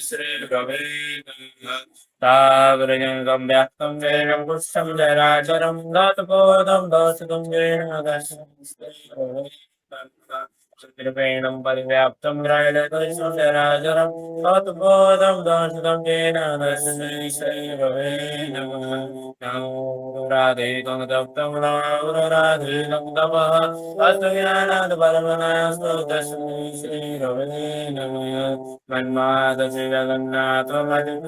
श्री गुरवे नमः। तावृजङ्गं व्याप्तं येन पुष्टं जराचरं धातुबोधं दर्शितं येन दर्शनं कृपेणं परिव्याप्तं ग्रहणकृष्णं जराचरं धातुबोधं दर्शितं येन दर्शनं श्रीगुरवे नमः। नमो राधेकं तप्तं राधेकं तपः अज्ञानात् परमनास्तु तस्मै श्रीगुरवे नमः। मन्मादस्य जगन्नाथमदिगुरु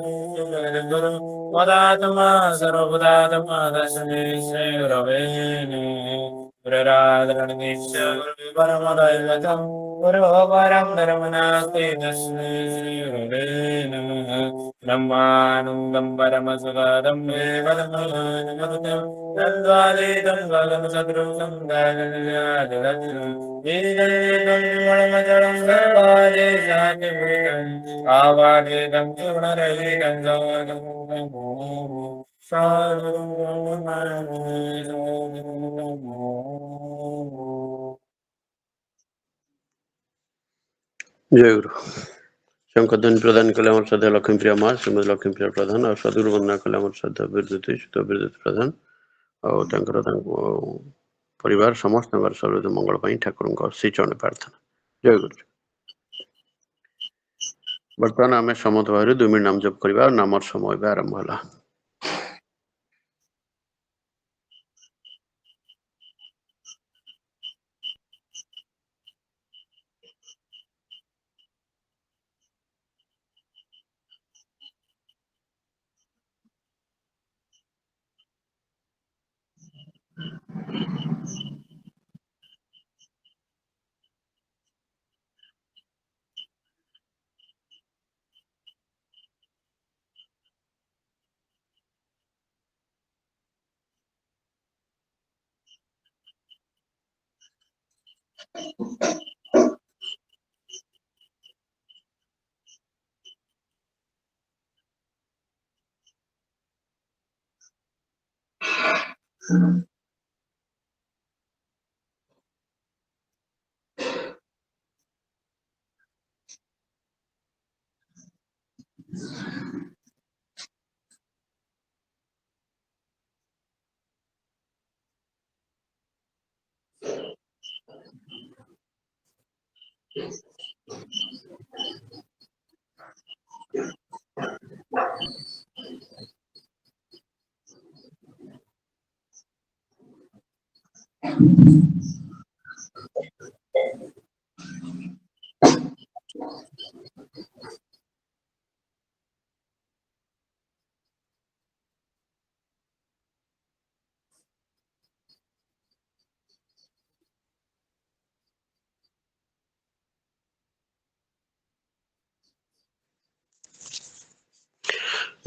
वदात्मा सर्वभूतात्मा तस्मै श्रीगुरवे नमः। गुरुराधरणीश्च गुरुपरमदैवतं गुरुपरं धर्मनास्ति तस्मै श्रीगुरवे नमः। ब्रह्मानन्दं परमसुखदं वेदमनुमतं तद्वादितं गगनसदृशं गगनयाजलम् ीरमजलं सर्वादे शान्तिभूतं आवादितं चूर्णरहितं जय गुरु। शंखध्वनि प्रदान कले आम श्रद्धा लक्ष्मीप्रिया माँ श्रीमती लक्ष्मीप्रिया प्रधान और सदगुरु वंदना कले आम श्रद्धा बिरदुति शुद्ध बिरदुति प्रधान और परिवार समस्त सर्वद मंगल ठाकुर श्री चरण प्रार्थना। जय गुरु। बर्तमान आम समत भाव 2 मिनट नाम जप करवा नाम समय आरंभ है।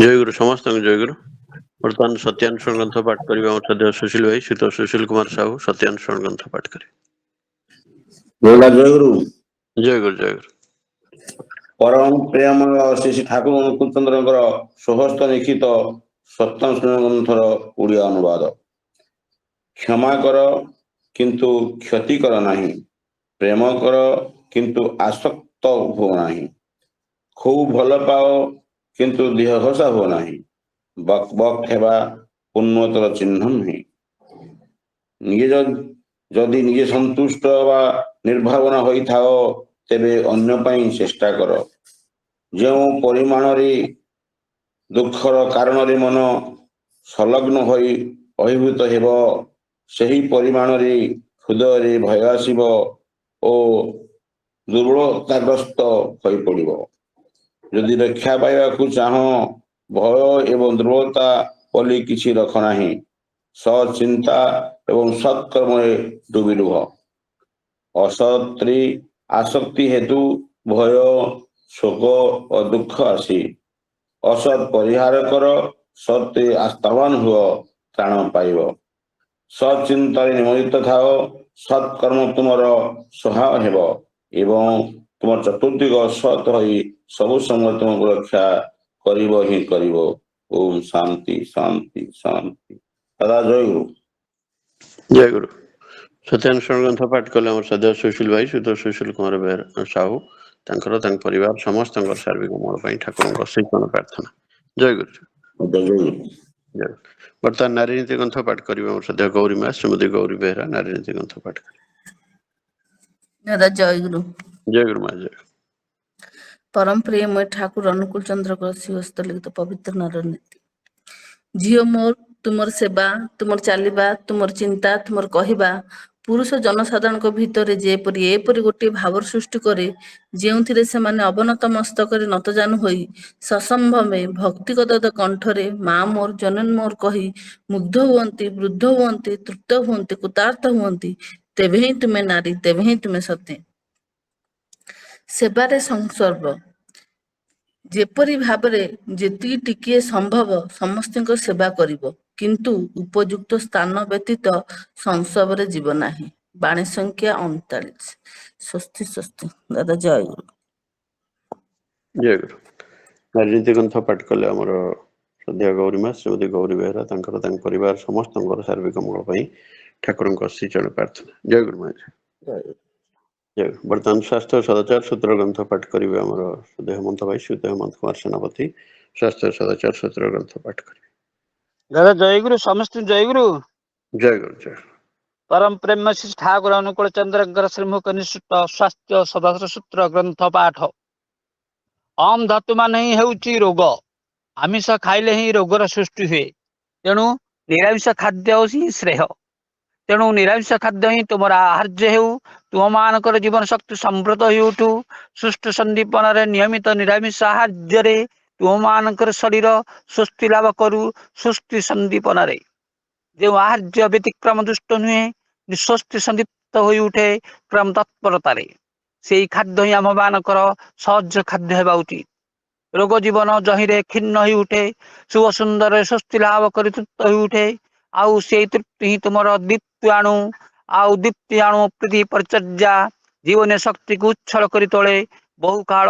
जय गुरु समस्त जय गुरु। बर्तमान सत्यानुसरण ग्रंथ पाठ करिबा श्रद्धेय सुशील भाई श्री सुशील कुमार साहू सत्यानुसरण ग्रंथ पाठ करें। जय गुरु। जय गुरु जय गुरु। परम प्रेम श्री ठाकुर मुकुंदचंद्र स्वहस्त लिखित सत्यानुसरण ग्रंथर ओडिया अनुवाद। क्षमा कर किंतु क्षति कर नहीं, प्रेम कर किंतु आसक्त हो नहीं, खूब भल पाओ किंतु देह घसा हो नहीं, बक बक हेबा उन्नतर चिन्ह नहीं। निजे जदि निजे संतुष्ट वा निर्भावना होई थाओ तेबे अन्य पाई चेष्टा कर। जो परिमाण दुखर कारण मन संलग्न होई अभिभूत हेब सही परिमाण हृदय भय आसब ओ दुर्बलताग्रस्त हो पड़ो। यदि रक्षा पाइबा चाह भय एवं दुर्बलता बोली किसी रख नहीं, सचिंता एवं सत्कर्म डूबी रुह। असत्री आसक्ति हेतु भय शोक और दुख आसी। असत परिहार कर, सत्य आस्थावान हुआ त्राण पाइब। सचिंतार निमोदित थाओ, सत्कर्म तुमर सहाय हेब एवं तुम चतुर्दिग सत होई सबु समय तुमको रक्षा करिब ही करिब। ओम शांति शांति शांति। दादा जय गुरु। जय गुरु। सत्यानुसरण ग्रंथ पाठ कले श्रद्धेय सुशील भाई श्री सुशील कुमार साहू ତାଙ୍କର ତାଙ୍କ ପରିବାର ସମସ୍ତଙ୍କର ସାର୍ବିକ ମଙ୍ଗଳ ପାଇଁ ଠାକୁରଙ୍କ ଶ୍ରୀଚରଣ ପ୍ରାର୍ଥନା। ଜୟ ଗୁରୁ। ଜୟ। ବର୍ତ୍ତମାନ ନାରୀ ନୀତି ଗ୍ରନ୍ଥ ପାଠ କରିବେ ଆମର ଶ୍ରଦ୍ଧା ଗୌରୀ ମା ଶ୍ରୀମତୀ ଗୌରୀ ବେହେରା। ନାରୀ ନୀତି ଗ୍ରନ୍ଥ ପାଠ କରିବେ। ଦାଦା ଜୟଗୁରୁ। ଜୟ ଗୁରୁ ମା ଜୟ। परम प्रियमय ठाकुर अनुकूल चंद्र हस्त लिखित पवित्र नार नीति। झीओ मोर तुमर सेवा तुमर चलवा तुमर चिंता तुमर कहवा पुरुष जनसाधारण भितर जेपरी एपरी गोटे भाव सृष्टि करे जेउथिरे सेमाने अवनत मस्तक नतजानु होई ससंभवे भक्तिगत कंठरे माँ मोर जनन मोर कही मुग्ध हुअन्ति वृद्ध हुअन्ति तृप्त हुअन्ति कृतार्थ हुअन्ति तेभे ही तुमे नारी तेभे ही तुमे सत्य। सेवारे संसर्ग जेपरी भाबरे जेति टिकिए संभव समस्तଙ୍କ सेवा करिवो किंतु उपयुक्त स्थान व्यतीत संसर्गरे जीव नाही। बाणी संख्या 39। स्वस्ति स्वस्ति। दादा जय गुरु। जय गुरु। नारी नीति ग्रंथ पाठ कले आमर श्रद्धा गौरी माँ श्रीमती गौरी बेहरा तांकर तांक परिवार समस्तଙ୍କର सार्विक मंगल ପାଇଁ ଠାକୁରଙ୍କ ଶ୍ରୀଚରଣ ପ୍ରାର୍ଥନା। ଜୟ ଗୁରୁ ମା ଜୟ। ବର୍ତ୍ତମାନ ସ୍ୱାସ୍ଥ୍ୟ ସଦାଚାର ସୂତ୍ର ଗ୍ରନ୍ଥ ପାଠ କରିବେ ଆମର ଶ୍ରଦ୍ଧା ହେମନ୍ତ ଭାଇ ଶ୍ରୀଯୁକ୍ତ ହେମନ୍ତ କୁମାର ସେନାପତି। ସ୍ୱାସ୍ଥ୍ୟ ସଦାଚାର ସୂତ୍ର ଗ୍ରନ୍ଥ ପାଠ କରିବେ। दादा जयगुरु समस्त जयगुरु। जय गुरु जय। परम प्रेम श्री ठाकुर अनुकूल चंद्र श्रीमुख निष्ठ स्वास्थ्य सदाचार सूत्र ग्रंथ पाठ। ओम धातु मान ही हेउची रोग आमिष खाइले ही रोगर सृष्टि हुए तेणु निरामिष खाद्य ही श्रेय। तेणु निरामिष खाद्य ही तुम आहार्य हेउ तुम मानकर जीवन शक्ति समृद्ध हो उठू। सुष्ठ संदीपन नियमित निरामिष आहार्य तुम मानकर शरीर सुस्थि लाभ करू। सुस्थि संदीपन जो आहार्य व्यतिक्रम दुष्ट नुहे निस्वस्ति संदीप्त हो उठे क्रम तत्परतार से खाद्य ही आम मानकर सहज खाद्य हेबा उचित। रोग जीवन जहिरे खिन्न हो उठे शुभ सुंदर स्वस्ति लाभ कर तृप्त हो उठे आउ से तृप्ति ही तुम दीप्ताणु आउ दीप्तियाणु प्रीति परिचर्या जीवन शक्ति को उच्छल कर तोले बहु काल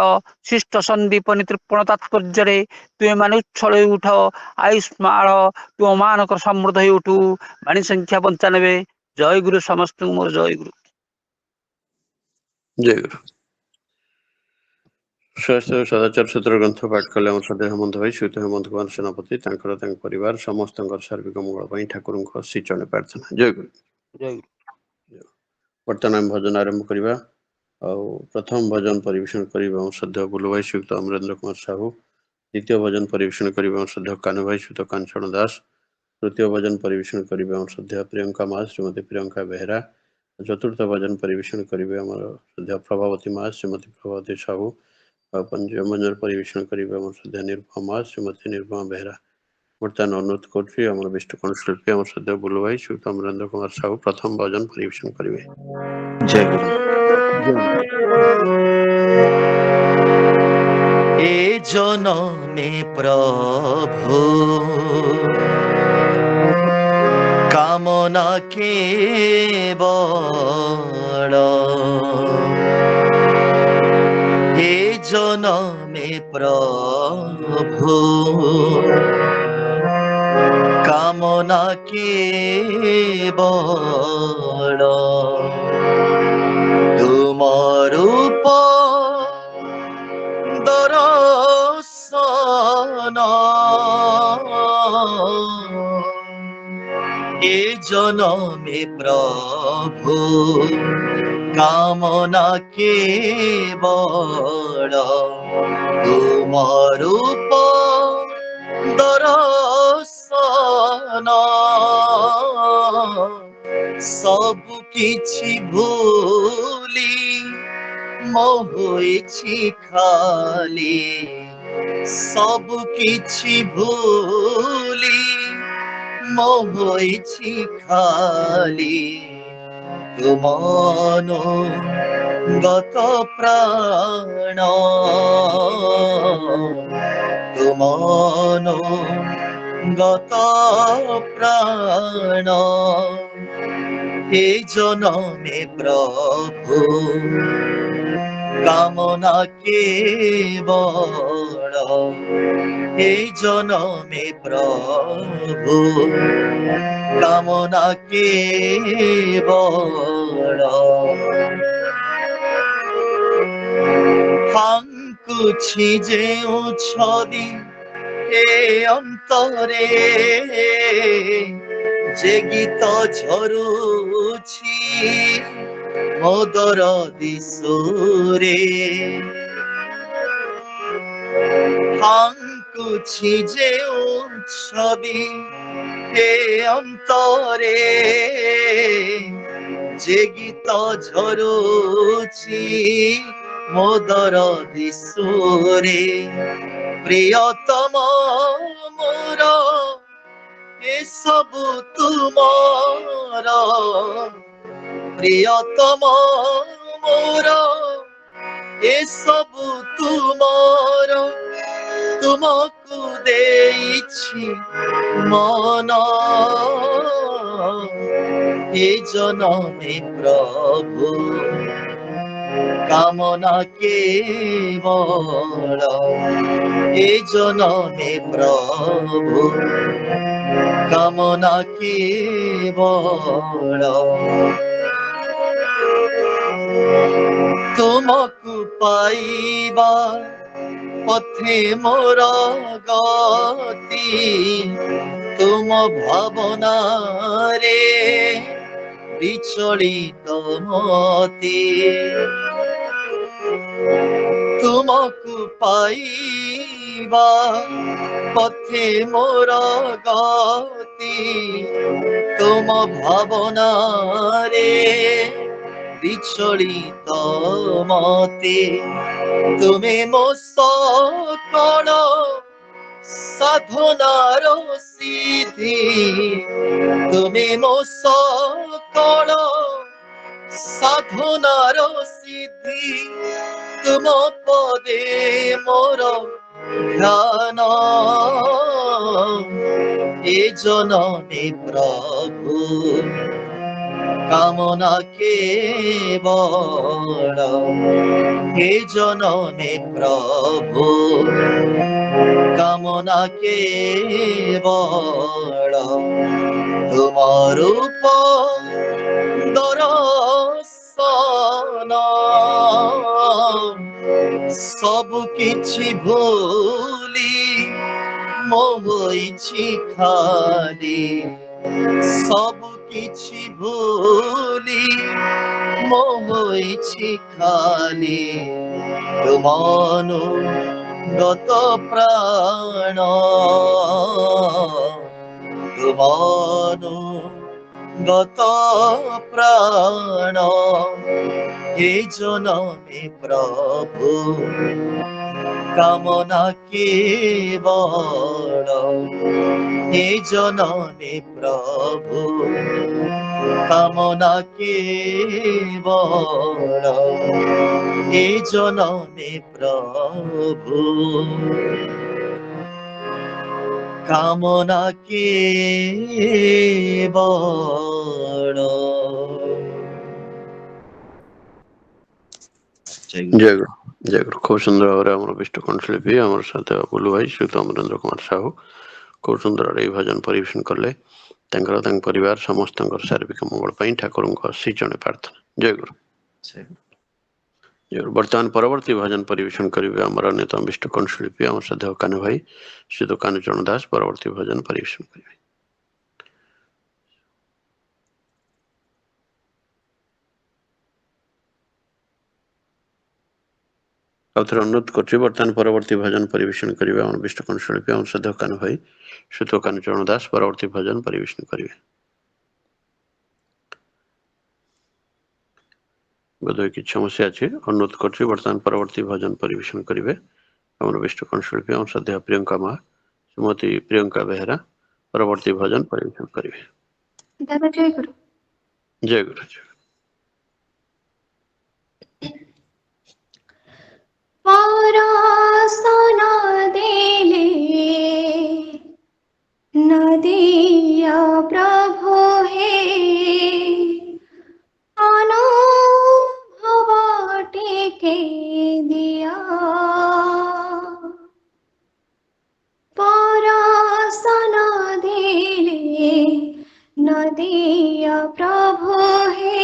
शिष्ट संदीपनी तृपण तात्पर्य तुम मान उच्छल उठ आयुष्माल तुम मानक समृद्ध हो उठू। बाणी संख्या 95। जय गुरु समस्त मोर जय गुरु। जय गुरु। स्वास्थ्य सदाचार सूत्र ग्रंथ पाठ कले आम श्रद्धा हेमंत भाई श्रीयुक्त हेमंत कुमार सेनापति तांकर तांक परिवार समस्तଙ୍କର सार्विक मंगल ପାଇଁ ଠାକୁରଙ୍କ ଶ୍ରୀଚରଣ ପ୍ରାର୍ଥନା। जय गुरु। जय गुरु। ବର୍ତ୍ତମାନ ଆମେ ଭଜନ ଆରମ୍ଭ କରିବା। ଆଉ ପ୍ରଥମ ଭଜନ ପରିବେଷଣ କରିବା ଆମ ଶ୍ରଦ୍ଧା ବୁଲୁ ଭାଇ ଶ୍ରୀୟୁକ୍ତ ଅମରେନ୍ଦ୍ର କୁମାର ସାହୁ। ଦ୍ୱିତୀୟ ଭଜନ ପରିବେଷଣ କରିବା ଆମ ଶ୍ରଦ୍ଧା କାହ୍ନୁ ଭାଇ ଶ୍ରୀୟୁକ୍ତ କାଞ୍ଚନ ଦାସ। ତୃତୀୟ ଭଜନ ପରିବେଷଣ କରିବା ଆମ ଶ୍ରଦ୍ଧା ପ୍ରିୟଙ୍କା ମା ଶ୍ରୀମତୀ ପ୍ରିୟଙ୍କା ବେହେରା। ଚତୁର୍ଥ ଭଜନ ପରିବେଷଣ କରିବେ ଆମର ଶ୍ରଦ୍ଧା ପ୍ରଭାବତୀ ମା ଶ୍ରୀମତୀ ପ୍ରଭାବତୀ ସାହୁ। ଆଉ ପଞ୍ଚମ ଭଜନ ପରିବେଷଣ କରିବେ ଆମର ଶ୍ରଦ୍ଧା ନିରୁପମା ମା ଶ୍ରୀମତୀ ନିରୁପମା ବେହେରା। ବର୍ତ୍ତମାନ ଅନୁରୋଧ କରୁଛି ଆମର ବିଷ୍ଣୁ କଣ୍ଠଶିଳ୍ପୀ ଆମର ଶ୍ରଦ୍ଧା ବୁଲୁ ଭାଇ ଶ୍ରୀୟୁକ୍ତ ଅମରେନ୍ଦ୍ର କୁମାର ସାହୁ ପ୍ରଥମ ଭଜନ ପରିବେଷଣ କରିବେ। जय गुरु। ए जनमे प्रभु कामना केवल ए जनमे प्रभु कामना केवल तुम रूप दर्शन ए जनमे प्रभु कामना केवल तुम रूप दर्शन सब किछि भूली मो होइछि खाली सब किछि भूली मो होइछि खाली तुमनो गत प्राण तुमनो गत प्राण हे जनमे प्रभु कामना केवल हे जनमे प्रभु कामना केवल ଭାଙ୍ଗୁଛି ଯେଉଁ ଛଦି ଏ ଅନ୍ତରେ ଯେ ଗୀତ ଝରୁଛି ମଦର ଦିଶୁରେ ଭାଙ୍ଗୁଛି ଯେଉଁ ଛବି ଏ ଅନ୍ତରେ যে গীত ঝরুছি মোদর দিশুরে প্রিয়তম মোর এসবু তুমর প্রিয়তম মোর এসবু তুমর তুমকু দেইছি মন এ জনমে প্রভু কামনা কেবল এ জনমে প্রভু কামনা কেবল তুমকু পাইবা পথে মোর গতি তুম ভাবনারে বিচলিত মতি তুমকু পাইবা পথে মোর গতি তুম ভাবনারে বিচলিত মতি তুমি মো সকল সাধনার সিদ্ধি তুমি মো সকল সাধনার সিদ্ধি তুম পদে মোর ধ্যান এ জনমে প্রভু কামনা কেবল হে জনমে প্রভু কামনা কেবল তোমার রূপ দর্শন সবু কিছু ভুলি মো হইছি খালি সবু কিছু ভুলি মো হইছি খালি তুমনু গত প্রাণ তুমনু গত প্রাণ হে জনমে প্রভু কামনা কেবল হে জনমে প্রভু কামনা কেবল হে জনমে প্রভু কামনা কেবল জয় গুরু জয় গুরু। খুব সুন্দর ভাবে আমার বিষ্ট কণ্ঠশিল্পী আমার সাথে বুলু ভাই শ্রীযুক্ত ଅମରେନ୍ଦ୍ର କୁମାର ସାହୁ খুব ସୁନ୍ଦର ଭାବରେ ଏଇ ଭଜନ ପରିବେଷଣ କଲେ। ତାଙ୍କର ତାଙ୍କ ପରିବାର ସମସ୍ତଙ୍କର ଶାରୀରିକ ମଙ୍ଗଳ ପାଇଁ ଠାକୁରଙ୍କ ଶ୍ରୀଚରଣରେ ପ୍ରାର୍ଥନା। ଜୟ ଗୁରୁ। ବର୍ତ୍ତମାନ ପରବର୍ତ୍ତୀ ଭଜନ ପରିବେଷଣ କରିବେ ଆମର ଅନ୍ୟତମ ବିଷ୍ଟ କଣ୍ଠଶିଳ୍ପୀ ଆମର ଶ୍ରଦ୍ଧେୟ କାହ୍ନୁ ଭାଇ ଶ୍ରୀଯୁକ୍ତ କାହ୍ନୁଚରଣ ଦାସ ପରବର୍ତ୍ତୀ ଭଜନ ପରିବେଷଣ କରିବେ। ଆଉ ଥରେ ଅନୁରୋଧ କରୁଛି ବର୍ତ୍ତମାନ ପରବର୍ତ୍ତୀ ଭଜନ ପରିବେଷଣ କରିବେ ଆମର ବିଷ୍ଟ କଣ୍ଠଶିଳ୍ପୀ ଆମର ଶ୍ରଦ୍ଧେୟ କାହ୍ନୁ ଭାଇ ଶ୍ରୀଯୁକ୍ତ କାହ୍ନୁଚରଣ ଦାସ ପରବର୍ତ୍ତୀ ଭଜନ ପରିବେଷଣ କରିବେ। ବୋଧହୁଏ କିଛି ସମସ୍ୟା ଅଛି, ଅନୁରୋଧ କରୁଛି ବର୍ତ୍ତମାନ ପରବର୍ତ୍ତୀ ଭଜନ ପରିବେଷଣ କରିବେ ଆମର ବିଷ୍ଟ କଣ୍ଠଶିଳ୍ପୀ ଆମର ଶ୍ରଦ୍ଧେୟ ପ୍ରିୟଙ୍କା ମା ଶ୍ରୀମତୀ ପ୍ରିୟଙ୍କା ବେହେରା ପରବର୍ତ୍ତୀ ଭଜନ ପରିବେଷଣ କରିବେ। ଦାଦା ଜୟ ଗୁରୁ। ଜୟ ଗୁରୁ। ପରସନ ଦେଲେ ନଦିଆ ପ୍ରଭୁ ହେ ଅନୁଭବ ଟିକେ ଦିଅ ପରସନ ଦେଲେ ନଦିଆ ପ୍ରଭୁ ହେ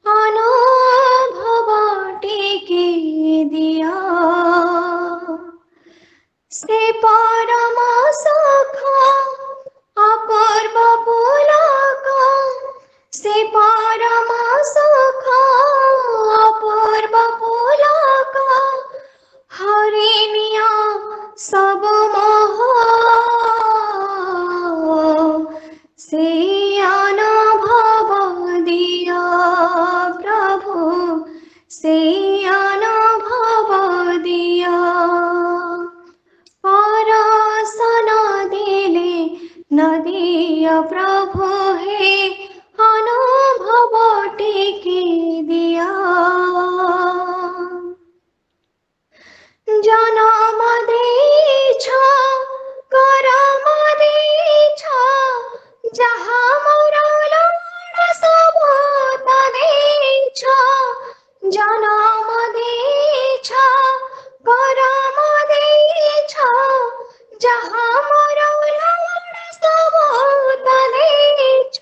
ଅନୁଭବ ଟିକେ ଦିଅ से परम सुख अपूर्व पुलक से परम सुख अपूर्व पुलक हरिणिया सब मोह से अनुभव दिया प्रभु से अनुभव दिया परसन दिले नदिया प्रभु हे अनुभव टिके दिया जन्म देछ करम देछ जहा मोर लड़ सब देछ जन्म देछ करम देछ जहा मोर लड़ सब देछ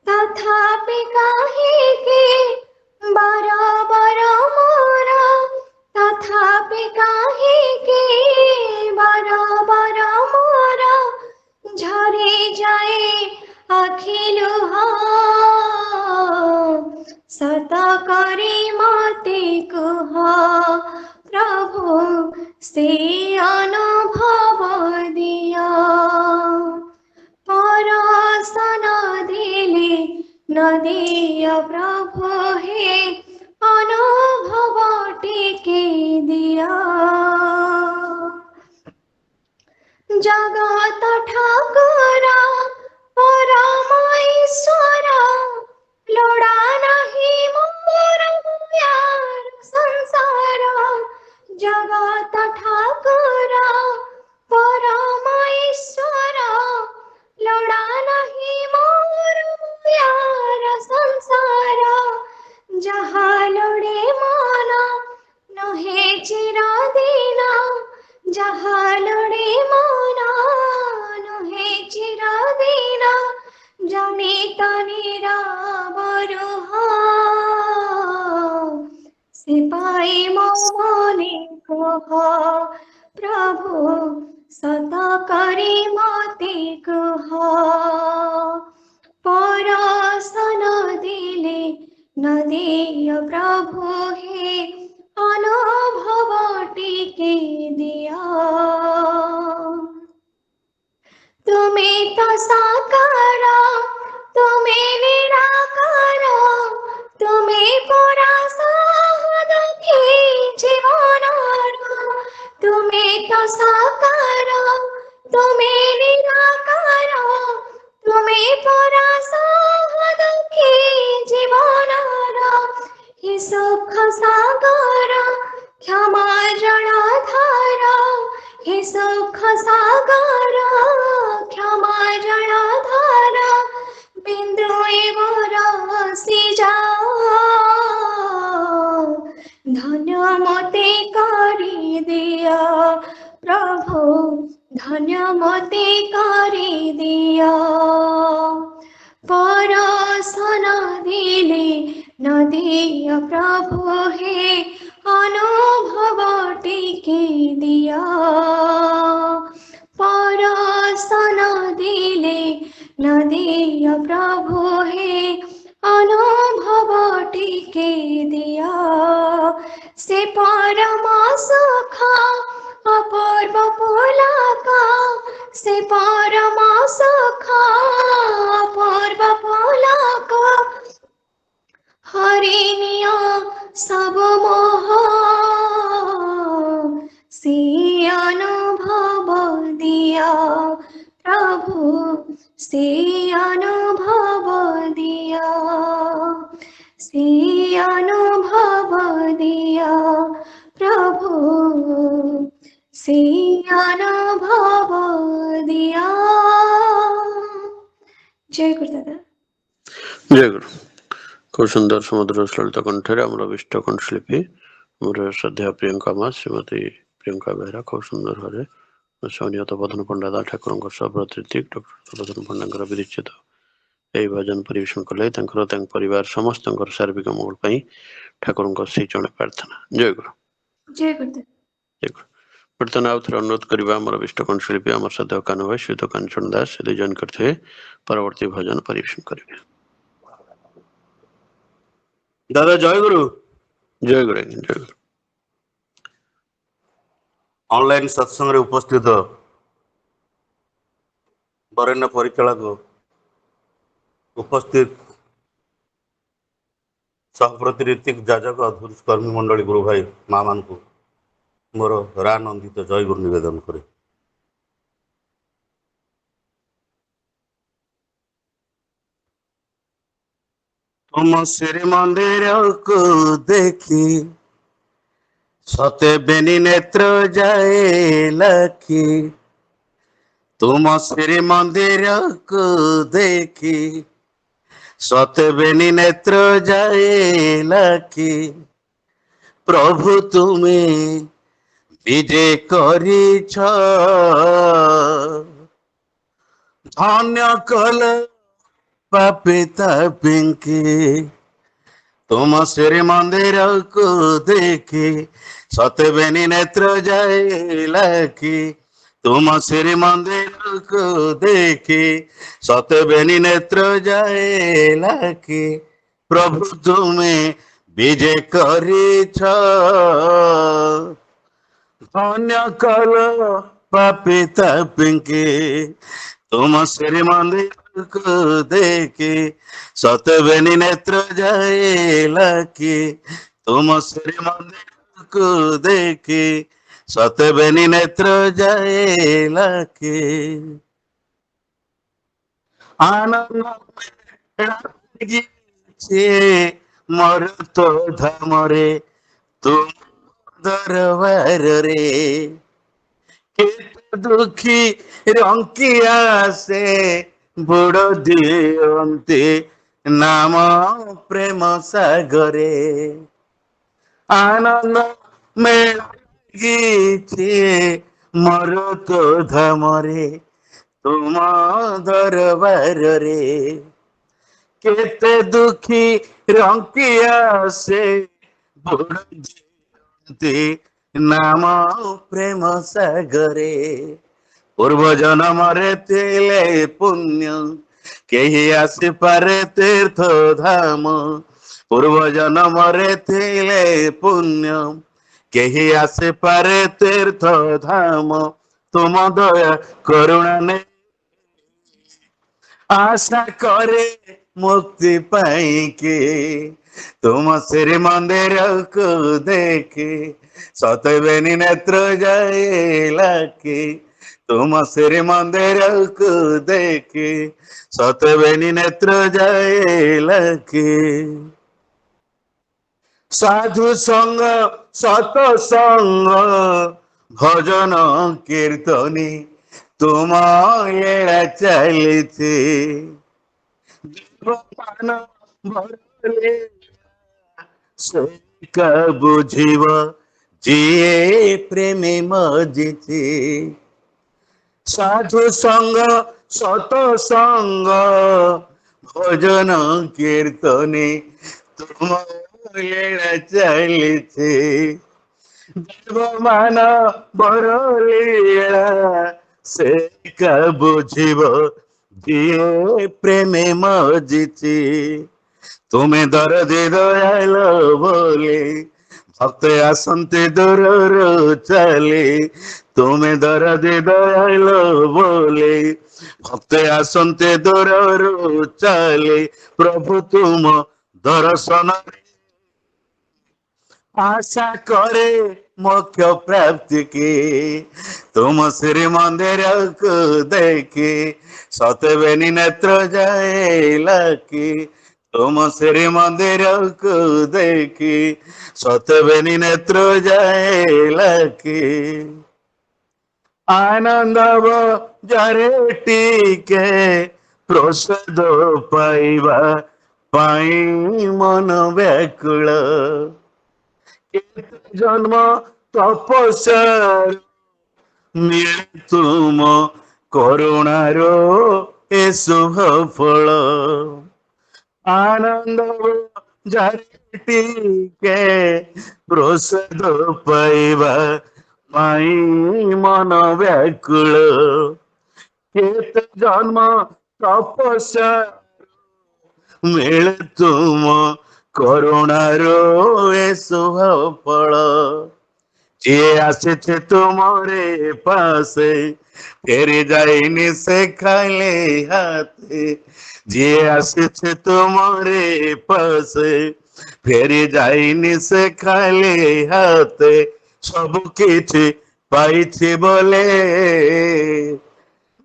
तथापि काहे के बराबर मोर तथापि काहे के बराबर मोर झरे जाए अखिल सत करे मते कह प्रभु से अनुभव दिया परसन दिले नदिया प्रभु हे अनुभव टिके दिया जगत ठाकुर परम ईश्वर लोड़ा नहीं मोर यार संसार जगत ठाकुर परम ईश्वर लोड़ा नहीं मोर यार संसार जहाँ लोड़े माना नहे चिरदिन जहाँ लोड़े माना नहे चिरदिन जनित निराबरुह से पाई मने कह प्रभु सत करे मते कह परसन दिले नदिया प्रभु हे अनुभव टिके दिया तुम्हें तो साकार तुम्हें निराकार तुम्हें पूरा दुखी जीवन तुम्हें तो साकार तुम्हें निराकार तुम्हें पूरा दुखी जीवन हि सुख सागर क्षमा जलाधार हि सुख सागर क्षमा जलाधार बिंदु बरसी जाओ धन्य मते करी दिया प्रभु धन्य मते करी दिया परसन दिले नदिया प्रभु हे अनुभव टिके दिया परसन दिले नदिया प्रभु हे अनुभव टिके दिया से परम सुख अपूर्व पुलक से परम सुख अपूर्व पुलक हरिणिया सब मोह से अनुभव दिया प्रभु से अनुभव दिया से अनुभव दिया प्रभु से अनुभव दिया जय गुरुदादा जय गुरु खूब सुंदर समुद्र ललित कंठे आम विष्ट कंठशिल्पी मोर श्रद्धा प्रियंका माँ श्रीमती प्रियंका बेहरा खूब सुंदर भाव सौनियत बधन पंडा ठाकुर सप्रतिक डॉक्टर बधन पंडा विरचित यही भजन परिवेशन कले परिवार समस्त सार्विक मंगल ठाकुर से चरण प्रार्थना जय गुरु जय गुरुदेव जय गुरु ବର୍ତ୍ତମାନ ଆଉ ଥରେ ଅନୁରୋଧ କରିବା ଆମର ବିଷ୍ଟ କଣ୍ଠଶିଳ୍ପୀ ଆମର ସାଧକ କାହ୍ନୁ ଭାଇ ସହିତ କାଞ୍ଚନ ଦାସ ସେ ଦୁଇ ଜଣ କରିଥିବେ ପରବର୍ତ୍ତୀ ଭଜନ ପରିବେଷଣ କରିବେ। ଦାଦା ଜୟଗୁରୁ। ଜୟ ଗୁରୁ ଆଜ୍ଞା, ଜୟ ଗୁରୁ। ଅନଲାଇନ ସତ୍ସଙ୍ଗରେ ଉପସ୍ଥିତ ବରେଣ୍ୟ ପରିଚାଳକ ଉପସ୍ଥିତ ସହପ୍ରତି ରୀତିକ ଯାଜକ କର୍ମୀ ମଣ୍ଡଳୀ ଗୁରୁ ଭାଇ ମା ମାନଙ୍କୁ ମୋର ରାନନ୍ଦିତ ଜୟଗୁରୁ ନିବେଦନ କରେ। ତୁମ ଶ୍ରୀମନ୍ଦିରକୁ ଦେଖି ସତେ ବେନି ନେତ୍ର ଯାଏ ଲାଖି, ତୁମ ଶ୍ରୀମନ୍ଦିରକୁ ଦେଖି ସତେ ବେନି ନେତ୍ର ଯାଏ ଲାଖି, ପ୍ରଭୁ ତୁମେ ବିଜେ କରିଛ, ଧନ୍ୟ କଲ ପାପୀ ତାପିଙ୍କି, ତୁମ ଶ୍ରୀମନ୍ଦିରକୁ ଦେଖି ସତେ ବେନି ନେତ୍ର ଯାଏ ଲାଖି, ତୁମ ଶ୍ରୀମନ୍ଦିରକୁ ଦେଖି ସତେ ବେନି ନେତ୍ର ଯାଏ ଲାଖି, ପ୍ରଭୁ ତୁମେ ବିଜେ କରିଛ, ଧନ୍ୟ କଲ ପାପୀ ତାପିଙ୍କି, ତୁମ ଶ୍ରୀମନ୍ଦିରକୁ ଦେଖି ସତେ ବେନି ନେତ୍ର ଯାଏ ଲାଖି, ତୁମ ଶ୍ରୀମନ୍ଦିରକୁ ଦେଖି ସତେ ବେନି ନେତ୍ର ଯାଏ ଲାଖି, ଆନନ୍ଦ ମୋର ତ ଧାମରେ ତୁମ ଦରବାରରେ, କେତେ ଦୁଃଖୀ ରଙ୍କି ଆସେ ବୁଡ଼ ଦିଅନ୍ତି ନାମ ପ୍ରେମ ସାଗରେ, ଆନନ୍ଦ ମେଳିଛି ମୋର ତ ଧାମରେ ତୁମ ଦରବାରରେ, କେତେ ଦୁଃଖୀ ରଙ୍କି ଆସେ ବୁଡ଼ ଦିଅନ୍ତି ନାମ ପ୍ରେମ ସାଗରେ, ପୂର୍ବ ଜନ୍ମରେ ଥିଲେ ପୁଣ୍ୟ କେହି ଆସିପାରେ ତୀର୍ଥ ଧାମ, ପୂର୍ବ ଜନ୍ମରେ ଥିଲେ ପୁଣ୍ୟ କେହି ଆସିପାରେ ତୀର୍ଥ ଧାମ, ତୁମ ଦୟା କରୁଣା ନେଇ ଆଶା କରେ ମୁକ୍ତି ପାଇକି, ତୁମ ଶ୍ରୀମନ୍ଦିରକୁ ଦେଖି ସତେ ବେନି ନେତ୍ର ଯାଏ ଲାଖି, ତୁମ ଶ୍ରୀମନ୍ଦିରକୁ ଦେଖି ସତେ ବେନି ନେତ୍ର ଯାଏ ଲାଖି, ସାଧୁ ସଙ୍ଗ ସତ ସଙ୍ଗ ଭଜନ କୀର୍ତ୍ତନୀ ତୁମ ଏଳା ଚାଲିଛି, ଜୀବନ ଭରଲେ ସେ ବୁଝିବ ଯିଏ ପ୍ରେମୀ ମଜିଛି, ସାଧୁ ସଙ୍ଗ ସତ ସଙ୍ଗ ଭଜନ କୀର୍ତ୍ତନୀ ତୁମ ଏଳା ଚାଲିଛି, ଦେବମାନ ବରଲୀଳା ସେ ବୁଝିବ ଯିଏ ପ୍ରେମେ ମଜିଛି, ତୁମେ ଦରଦି ଦୟାଲ ବୋଲି ଭକ୍ତ ଆସନ୍ତି ଦୂରରୁ ଚାଲି, ତୁମେ ଦରଦି ଦୟାଲ ବୋଲି ଭକ୍ତ ଆସନ୍ତି ଦୂରରୁ ଚାଲି, ପ୍ରଭୁ ତୁମ ଦର୍ଶନରେ आशा करे मोक्ष प्राप्ति की, तुम श्रीमंदिर को देखी सतबेनी नेत्र जाए लाकी, तुम श्रीमंदिर को देखी सतबेनी नेत्र जाए लाकी, आनंद जरे टीके प्रसाद पाइबा पाई मन व्याकुल, जन्म तपस्या मिले तुम करुणारो ए शुभ फल, आनंद जाके प्रसाद पाइबा ପାଇଁ ମନ ବ୍ୟାକୁଳ କେତେ ଜନ୍ମ ତପସ୍ୟା ମିଳେ ତୁମ କରୁଣାର ଏ ଶୁଭ ଫଳ ଯିଏ ଆସିছে ତୁମରେ ପାଶେ ফেরে যায়নি সে খাইলে হাতে ଯିଏ ଆସିছে ତୁମରେ ପାଶେ ফেরে যায়নি সে খাইলে হাতে ସବୁ କିଛି ପାଇଛି ବୋଲେ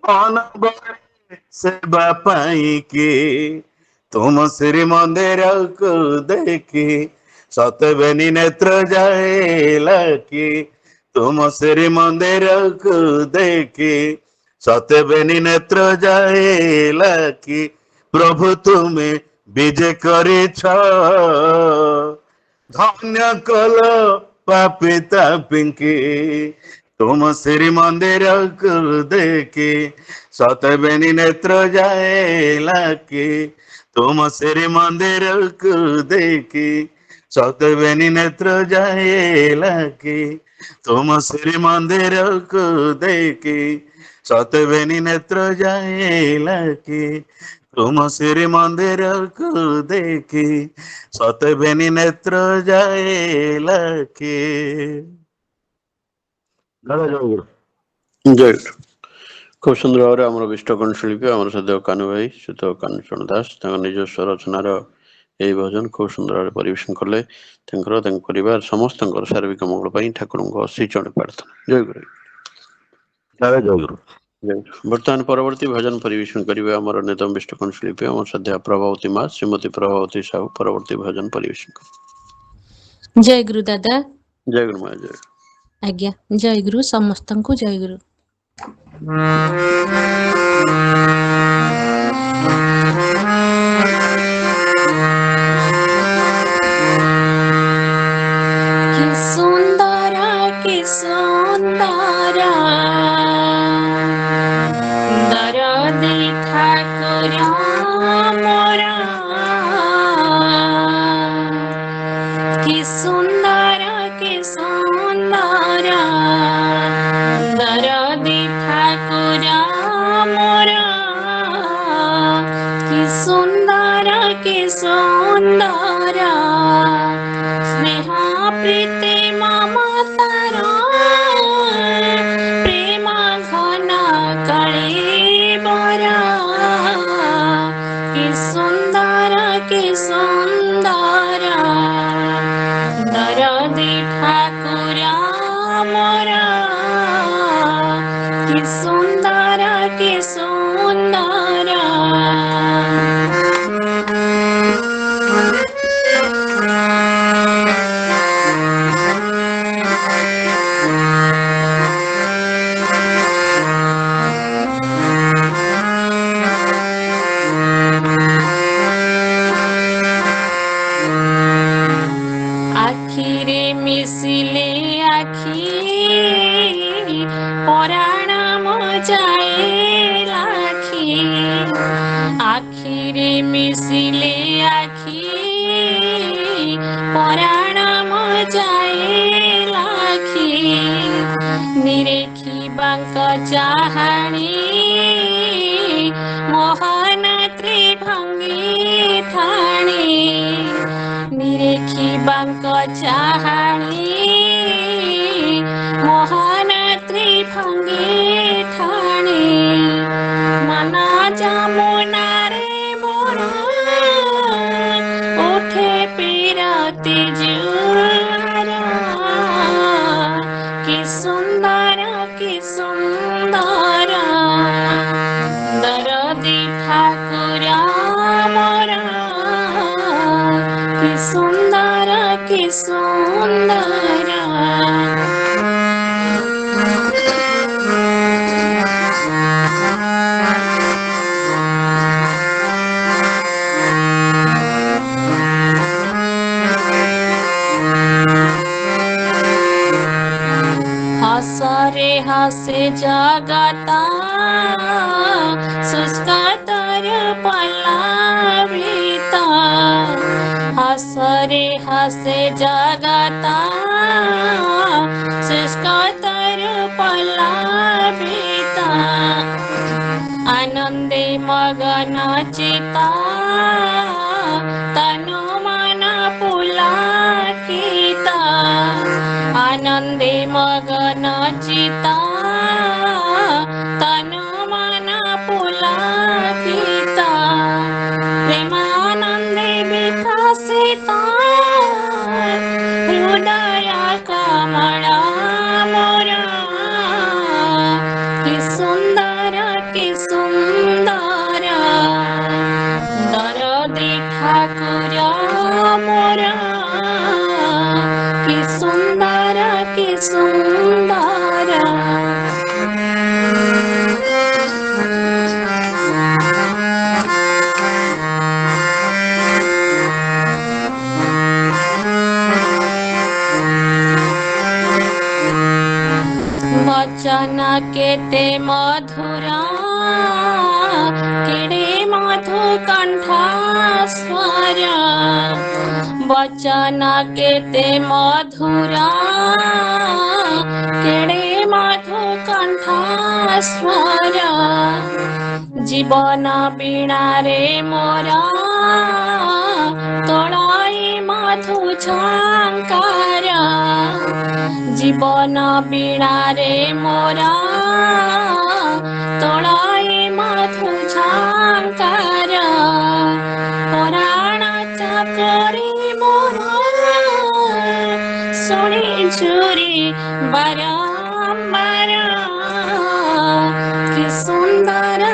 ମନ ବଳେ ସେବା ପାଇଁକି ତୁମ ଶ୍ରୀ ମନ୍ଦିରକୁ ଦେଖି ସତେବେନି ନେତ୍ର ଯାଏଲାକି ତୁମ ଶ୍ରୀ ମନ୍ଦିରକୁ ଦେଖି ସତେବେନି ନେତ୍ର ଯାଏଲାକି ପ୍ରଭୁ ତୁମେ ବିଜେ କରିଛ ଧନ୍ୟ କଲ ପାପୀ ତାପୀଙ୍କି ତୁମ ଶ୍ରୀ ମନ୍ଦିରକୁ ଦେଖି ସତେବେନି ନେତ୍ର ଯାଏଲାକି ତୁମ ଶ୍ରୀ ମନ୍ଦିରକୁ ଦେଖି ସତେବେନି ନେତ୍ର ଯାଏଲାକି ତୁମ ଶ୍ରୀ ମନ୍ଦିରକୁ ଦେଖି ସତେବେନି ନେତ୍ର ଯାଏଲାକି ତୁମ ଶ୍ରୀ ମନ୍ଦିରକୁ ଦେଖି ସତେବେନି ନେତ୍ର ଯାଏଲାକି ଜୟ খুব সুন্দর ভাবে আমার বিষ্ট কণ্ঠশিল্পী আমার সাথে কানু ভাই সুত কাঞ্চন দাস তাଙ୍କ ନିଜସ୍ୱ ରଚନାର এই ଭଜନ ଖୁବ ସୁନ୍ଦର ଭାବରେ ପରିବେଷଣ କଲେ ତାଙ୍କର ତାଙ୍କ ପରିବାର ସମସ୍ତଙ୍କର ଶାରୀରିକ ମଙ୍ଗଳ ପାଇଁ ଠାକୁରଙ୍କ ଅଶୀ ଚରଣ ପ୍ରାର୍ଥନା ଜୟ ଗୁରୁ ବର୍ତ୍ତମାନ ପରବର୍ତ୍ତୀ ଭଜନ ପରିବେଷଣ କରିବେ ଆମର ଅନ୍ୟତମ ବିଷ୍ଟ କଣ୍ଠଶିଳ୍ପୀ ଆମର ସଦ୍ୟା ପ୍ରଭାବତୀ ମା ଶ୍ରୀମତୀ ପ୍ରଭାବତୀ ସାହୁ ପରବର୍ତ୍ତୀ ଭଜନ ପରିବେଷଣ କରିବେ ଜୟ ଗୁରୁ ଦାଦା ଜୟ ଗୁରୁ ମା ଜୟ ଆଜ୍ଞା ଜୟ ଗୁରୁ ସମସ୍ତଙ୍କୁ ଜୟ ଗୁରୁ କି ସୁନ୍ଦର ଦରଦୀ ଠାକୁର ମୋର କି ସୁନ୍ଦର ଦରଦୀ ଠାକୁର ମୋର କି ସୁନ୍ଦର ସ୍ନେହ ପ୍ରୀତି ମମତାର ପ୍ରେମ ଘନ କଳିବର କି ସୁନ୍ଦର ଦରଦୀ ଠାକୁର ମୋର କି ସୁନ୍ଦର ଆଖିରେ ମିଶିଲେ ଆଖି ପରାଣ ମଜାଏ ଲାଖି ଆଖିରେ ମିଶିଲେ ଆଖି ପରାଣ ମଜାଏ ଲାଖି ନିରେଖିବାଙ୍କ ଚାହାଣୀ ମୋହନ ତ୍ରିଭଙ୍ଗୀ ଥାଣୀ ନିରେଖିବାଙ୍କ ଚାହାଣୀ ମୋହନ ତ୍ରିଭଙ୍ଗୀ ଥାଣୀ ମନ ଯମୁନାରେ ମୋର ଉଠେ ପିରତି ଜୁଆର କି ସୁନ୍ଦର ଦରଦୀ ଠାକୁର ମୋର କି ସୁନ୍ଦର ହସରେ ହସେ ଜଗତା ଶୁଷ୍କତର ପଲ୍ଲବିତ ହସରେ ହସେ ଜଗତା ଶୁଷ୍କତର शोभिता आनंदे मगन चिता तनु मन पुलकिता आनंदे मगन चिता तनु मन पुलकिता प्रेमानंदे विकसिता हृदय कमला मोरा कि सुंदर दरदी ठाकुर मोरा कि सुंदर वचन केते मधुरा केड़े मधु कंठ स्वर वचन केते मधुरा केड़े मधु कंठ स्वर जीवन बीणा रे मोरा तोड़ाई मधु झंकार जीवन बीणा रे मोरा तोड़ाई मधु झंकार पुराण चाकरी मोरा सुनी चुरी बारंबार कि सुंदर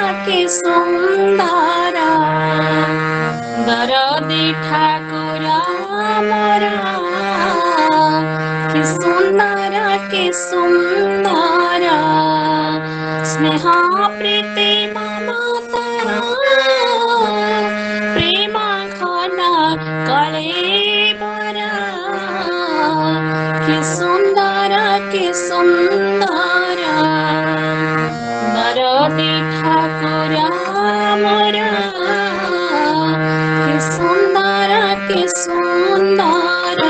दरदी ठाकुर मोरा कि सुंदर स्नेह प्रीति ममता प्रेम घन कलेबरा कि सुंदर दरदी ठाकुर मोरा कि सुंदर कि सुंदर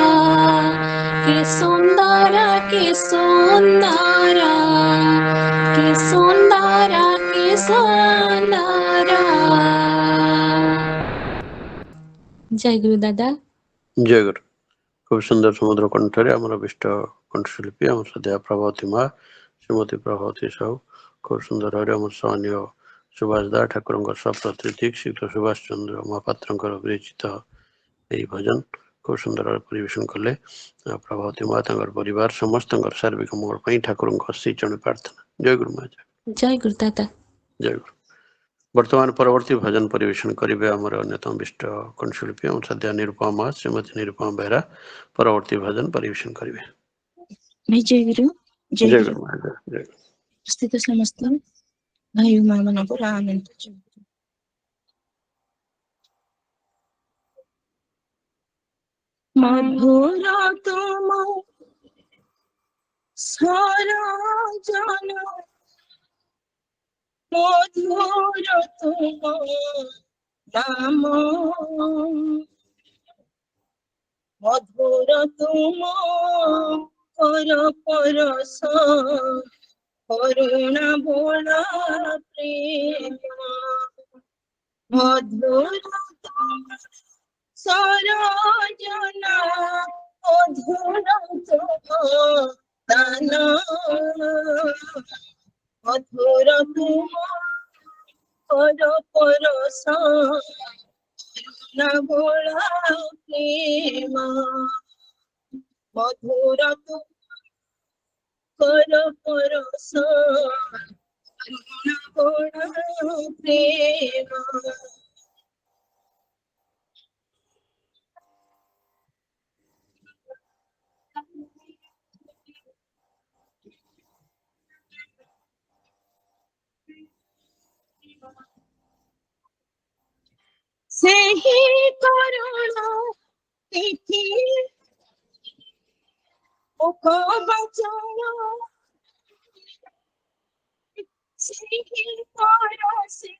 जय गुरु दादा जय गुरु खूब सुंदर समुद्र कंठरे आम विष्ट कंठशिल्पी आम सद्या प्रभावती माँ श्रीमती प्रभावती साहू खूब सुंदर भाव आम सहनीय सुभाष दा ठाकुर सप्रतीक श्रीयुक्त सुभाष चंद्र महापात्र विरचित यही भजन खूब सुंदर परिवेशन कले प्रभावती माँ परिवार समस्त सार्विक मंगल ठाकुर श्रीचरण प्रार्थना जय गुरु माँ जय गुरु दादा जय गुरु वर्तमान परवर्ती भजन परिवेशन करेंगे आमर अन्यतम विष्ट कंठशिल्पी और सद्या निरुपमा माँ श्रीमती निरुपमा बेहरा परवर्ती भजन परिवेशन करेंगे जय गुरु जय गुरु माँ जय स्थित समस्त भाई माँ मान आनंद मधुर तुम सारा जन मधुर तुम नाम मधुर तुम कर परस करुणा भोला प्रेम मधुर तुम सरोजना मधुर तुम दान मधुर तुम कर परस करुणा भोला प्रेम मधुर तुम कर परस करुणा भोला प्रेम से ही करुणा तिथि मुख बचाया से ही परसे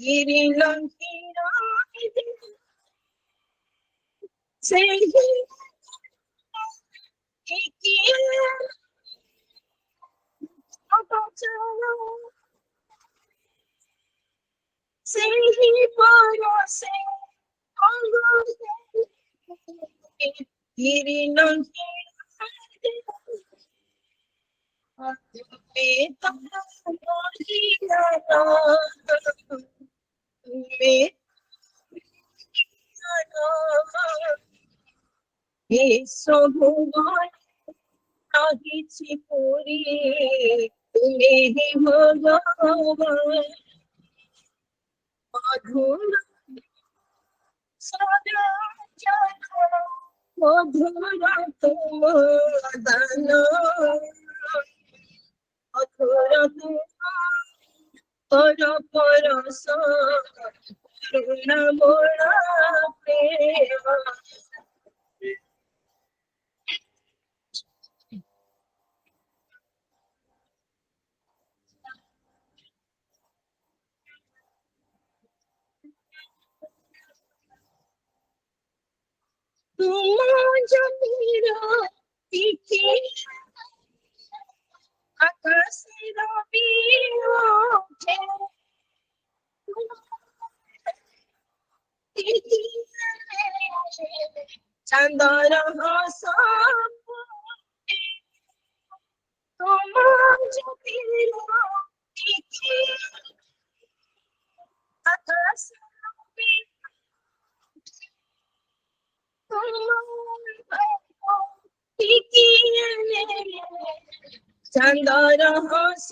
गिरि लंकीरा से ही ରହିଛି ପୁରୀ ତୁମେ ହିଁ ଭଗବାନ ମଧୁର ମଧୁର ତୁମ ଦାନ ମଧୁର ତୁମର ପରଶ କରୁଣା ମୋରା ପ୍ରେମ तुम जमीर तिथि आकाश रवि ओठे तिथि चंदर हस तुम जमीर तिथि आकाश रवि चंदर हस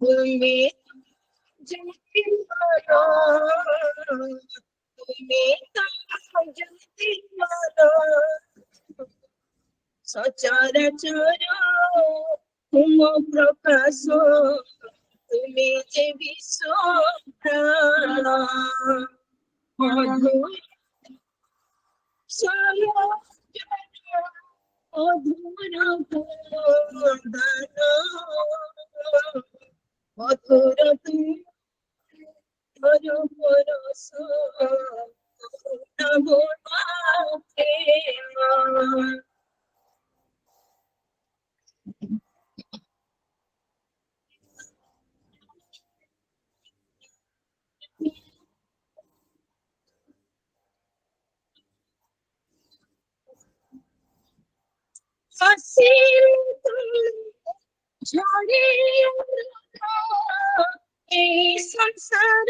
तुम्हें सचराचर तुम प्रकाश तुम्हें जे विश्व प्राण मधुर मधुर तुम परस झड़े संसार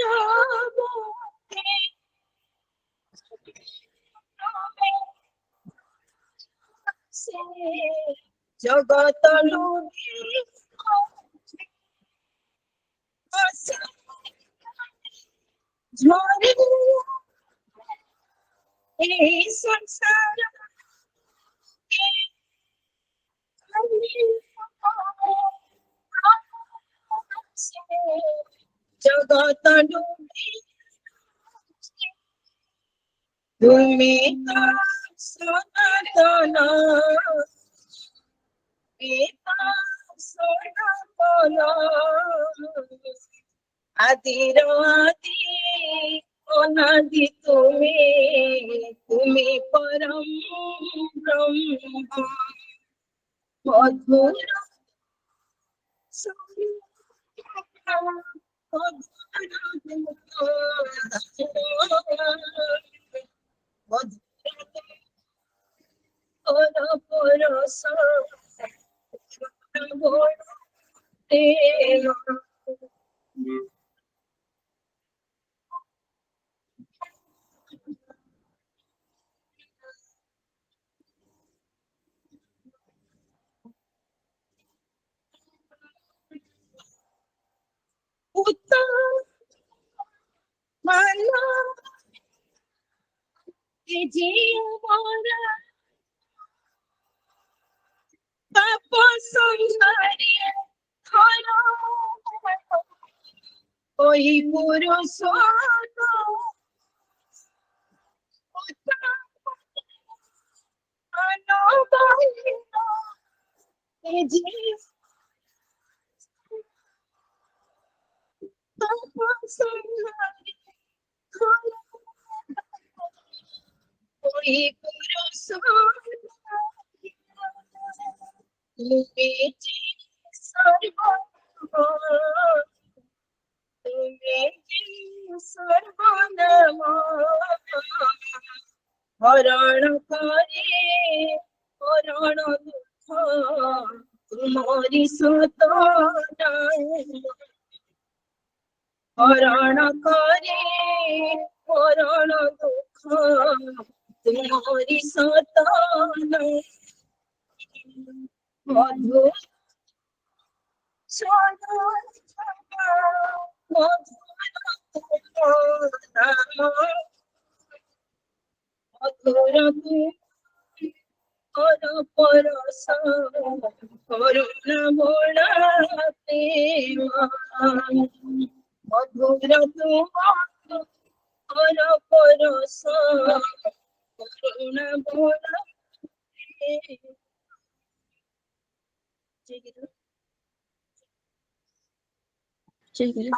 जगत झड़े संसार जगत तुम्हें सनातन सनातन आदिर आदि अनादि तुम्हें परम ब्रह्म मधुर परस कोई पुरुष कोई पुरुष सर्व तुम्हें সর্বনাম হরণ করে হরণ দুঃখ তুমরি সুত হরণ করে হরণ দুঃখ তুমরি সুত মধু মধুর পরশ করুণ বড় প্রেম মধুর তুমর পরশ করুণ বড় জয় গুরু।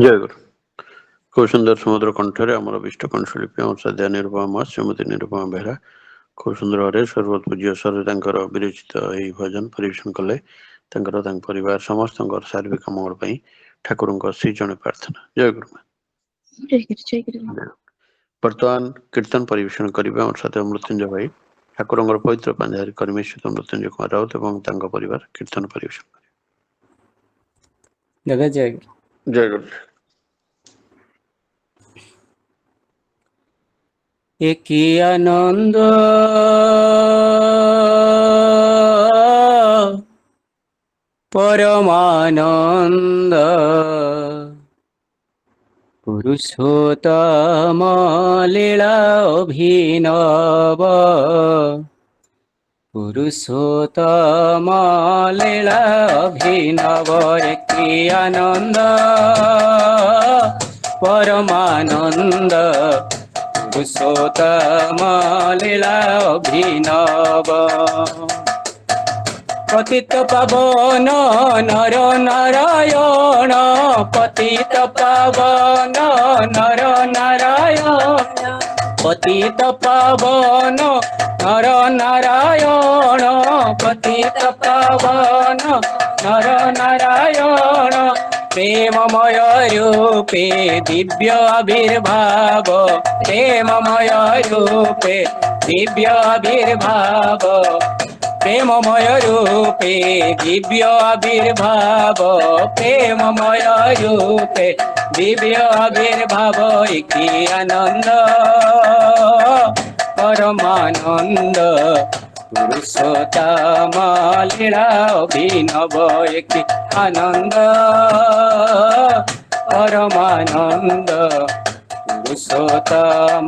জয় গুরু। খুব সুন্দর সমুদ্র কণ্ঠরে আমার অভিষ্ট কণ্ঠশিল্পী আমার ସାଧ୍ୟା ନିରୁପମା ମା ଶ୍ରୀମତୀ ନିରୁପମା ବେହେରା ଖୁବ ସୁନ୍ଦର ଭାବରେ ସର୍ବପୂଜ୍ୟ ସ୍ୱରରେ ତାଙ୍କର ବିରଚିତ ଏହି ଭଜନ ପରିବେଷଣ କଲେ। ତାଙ୍କର ତାଙ୍କ ପରିବାର ସମସ୍ତଙ୍କର ଶାରୀରିକ ମଙ୍ଗଳ ପାଇଁ ଠାକୁରଙ୍କ ଶ୍ରୀ ଜଣେ ପ୍ରାର୍ଥନା। ଜୟ ଗୁରୁ ମା। ଜୟ ଗୁରୁ ଜୟ ଗୁରୁ। ବର୍ତ୍ତମାନ କୀର୍ତ୍ତନ ପରିବେଷଣ କରିବେ ଆମର ସାଥୀ ମୃତ୍ୟୁଞ୍ଜୟ ଭାଇ। ଠାକୁରଙ୍କର ପବିତ୍ର ପାଞ୍ଜାରେ କର୍ମେଶ୍ୱର ମୃତ୍ୟୁଞ୍ଜୟ କୁମାର ରାଉତ ଏବଂ ତାଙ୍କ ପରିବାର କୀର୍ତ୍ତନ ପରିବେଷଣ କରିବେ। ଦାଦା ଜୟ ଗୁରୁ। ଜୟ ଗୁରୁ। কি আনন্দ পরমানন্দ পুরুষোত্তম লীলা অভিনব পুরুষোত্তম লীলা অভিনব কি আনন্দ পরমানন্দ পুরুষোত্তম লীলা অভিনব পতিত পাবন নর নারায়ণ পতিত পাবন নর নারায়ণ পতিত পাবন নর নারায়ণ পতিত পাবন নর নারায়ণ প্রেমময় রূপে দিব্য আবির্ভাব প্রেমময় রূপে দিব্য আবির্ভাব প্রেমময় রূপে দিব্য আবির্ভাব প্রেমময় রূপে দিব্য আবির্ভাব কি আনন্দ পরমানন্দ পুরুষোত্তম লীলা অভিনব কি আনন্দ পরমানন্দ পুরুষোত্তম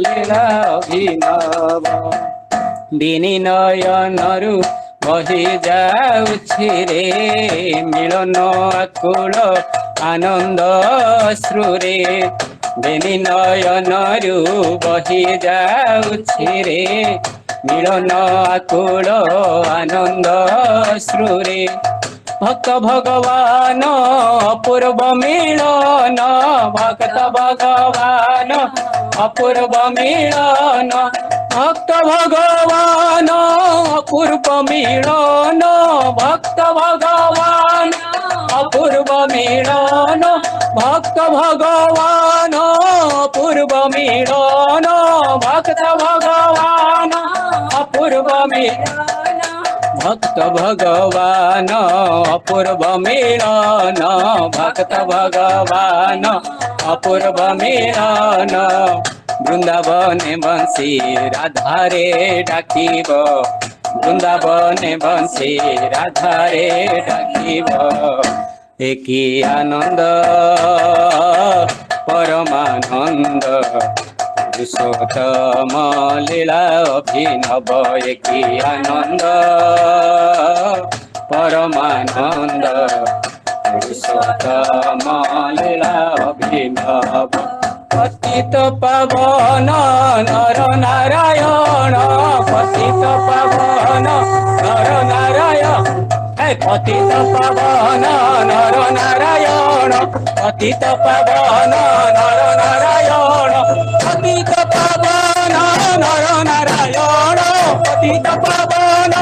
লীলা অভিনব দিনী নয়নରୁ বহি যাଉଛି রে মিলন আকুল আনন্দ অশ্রুরে দিনী নয়নରୁ বহি যাଉଛି রে মিলন আকুল আনন্দ অশ্রুরে ভক্ত ভগবান অপূর্ব মিলন ভক্ত ভগবান অপূর্ব মিলন ভক্ত ভগবান অপূর্ব মিলন ভক্ত ভগবান অপূর্ব মিলন ভক্ত ভগবান অপূর্ব মিলন ভক্ত ভগবান অপূর্ব মিলন ভক্ত ভগবান অপূর্ব মিলন ভক্ত ভগবান অপূর্ব মিলন বৃন্দাবনে বংশী রাধারে ডাকিব বৃন্দাবনে বংশী রাধারে ডাকিব কি আনন্দ পরমানন্দ পুরুষোত্তম লীলা অভিনব কি আনন্দ পরমানন্দ পুরুষোত্তম লীলা অভিনব পতিত পাবন নর নারায়ণ পতিত পাবন নর নারায়ণ পতিত পাবন নর নারায়ণ পতিত পাবন নর নারায়ণ পতিত পাবন নর নারায়ণ পতিত পাবন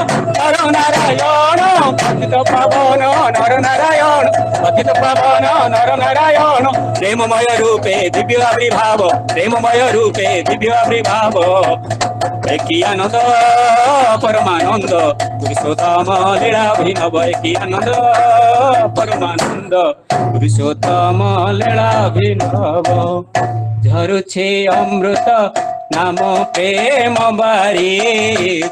নর নারায়ণ পতিত পাবন নর নারায়ণ নারায়ণ পতিত পাবন নর নারায়ণ প্রেমময় রূপে দিব্য আবির্ভাব প্রেমময় রূপে দিব্য আবির্ভাব কি আনন্দ পরমানন্দ পুরুষোত্তম লীলা অভিনব কি আনন্দ পরমানন্দ পুরুষোত্তম লীলা অভিনব ঝরুছে অমৃত নাম প্রেম বারি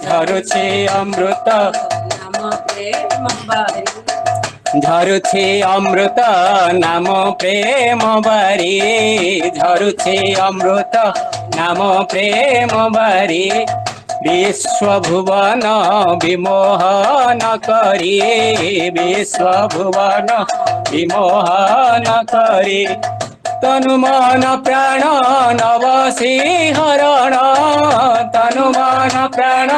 ঝরুছে অমৃত নাম প্রেম বারি ঝরুছে অমৃত নাম প্রেম বারি ঝরুছে অমৃত নাম প্রেম বারি বিশ্বভুবন বিমোহন করি বিশ্বভুবন বিমোহন করি তনু মন প্রাণ নবসি হরণ তনু মন প্রাণ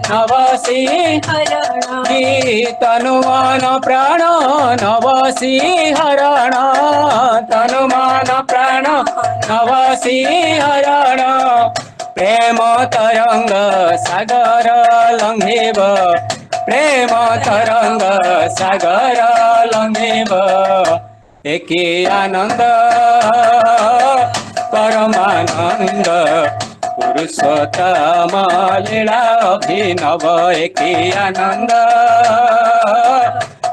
নবসি হরণ তনু মন প্রাণ নবসি হরণ তনু মন প্রাণ নবসি হরণ প্রেম তরঙ্গ সাগর লঙ্ঘিব প্রেম তরঙ্গ সাগর লঙ্ঘিব একি আনন্দ পরমানন্দ পুরুষোত্তম লীলা অভিনব একি আনন্দ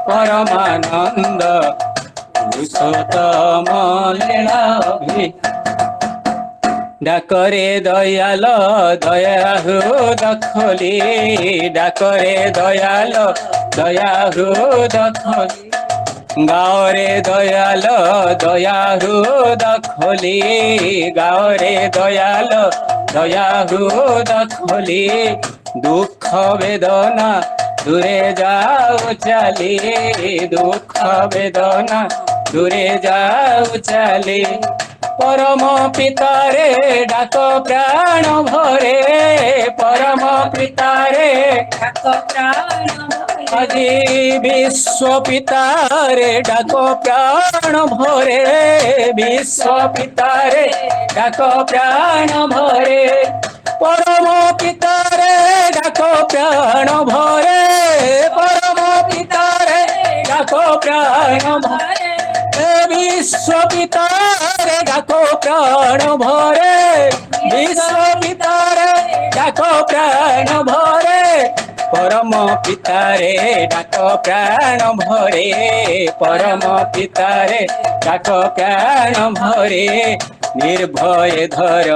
পরমানন্দ পুরুষোত্তম লীলা অভিনব ডাকরে দয়াল দয়া হৃদ খোলি ডাকরে দয়াল দয়া হৃদ খোলি গাওরে দয়াল দয়া হৃদ খোলি গাওরে দয়াল দয়া হৃদ খোলি দুঃখ বেদনা দূরে যাও চালি দুঃখ বেদনা দূরে যাও চালি পরম পিতারে ডাক প্রাণ ভরে পরম পিতারে ডাক প্রাণ আজি বিশ্ব পিতারে ডাক প্রাণ ভরে বিশ্ব পিতারে ডাক প্রাণ ভরে পরম পিতারে ডাক প্রাণ ভরে পরম পিতারে ডাক প্রাণ ভরে বিশ্ব পিতারে ডাক প্রাণ ভরে বিশ্ব পিতারে ডাক প্রাণ ভরে পরম পিতারে ডাক প্রাণ ভরে পরম পিতারে ডাক প্রাণ ভরে নির্ভয় ধর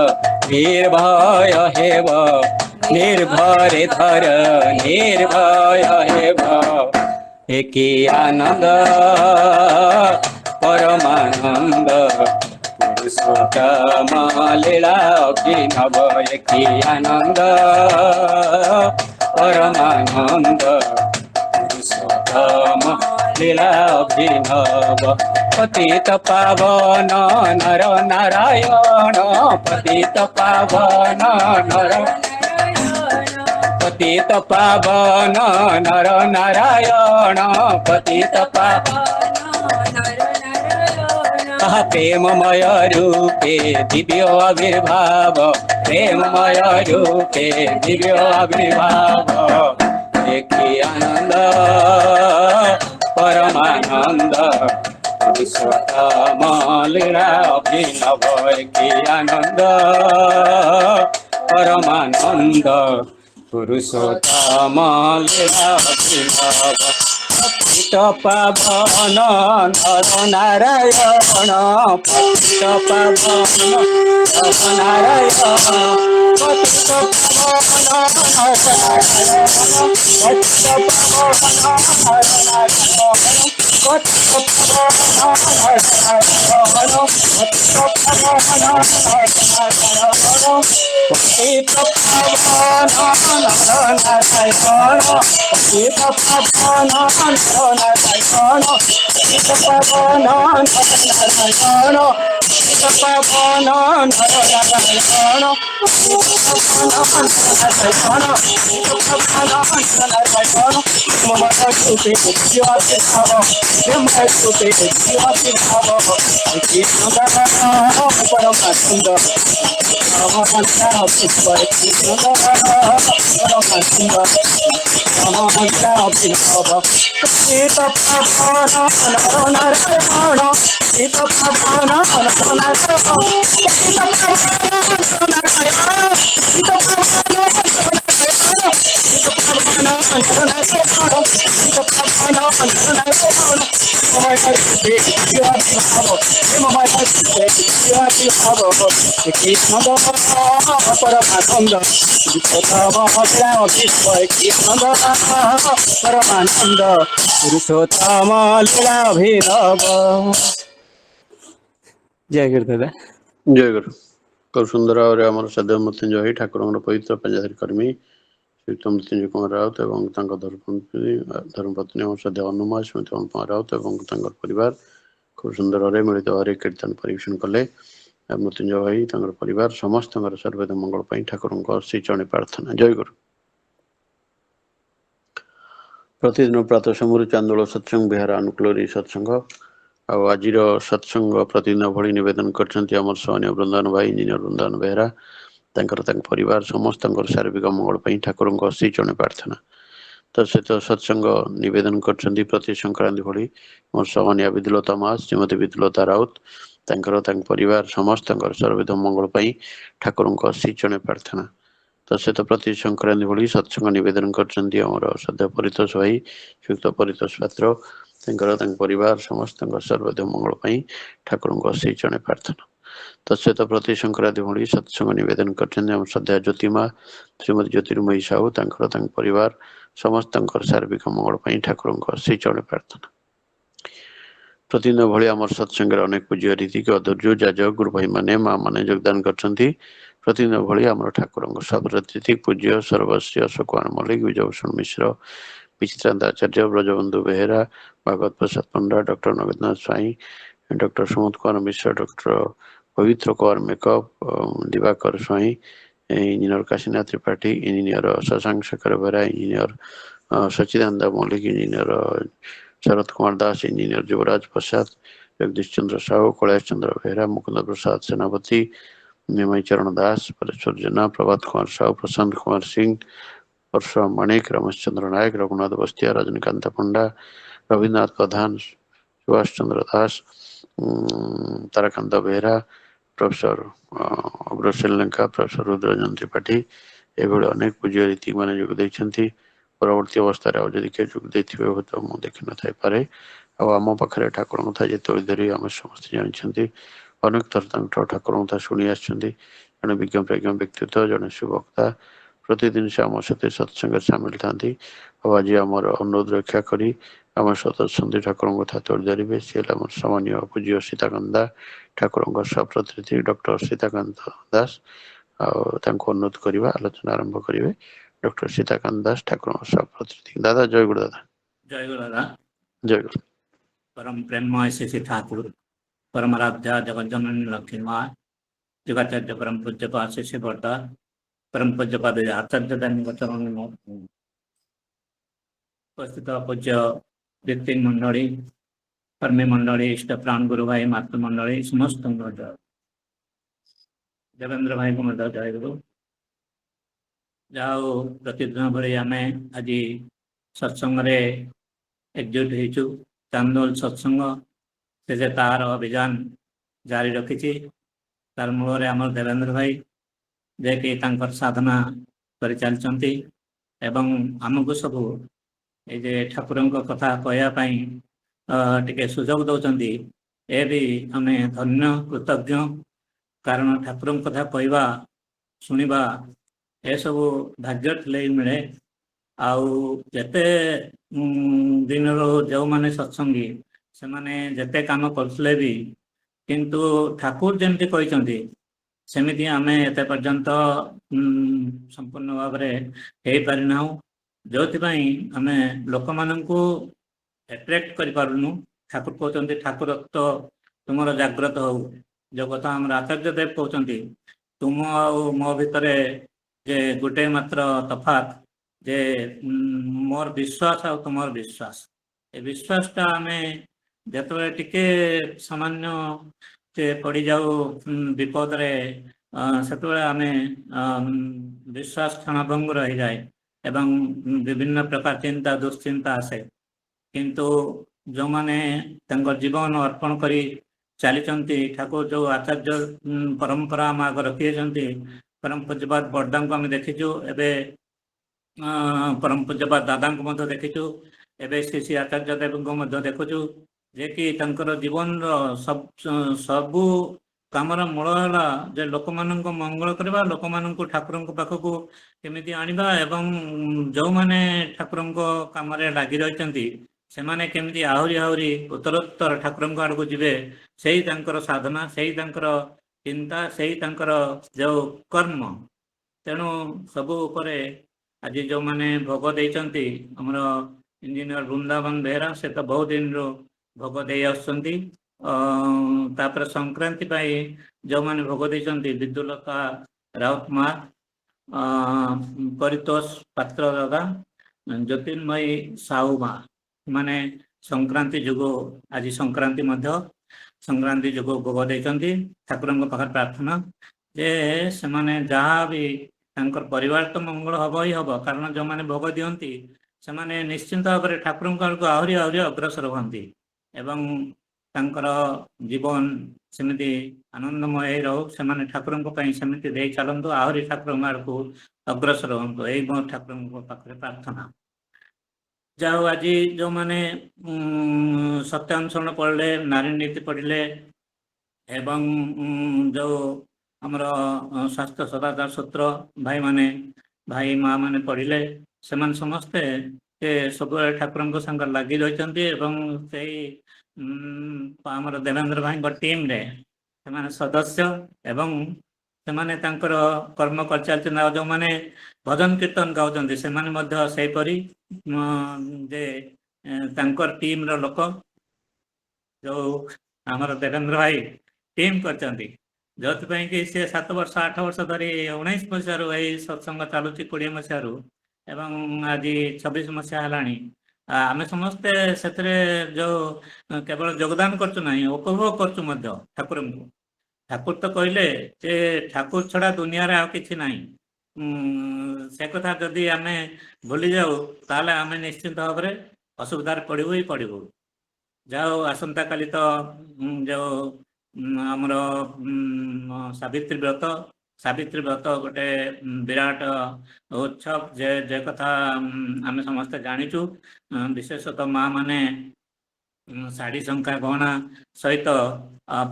নির্ভয় হেব নির্ভয় ধর নির্ভয় হেব একি আনন্দ পরমানন্দ পুরুষোত্তম লীলা অভিনব একি আনন্দ পরমানন্দ পুরুষোত্তম লীলা অভিনব পতিত পাবন নর নারায়ণ পতিত পাবন নর পতিত পাবন নর নারায়ণ পতিত পাবন প্রেমময় রূপে দিব্য আবির্ভাব প্রেমময় রূপে দিব্য আবির্ভাব দেখি আনন্দ পরমানন্দ পুরুষোত্তম লীলা অভিনব কি আনন্দ পরমানন্দ পুরুষোত্তম লীলা অভিনব পতিত পাবন নর নারায়ণ পতিত পাবন নর নারায়ণ পতিত পাবন নর নারায়ণ পতিত পাবন নর নারায়ণ পতিত পাবন নর নারায়ণ পতিত পাবন নর নারায়ণ পতিত পাবন নর নারায়ণ পতিত পাবন নারায়ণ পতিত পাবন নারায়ণ পতিত পাবন নারায়ণ পরমানন্দ ଅଭିନବ ଶୀତ ପବନ ନାରାୟଣ ଶୀତ ପବନ পরমানন্দ পরমানন্দ পুরুষোত্তম লীলাভিনব। ଜୟ ଗୁରୁ ଦାଦା। ଜୟ ଗୁରୁ। ଖୁବ ସୁନ୍ଦର ଭାବରେ ଆମର ସାଧ୍ୟ ମୃତ୍ୟୁଞ୍ଜୟ ହୋଇ ଠାକୁରଙ୍କର ପବିତ୍ର ପାଞ୍ଜାଧାରୀ କର୍ମୀ ଶ୍ରୀଯୁକ୍ତ ମୃତ୍ୟୁଞ୍ଜୟ କୁମାର ରାଉତ ଏବଂ ତାଙ୍କ ଧର୍ମପତ୍ନୀ ଆମ ସାଧ୍ୟ ଅନୁମା ଶ୍ରୀମତୀ ଅନୁପମା ରାଉତ ଏବଂ ତାଙ୍କର ପରିବାର ଖୁବ ସୁନ୍ଦର ଭାବରେ ମିଳିତ ଭାବରେ କୀର୍ତ୍ତନ ପରିବେଷଣ କଲେ। ମୃତ୍ୟୁଞ୍ଜୟ ଭାଇ ତାଙ୍କର ପରିବାର ସମସ୍ତଙ୍କର ସର୍ବଦା ମଙ୍ଗଳ ପାଇଁ ଠାକୁରଙ୍କ ଶ୍ରୀଚରଣୀ ପ୍ରାର୍ଥନା। ଜୟ ଗୁରୁ। ପ୍ରତିଦିନ ପ୍ରାତଃ ସମୟରୁ ଚାନ୍ଦୋଳ ସତ୍ସଙ୍ଗ ବିହାର ଅନୁକୂଳରେ ସତ୍ସଙ୍ଗ ଆଉ ଆଜିର ସତ୍ସଙ୍ଗ ପ୍ରତିଦିନ ଭଳି ନିବେଦନ କରିଛନ୍ତି ଆମର ସହନୀୟ ବୃନ୍ଦାବନ ଭାଇ ଇଞ୍ଜିନିୟର ବୃନ୍ଦାବନ ବେହେରା ତାଙ୍କ ପରିବାର ସମସ୍ତଙ୍କର ଶାରୀରିକ ମଙ୍ଗଳ ପାଇଁ ଠାକୁରଙ୍କ ଶ୍ରୀଚରଣୀ ପ୍ରାର୍ଥନା। ତ ସହିତ ସତ୍ସଙ୍ଗ ନିବେଦନ କରିଛନ୍ତି ପ୍ରତି ସଂକ୍ରାନ୍ତି ଭଳି ମୋର ସହନିଆ ବିଦୁଲତା ମାସ ଶ୍ରୀମତୀ ବିଦୁଲତା ରାଉତ ତାଙ୍କ ପରିବାର ସମସ୍ତଙ୍କର ସର୍ବବିଧ ମଙ୍ଗଳ ପାଇଁ ଠାକୁରଙ୍କ ଶ୍ରୀଚରଣୀ ପ୍ରାର୍ଥନା। ତ ସହିତ ପ୍ରତି ସଂକ୍ରାନ୍ତି ଭଳି ସତ୍ସଙ୍ଗ ନିବେଦନ କରିଛନ୍ତି ଆମର ସଦ୍ୟ ପରିତୋଷ ଭାଇ ଶ୍ରୀଯୁକ୍ତ ପରିତୋଷ ପାତ୍ର ତାଙ୍କ ପରିବାର ସମସ୍ତଙ୍କ ସର୍ବବିଧ ମଙ୍ଗଳ ପାଇଁ ଠାକୁରଙ୍କ ଶ୍ରୀଚରଣୀ ପ୍ରାର୍ଥନା। ତତ୍ସହିତ ପ୍ରତି ସଂକ୍ରାନ୍ତି ଭଳି ସତ୍ସଙ୍ଗ ନିବେଦନ କରିଛନ୍ତି ଆମ ଶ୍ରଦ୍ଧା ଜ୍ୟୋତିମା ଶ୍ରୀମତୀ ଜ୍ୟୋତିର୍ମୟୀ ସାହୁ ତାଙ୍କ ପରିବାର ସମସ୍ତଙ୍କର ଶାରୀରିକ ମଙ୍ଗଳ ପାଇଁ ଠାକୁରଙ୍କ ଶ୍ରୀଚରଣୀ ପ୍ରାର୍ଥନା। ପ୍ରତିଦିନ ଭଳି ଆମର ସତ୍ସଙ୍ଗରେ ଅନେକ ପୂଜ୍ୟ ରୀତିକ ଅଧୈର୍ଯ୍ୟ ଯାଜକ ଗୁରୁ ଭାଇମାନେ ମା ମାନେ ଯୋଗଦାନ କରିଛନ୍ତି। ପ୍ରତିଦିନ ଭଳି ଆମର ଠାକୁରଙ୍କ ସର୍ବତିଥି ପୂଜ୍ୟ Sarbashri Ashok Mallick Bijaybhushan Mishra Bichitrananda Acharya Brajabandhu Behera Bhagabat Prasad Panda doctor Nagendranath Swain doctor Sumanta Kumar Mishra doctor Pabitra Kumar ମେକଅପ Dibakar Swain engineer Kashinath Tripathy engineer Shashank Shekhar Behera engineer Sachidananda Mallick engineer Sarat Kumar Das engineer Jubaraj Prasad Jagadish Chandra Sahu Kailash Chandra Behera Mukunda Prasad Senapati Nimai Charan Das Pareswar Jena Prabhat Kumar Sahu Prashant Kumar Singh Parshuram Manik Ramesh Chandra Nayak Raghunath Bastia Rajinikanth Panda Rabindranath ପ୍ରଧାନ ସୁଭାଷ ଚନ୍ଦ୍ର ଦାସ ତାରାକାନ୍ତ ବେହେରା ପ୍ରଫେସର ଅଗ୍ରସେନ ଲେଙ୍କା ପ୍ରଫେସର ରୁଦ୍ରଜନ ତ୍ରିପାଠୀ ଏଭଳି ଅନେକ ପୂଜ୍ୟ ରୀତି ମାନେ ଯୋଗ ଦେଇଛନ୍ତି। ପରବର୍ତ୍ତୀ ଅବସ୍ଥାରେ ଆଉ ଯଦି କିଏ ଯୋଗ ଦେଇଥିବେ ହୁଏତ ମୁଁ ଦେଖିନଥାଇପାରେ। ଆଉ ଆମ ପାଖରେ ଠାକୁରଙ୍କ କଥା ଯେତେବେଳେ ଧରି ଆମେ ସମସ୍ତେ ଜାଣିଛନ୍ତି ଅନେକ ଥର ତାଙ୍କ ଠାକୁରଙ୍କ କଥା ଶୁଣି ଆସିଛନ୍ତି। ଜଣେ ବିଜ୍ଞ ପ୍ରଜ୍ଞ ବ୍ୟକ୍ତିତ୍ୱ ଜଣେ ସୁବକ୍ତା ପ୍ରତିଦିନ ସେ ଆମ ସହିତ ସତ୍ସଙ୍ଗରେ ସାମିଲ ଥାନ୍ତି। ଆଉ ଆଜି ଆମର ଅନୁରୋଧ ରକ୍ଷା କରି ଆମ ସତ ଅଛନ୍ତି ଠାକୁରଙ୍କ କଥା ତୋଳି ଧରିବେ। ସେ ହେଲେ ଆମର ସମ୍ମାନୀୟ ପୂଜ୍ୟ ସୀତାକାନ୍ତ ଠାକୁରଙ୍କ ସପ୍ରତିନିଧି ଡକ୍ଟର ସୀତାକାନ୍ତ ଦାସ ଆଉ ତାଙ୍କୁ ଅନୁରୋଧ କରିବା ଆଲୋଚନା ଆରମ୍ଭ କରିବେ। ଡକ୍ଟର ସୀତାକାନ୍ତ ଦାସ ଠାକୁରଙ୍କ ସପ୍ରତିନିଧି। ଦାଦା ଜୟ ଗୁରୁ ଦାଦା। ଜୟ ଗୁରୁ ଦାଦା। ଜୟ ଗୁରୁ। परम प्रेममय श्री ठाकुर परमाराध्या जगज्जननी लक्ष्मी माँ युगाचार्य परम पूज्यपाद श्री बर्दा परम पूज्यपाद आचार्य चरण उपस्थित पूज्य व्यक्ति मंडली कर्मी मंडली इष्ट प्राण गुरु भाई मातृमंडली समस्त देवेंद्र भाई को जय गुरु। जाओ प्रतिदिन भरी आम आज सत्संग एकजुट हो चांदोल सत्संग से तार अभियान जारी रखी तार मूल आम देवेंद्र भाई जे कि साधना कर चलती एवं आमको सबू ये ठाकुर कथा कहवाई टे सुजोग दौरान ए भी आम धन्य कृतज्ञ कारण ठाकुर कथा कहवा शुणा ए सब भाग्य थे मिले आते दिन जो मैंने सत्संगी से मैंने जिते कम करते भी किंतु ठाकुर जमी कहते सेमती आम एत पर्यंत संपूर्ण भाव में पारिना जो आम लोक मान एट्राक्ट करूँ। ठाकुर कहते ठाकुरत्व तुम जाग्रत हो जो कथा आम आचार्य देव कहते तुम मो भितर जे गोटे मात्र तफात जे मोर विश्वास आ तुमर विश्वास ए विश्वासटा आम जो टिके सामान्य से पड़ जाऊ विपद से आम विश्वास क्षणभंग रही जाए ଏବଂ ବିଭିନ୍ନ ପ୍ରକାର ଚିନ୍ତା ଦୁଶ୍ଚିନ୍ତା ଆସେ। କିନ୍ତୁ ଯେଉଁମାନେ ତାଙ୍କ ଜୀବନ ଅର୍ପଣ କରି ଚାଲିଛନ୍ତି, ଠାକୁର ଯେଉଁ ଆଚାର୍ଯ୍ୟ ପରମ୍ପରା ଆମ ଆଗ ରଖିଯାଇଛନ୍ତି, ପରମ ପୂଜ୍ୟପାଦ ବଡ଼ଦାଙ୍କୁ ଆମେ ଦେଖିଛୁ, ଏବେ ପରମ ପୂଜ୍ୟପାଦ ଦାଦାଙ୍କୁ ମଧ୍ୟ ଦେଖିଛୁ, ଏବେ ଶ୍ରୀ ଶ୍ରୀ ଆଚାର୍ଯ୍ୟ ଦେବଙ୍କୁ ମଧ୍ୟ ଦେଖୁଛୁ, ଯେ କି ତାଙ୍କର ଜୀବନର ସବୁ କାମର ମୂଳ ହେଲା ଯେ ଲୋକମାନଙ୍କ ମଙ୍ଗଳ କରିବା, ଲୋକମାନଙ୍କୁ ଠାକୁରଙ୍କ ପାଖକୁ କେମିତି ଆଣିବା ଏବଂ ଯେଉଁମାନେ ଠାକୁରଙ୍କ କାମରେ ଲାଗି ରହିଛନ୍ତି ସେମାନେ କେମିତି ଆହୁରି ଆହୁରି ଉତ୍ତରୋତ୍ତର ଠାକୁରଙ୍କ ଆଡ଼କୁ ଯିବେ, ସେଇ ତାଙ୍କର ସାଧନା, ସେଇ ତାଙ୍କର ଚିନ୍ତା, ସେଇ ତାଙ୍କର ଯେଉଁ କର୍ମ। ତେଣୁ ସବୁ ଉପରେ ଆଜି ଯେଉଁମାନେ ଭୋଗ ଦେଇଛନ୍ତି, ଆମର ଇଞ୍ଜିନିୟର ବୃନ୍ଦାବନ ବେହେରା, ସେ ତ ବହୁତ ଦିନରୁ ଭୋଗ ଦେଇ ଆସୁଛନ୍ତି। ତାପରେ ସଂକ୍ରାନ୍ତି ପାଇଁ ଯେଉଁମାନେ ଭୋଗ ଦେଇଛନ୍ତି, ବିଦ୍ୟୁଲତା ରାଉତମା, ପରିତୋଷ ପାତ୍ର ଦାଦା, ଜ୍ୟୋତିର୍ମୟୀ ସାହୁ ମା, ମାନେ ସଂକ୍ରାନ୍ତି ଯୋଗୁଁ ଆଜି ସଂକ୍ରାନ୍ତି ମଧ୍ୟ ସଂକ୍ରାନ୍ତି ଯୋଗୁଁ ଭୋଗ ଦେଇଛନ୍ତି। ଠାକୁରଙ୍କ ପାଖରେ ପ୍ରାର୍ଥନା ଯେ ସେମାନେ ଯାହା ବି ତାଙ୍କର ପରିବାର ତ ମଙ୍ଗଳ ହବ ହିଁ ହବ, କାରଣ ଯେଉଁମାନେ ଭୋଗ ଦିଅନ୍ତି ସେମାନେ ନିଶ୍ଚିନ୍ତ ଭାବରେ ଠାକୁରଙ୍କ ଆଡ଼କୁ ଆହୁରି ଆହୁରି ଅଗ୍ରସର ହୁଅନ୍ତି ଏବଂ ତାଙ୍କର ଜୀବନ ସେମିତି ଆନନ୍ଦମୟ ହେଇ ରହୁ, ସେମାନେ ଠାକୁରଙ୍କ ପାଇଁ ସେମିତି ଦେଇ ଚାଲନ୍ତୁ, ଆହୁରି ଠାକୁରଙ୍କ ଆଡ଼କୁ ଅଗ୍ରସର ହୁଅନ୍ତୁ, ଏଇ ମୋ ଠାକୁରଙ୍କ ପାଖରେ ପ୍ରାର୍ଥନା। ଯାହା ହଉ ଆଜି ଯେଉଁମାନେ ସତ୍ୟାନୁସରଣ ପଢ଼ିଲେ, ନାରୀ ନୀତି ପଢ଼ିଲେ ଏବଂ ଯେଉଁ ଆମର ସ୍ୱାସ୍ଥ୍ୟ ସଦାଚାର ସୂତ୍ର ଭାଇ ମା ମାନେ ପଢ଼ିଲେ, ସେମାନେ ସମସ୍ତେ ସବୁବେଳେ ଠାକୁରଙ୍କ ସାଙ୍ଗରେ ଲାଗି ରହିଛନ୍ତି ଏବଂ ସେଇ ଆମର ଦେବେନ୍ଦ୍ର ଭାଇଙ୍କ ଟିମ୍ରେ ସେମାନେ ସଦସ୍ୟ ଏବଂ ସେମାନେ ତାଙ୍କର କର୍ମ କରିଚାଲିଛନ୍ତି। ଆଉ ଯେଉଁମାନେ ଭଜନ କୀର୍ତ୍ତନ ଗାଉଛନ୍ତି ସେମାନେ ମଧ୍ୟ ସେହିପରି ଯେ ତାଙ୍କର ଟିମ୍ର ଲୋକ, ଯେଉଁ ଆମର ଦେବେନ୍ଦ୍ର ଭାଇ ଟିମ୍ କରିଛନ୍ତି, ଯେଉଁଥିପାଇଁ କି ସେ 7 ବର୍ଷ 8 ବର୍ଷ ଧରି 19 ମସିହାରୁ ଏଇ ସତ୍ସଙ୍ଗ ଚାଲୁଛି, 20 ମସିହାରୁ ଏବଂ ଆଜି 26 ମସିହା ହେଲାଣି। ଆମେ ସମସ୍ତେ ସେଥିରେ ଯେଉଁ କେବଳ ଯୋଗଦାନ କରୁଛୁ ନାହିଁ, ଉପଭୋଗ କରୁଛୁ ମଧ୍ୟ ଠାକୁରଙ୍କୁ। ଠାକୁର ତ କହିଲେ ଯେ ଠାକୁର ଛଡ଼ା ଦୁନିଆରେ ଆଉ କିଛି ନାହିଁ। ସେ କଥା ଯଦି ଆମେ ଭୁଲିଯାଉ ତାହେଲେ ଆମେ ନିଶ୍ଚିନ୍ତ ଭାବରେ ଅସୁବିଧାରେ ପଡ଼ିବୁ ହିଁ ପଡ଼ିବୁ। ଯାହା ହଉ ଆସନ୍ତାକାଲି ତ ଯେଉଁ ଆମର ସାବିତ୍ରୀ ବ୍ରତ ଗୋଟେ ବିରାଟ ଉତ୍ସବ, ଯେ କଥା ଆମେ ସମସ୍ତେ ଜାଣିଛୁ। ବିଶେଷତଃ ମା ମାନେ ଶାଢ଼ୀ ଶଙ୍ଖା ଗହଣା ସହିତ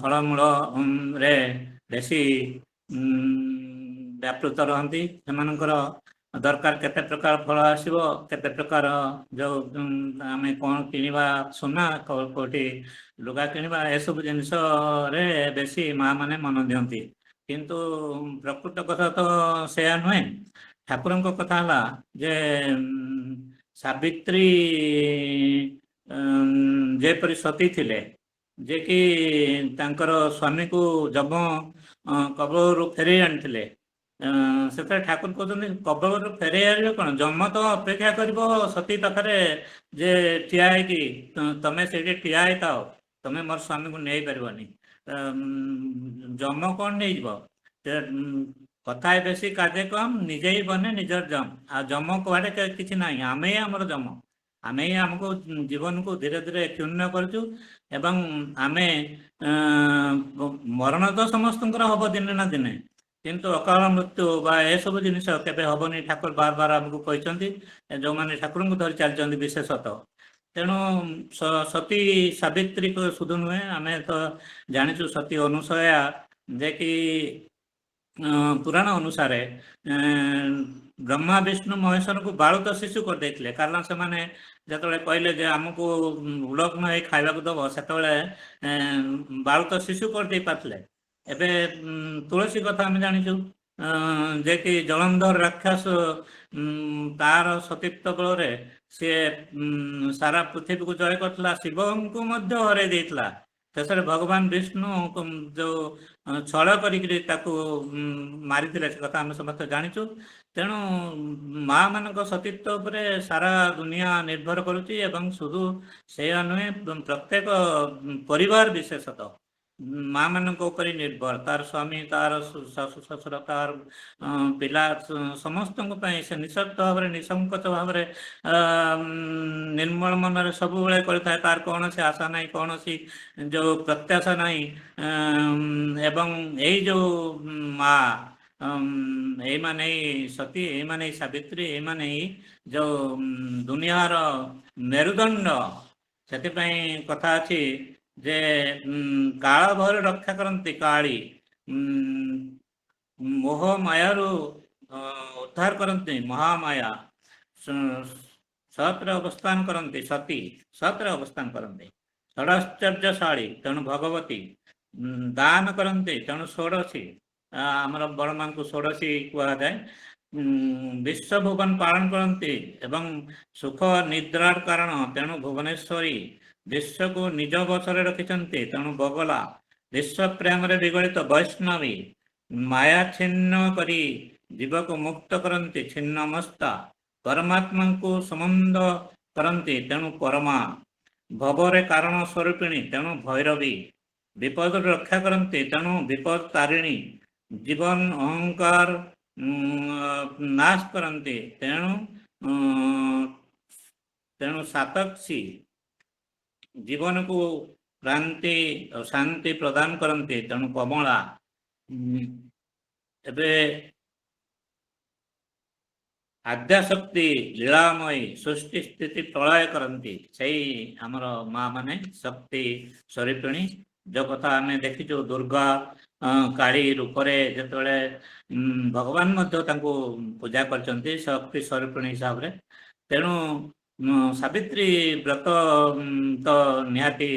ଫଳମୂଳରେ ବେଶୀ ବ୍ୟାପୃତ ରହନ୍ତି। ସେମାନଙ୍କର ଦରକାର କେତେ ପ୍ରକାର ଫଳ ଆସିବ, କେତେ ପ୍ରକାର ଯେଉଁ ଆମେ କ'ଣ କିଣିବା, ସୁନା କେଉଁଠି ଲୁଗା କିଣିବା, ଏସବୁ ଜିନିଷରେ ବେଶୀ ମା ମାନେ ମନ ଦିଅନ୍ତି। କିନ୍ତୁ ପ୍ରକୃତ କଥା ତ ସେୟା ନୁହେଁ। ଠାକୁରଙ୍କ କଥା ହେଲା ଯେ ସାବିତ୍ରୀ ଯେପରି ସତୀ ଥିଲେ, ଯେ କି ତାଙ୍କର ସ୍ୱାମୀକୁ ଯମ କବଳରୁ ଫେରେଇ ଆଣିଥିଲେ, ସେଥିରେ ଠାକୁର କହୁଛନ୍ତି କବଳରୁ ଫେରେଇ ଆଣିବେ କ'ଣ, ଯମ ତ ଅପେକ୍ଷା କରିବ ସତୀ ପାଖରେ ଯେ ଠିଆ ହେଇକି, ତମେ ସେଇଠି ଠିଆ ହେଇଥାଅ, ତମେ ମୋର ସ୍ୱାମୀକୁ ନେଇପାରିବନି। ଯମ କ'ଣ ନେଇଯିବ, କଥା ବେଶୀ କାର୍ଯ୍ୟ କମ୍, ନିଜେ ହିଁ ବନେ ନିଜର ଜମ। ଆଉ ଯମ କୁଆଡ଼େ କିଛି ନାହିଁ, ଆମେ ହିଁ ଆମର ଯମ। ଆମେ ହିଁ ଆମକୁ ଜୀବନକୁ ଧୀରେ ଧୀରେ କ୍ଷୁଣ୍ଣ କରୁଛୁ ଏବଂ ଆମେ ମରଣ ତ ସମସ୍ତଙ୍କର ହବ ଦିନେ ନା ଦିନେ, କିନ୍ତୁ ଅକାଳ ମୃତ୍ୟୁ ବା ଏସବୁ ଜିନିଷ କେବେ ହବନି। ଠାକୁର ବାର ବାର ଆମକୁ କହିଛନ୍ତି, ଯେଉଁମାନେ ଠାକୁରଙ୍କୁ ଧରି ଚାଲିଛନ୍ତି ବିଶେଷତଃ। ତେଣୁ ସତୀ ସାବିତ୍ରୀକୁ ସୁଧୁ ନୁହେଁ, ଆମେ ତ ଜାଣିଛୁ ସତୀ ଅନୁସୟା, ଯେ କି ପୁରାଣ ଅନୁସାରେ ବ୍ରହ୍ମା ବିଷ୍ଣୁ ମହେଶ୍ୱରଙ୍କୁ ବାଳୁତ ଶିଶୁ କରିଦେଇଥିଲେ, କାରଣ ସେମାନେ ଯେତେବେଳେ କହିଲେ ଯେ ଆମକୁ ଉଲଗ୍ନ ହେଇ ଖାଇବାକୁ ଦେବ, ସେତେବେଳେ ବାଳୁତ ଶିଶୁ କରିଦେଇ ପାରିଥିଲେ। ଏବେ ତୁଳସୀ କଥା ଆମେ ଜାଣିଛୁ, ଯେ କି ଜଳନ୍ଧର ରାକ୍ଷସ ତାର ସତୀତ୍ୱ ବଳରେ ସିଏ ସାରା ପୃଥିବୀକୁ ଜୟ କରିଥିଲା, ଶିବଙ୍କୁ ମଧ୍ୟ ହରାଇ ଦେଇଥିଲା। ଶେଷରେ ଭଗବାନ ବିଷ୍ଣୁ ଯେଉଁ ଛଳ କରିକିରି ତାକୁ ମାରିଥିଲେ, ସେ କଥା ଆମେ ସମସ୍ତେ ଜାଣିଛୁ। ତେଣୁ ମା ମାନଙ୍କ ସତୀତ୍ୱ ଉପରେ ସାରା ଦୁନିଆ ନିର୍ଭର କରୁଛି ଏବଂ ଶୁଧୁ ସେୟା ନୁହେଁ, ପ୍ରତ୍ୟେକ ପରିବାର ବିଶେଷତଃ ମା ମାନଙ୍କ ଉପରେ ନିର୍ଭର, ତାର ସ୍ୱାମୀ, ତାର ଶାଶୁ ଶ୍ୱଶୁର, ତାର ପିଲା ସମସ୍ତଙ୍କ ପାଇଁ ସେ ନିଃଶବ୍ଦ ଭାବରେ ନିଃସଙ୍କୋଚ ଭାବରେ ନିର୍ମଳ ମନରେ ସବୁବେଳେ କରିଥାଏ। ତାର କୌଣସି ଆଶା ନାହିଁ, କୌଣସି ଯୋଉ ପ୍ରତ୍ୟାଶା ନାହିଁ। ଏବଂ ଏଇ ଯୋଉ ମା ଏଇମାନେ ସତୀ, ଏଇମାନେ ସାବିତ୍ରୀ, ଏଇମାନେ ଯୋଉ ଦୁନିଆର ମେରୁଦଣ୍ଡ। ସେଥିପାଇଁ କଥା ଅଛି ଯେ କାଳ ଭୟରେ ରକ୍ଷା କରନ୍ତି କାଳୀ, ମୋହ ମାୟାରୁ ଉଦ୍ଧାର କରନ୍ତି ମହାମାୟା, ସତରେ ଅବସ୍ଥାନ କରନ୍ତି ସତୀ, ସତରେ ଅବସ୍ଥାନ କରନ୍ତି। ଷଡ଼ାଶ୍ଚର୍ଯ୍ୟଶାଳୀ ତେଣୁ ଭଗବତୀ, ଦାନ କରନ୍ତି ତେଣୁ ଷୋଡ଼ଶୀ, ଆମର ବଡ଼ମାନଙ୍କୁ ଷୋଡ଼ଶୀ କୁହାଯାଏ। ବିଶ୍ୱ ଭୁବନ ପାଳନ କରନ୍ତି ଏବଂ ସୁଖ ନିଦ୍ରାର କାରଣ ତେଣୁ ଭୁବନେଶ୍ୱରୀ, ବିଶ୍ୱକୁ ନିଜ ବଶରେ ରଖିଛନ୍ତି ତେଣୁ ବଗଲା, ବିଶ୍ୱ ପ୍ରେମରେ ବିଗଳିତ ବୈଷ୍ଣବୀ, ମାୟା ଛିନ୍ନ କରି ଜୀବକୁ ମୁକ୍ତ କରନ୍ତି ଛିନ୍ନମସ୍ତା, ପରମାତ୍ମାଙ୍କୁ ସମ୍ବନ୍ଧ କରନ୍ତି ତେଣୁ ପରମା, ଭବରେ କାରଣ ସ୍ୱରୂପିଣୀ ତେଣୁ ଭୈରବୀ, ବିପଦରୁ ରକ୍ଷା କରନ୍ତି ତେଣୁ ବିପଦ ତାରିଣୀ, ଜୀବନ ଅହଙ୍କାର ନାଶ କରନ୍ତି ତେଣୁ ସାତକ୍ଷୀ, ଜୀବନକୁ କ୍ରାନ୍ତି ଶାନ୍ତି ପ୍ରଦାନ କରନ୍ତି ତେଣୁ କମଳା। ଏବେ ଆଦ୍ୟାଶକ୍ତି ଲୀଳାମୟୀ, ସୃଷ୍ଟି ସ୍ଥିତି ପ୍ରଳୟ କରନ୍ତି ସେଇ ଆମର ମା ମାନେ ଶକ୍ତି ସ୍ୱରୂପିଣୀ। ଯୋଉ କଥା ଆମେ ଦେଖିଛୁ ଦୁର୍ଗା କାଳୀ ରୂପରେ ଯେତେବେଳେ ଭଗବାନ ମଧ୍ୟ ତାଙ୍କୁ ପୂଜା କରିଛନ୍ତି ଶକ୍ତି ସ୍ୱରୂପିଣୀ ହିସାବରେ। ତେଣୁ ସାବିତ୍ରୀ ବ୍ରତ ତ ନିହାତି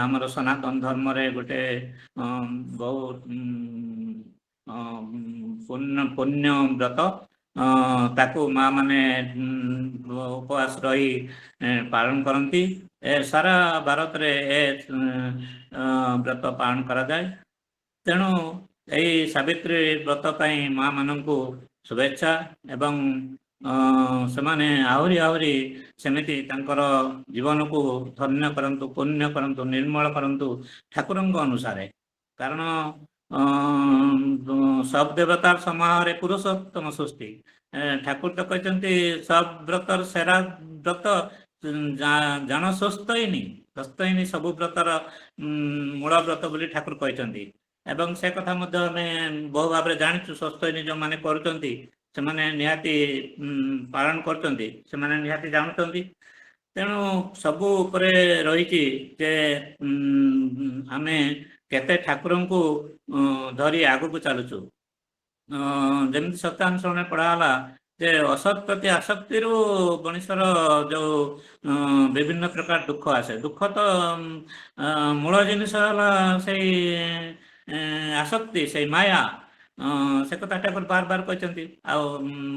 ଆମର ସନାତନ ଧର୍ମରେ ଗୋଟେ ବହୁତ ପୁଣ୍ୟ ବ୍ରତ। ତାକୁ ମା ମାନେ ଉପବାସ ରହି ପାଳନ କରନ୍ତି। ସାରା ଭାରତରେ ଏ ବ୍ରତ ପାଳନ କରାଯାଏ। ତେଣୁ ଏହି ସାବିତ୍ରୀ ବ୍ରତ ପାଇଁ ମା ମାନଙ୍କୁ ଶୁଭେଚ୍ଛା ଏବଂ ସେମାନେ ଆହୁରି ଆହୁରି ସେମିତି ତାଙ୍କର ଜୀବନକୁ ଧନ୍ୟ କରନ୍ତୁ, ପୁଣ୍ୟ କରନ୍ତୁ, ନିର୍ମଳ କରନ୍ତୁ ଠାକୁରଙ୍କ ଅନୁସାରେ। କାରଣ ସବ ଦେବତାର ସମାହାରେ ପୁରୁଷୋତ୍ତମ ସୃଷ୍ଟି। ଠାକୁର ତ କହିଛନ୍ତି ସବ ବ୍ରତର ସେରା ବ୍ରତ ଜାଣ ସ୍ୱସ୍ତୟିନୀ, ସ୍ୱସ୍ତୟିନୀ ସବୁ ବ୍ରତର ମୂଳ ବ୍ରତ ବୋଲି ଠାକୁର କହିଛନ୍ତି। ଏବଂ ସେ କଥା ମଧ୍ୟ ଆମେ ବହୁ ଭାବରେ ଜାଣିଛୁ। ସ୍ୱସ୍ତୟିନୀ ଯେଉଁମାନେ କରୁଛନ୍ତି ସେମାନେ ନିହାତି ପାଳନ କରୁଛନ୍ତି, ସେମାନେ ନିହାତି ଜାଣୁଛନ୍ତି। ତେଣୁ ସବୁ ଉପରେ ରହିଛି ଯେ ଆମେ କେତେ ଠାକୁରଙ୍କୁ ଧରି ଆଗକୁ ଚାଲୁଛୁ। ଯେମିତି ସତ୍ୟାନୁସରଣରେ ପଢ଼ା ହେଲା ଯେ ଅସତ୍ ପ୍ରତି ଆସକ୍ତିରୁ ମଣିଷର ଯୋଉ ବିଭିନ୍ନ ପ୍ରକାର ଦୁଃଖ ଆସେ। ଦୁଃଖ ତ ମୂଳ ଜିନିଷ ହେଲା ସେଇ ଆସକ୍ତି, ସେଇ ମାୟା। ସେ କଥା ଠାକୁର ବାର ବାର କହିଛନ୍ତି। ଆଉ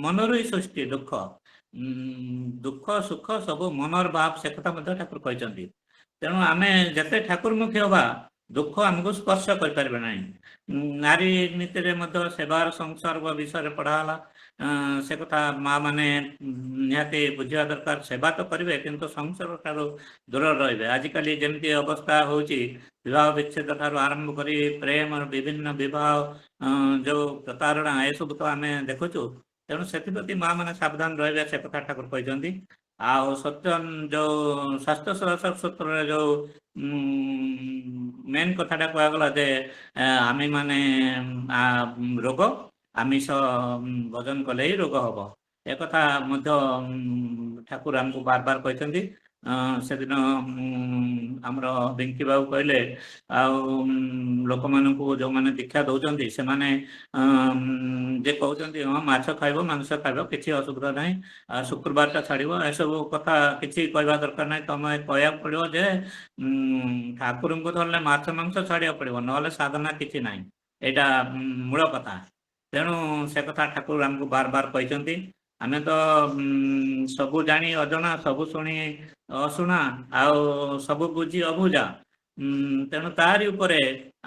ମନରୁ ହିଁ ସୃଷ୍ଟି ଦୁଃଖ, ଦୁଃଖ ସୁଖ ସବୁ ମନର ଭାବ, ସେ କଥା ମଧ୍ୟ ଠାକୁର କହିଛନ୍ତି। ତେଣୁ ଆମେ ଯେତେ ଠାକୁରମୁଖୀ ହେବା ଦୁଃଖ ଆମକୁ ସ୍ପର୍ଶ କରିପାରିବେ ନାହିଁ। ନାରୀ ନୀତିରେ ମଧ୍ୟ ସେବାର ସଂସର୍ଗ ବିଷୟରେ ପଢ଼ା ହେଲା। ସେ କଥା ମା ମାନେ ନିହାତି ବୁଝିବା ଦରକାର। ସେବା ତ କରିବେ କିନ୍ତୁ ସଂସର୍ଗ ଠାରୁ ଦୂର ରହିବେ। ଆଜିକାଲି ଯେମିତି ଅବସ୍ଥା ହେଉଛି, ବିବାହ ବିଚ୍ଛେଦ ଠାରୁ ଆରମ୍ଭ କରି ପ୍ରେମ ବିଭିନ୍ନ ବିବାହ ଯୋଉ ପ୍ରତାରଣା ଏସବୁ ତ ଆମେ ଦେଖୁଛୁ। ତେଣୁ ସେଥିପ୍ରତି ମା ମାନେ ସାବଧାନ ରହିବେ, ସେ କଥା ଠାକୁର କହିଛନ୍ତି। ଆଉ ସତ୍ୟ ଯୋଉ ସ୍ୱାସ୍ଥ୍ୟ ସେବା ସୂତ୍ରରେ ଯୋଉ ମେନ୍ କଥାଟା କୁହାଗଲା ଯେ ଆମେ ମାନେ ରୋଗ ଆମିଷ ଭୋଜନ କଲେ ହିଁ ରୋଗ ହବ। ଏକଥା ମଧ୍ୟ ଠାକୁର ଆମକୁ ବାର ବାର କହିଛନ୍ତି। ସେଦିନ ଆମର ବେଙ୍କି ବାବୁ କହିଲେ, ଆଉ ଲୋକମାନଙ୍କୁ ଯେଉଁମାନେ ଦୀକ୍ଷା ଦେଉଛନ୍ତି ସେମାନେ ଯେ କହୁଛନ୍ତି ହଁ ମାଛ ଖାଇବ, ମାଂସ ଖାଇବ, କିଛି ଅସୁବିଧା ନାହିଁ, ଶୁକ୍ରବାରଟା ଛାଡ଼ିବ, ଏସବୁ କଥା କିଛି କହିବା ଦରକାର ନାହିଁ। ତମେ କହିବାକୁ ପଡ଼ିବ ଯେ ଠାକୁରଙ୍କୁ ଧରିଲେ ମାଛ ମାଂସ ଛାଡ଼ିବାକୁ ପଡ଼ିବ, ନହେଲେ ସାଧନା କିଛି ନାହିଁ। ଏଇଟା ମୂଳ କଥା। ତେଣୁ ସେ କଥା ଠାକୁର ଆମକୁ ବାର ବାର କହିଛନ୍ତି। ଆମେ ତ ସବୁ ଜାଣି ଅଜଣା, ସବୁ ଶୁଣି ଅଶୁଣା, ଆଉ ସବୁ ବୁଝି ଅବୁଝା। ତେଣୁ ତାରି ଉପରେ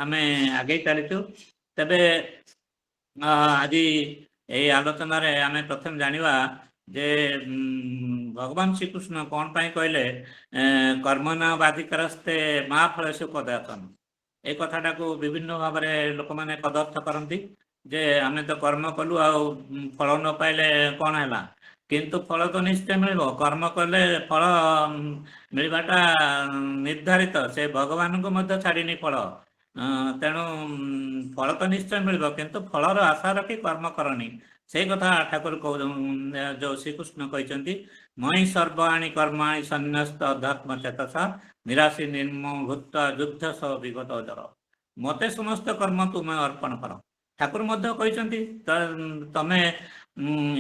ଆମେ ଆଗେଇ ଚାଲିଛୁ। ତେବେ ଆଜି ଏଇ ଆଲୋଚନାରେ ଆମେ ପ୍ରଥମେ ଜାଣିବା ଯେ ଭଗବାନ ଶ୍ରୀକୃଷ୍ଣ କ'ଣ ପାଇଁ କହିଲେ କର୍ମଣ୍ୟ ବାଧିକାରସ୍ତେ ମା ଫଳେଷୁ କଦାଚନ। ଏ କଥାଟାକୁ ବିଭିନ୍ନ ଭାବରେ ଲୋକମାନେ କଦର୍ଥ କରନ୍ତି ଯେ ଆମେ ତ କର୍ମ କଲୁ ଆଉ ଫଳ ନ ପାଇଲେ କ'ଣ ହେଲା, କିନ୍ତୁ ଫଳ ତ ନିଶ୍ଚୟ ମିଳିବ। କର୍ମ କଲେ ଫଳ ମିଳିବାଟା ନିର୍ଦ୍ଧାରିତ, ସେ ଭଗବାନଙ୍କୁ ମଧ୍ୟ ଛାଡ଼ିନି ଫଳ। ତେଣୁ ଫଳ ତ ନିଶ୍ଚୟ ମିଳିବ, କିନ୍ତୁ ଫଳର ଆଶା ରଖି କର୍ମ କରନି। ସେଇ କଥା ଠାକୁର ଯୋଉ ଶ୍ରୀକୃଷ୍ଣ କହିଛନ୍ତି, ମଇ ସର୍ବାଣୀ କର୍ମାଣୀ ସନ୍ନ୍ୟସ୍ତ ଅଧ୍ୟାତ୍ମ ଚେତସା ନିରାଶୀ ନିର୍ମଭୂତ ଯୁଦ୍ଧ ସହ ବିଗତ ଜର। ମତେ ସମସ୍ତ କର୍ମ ତୁମେ ଅର୍ପଣ କର। ଠାକୁର ମଧ୍ୟ କହିଛନ୍ତି ତମେ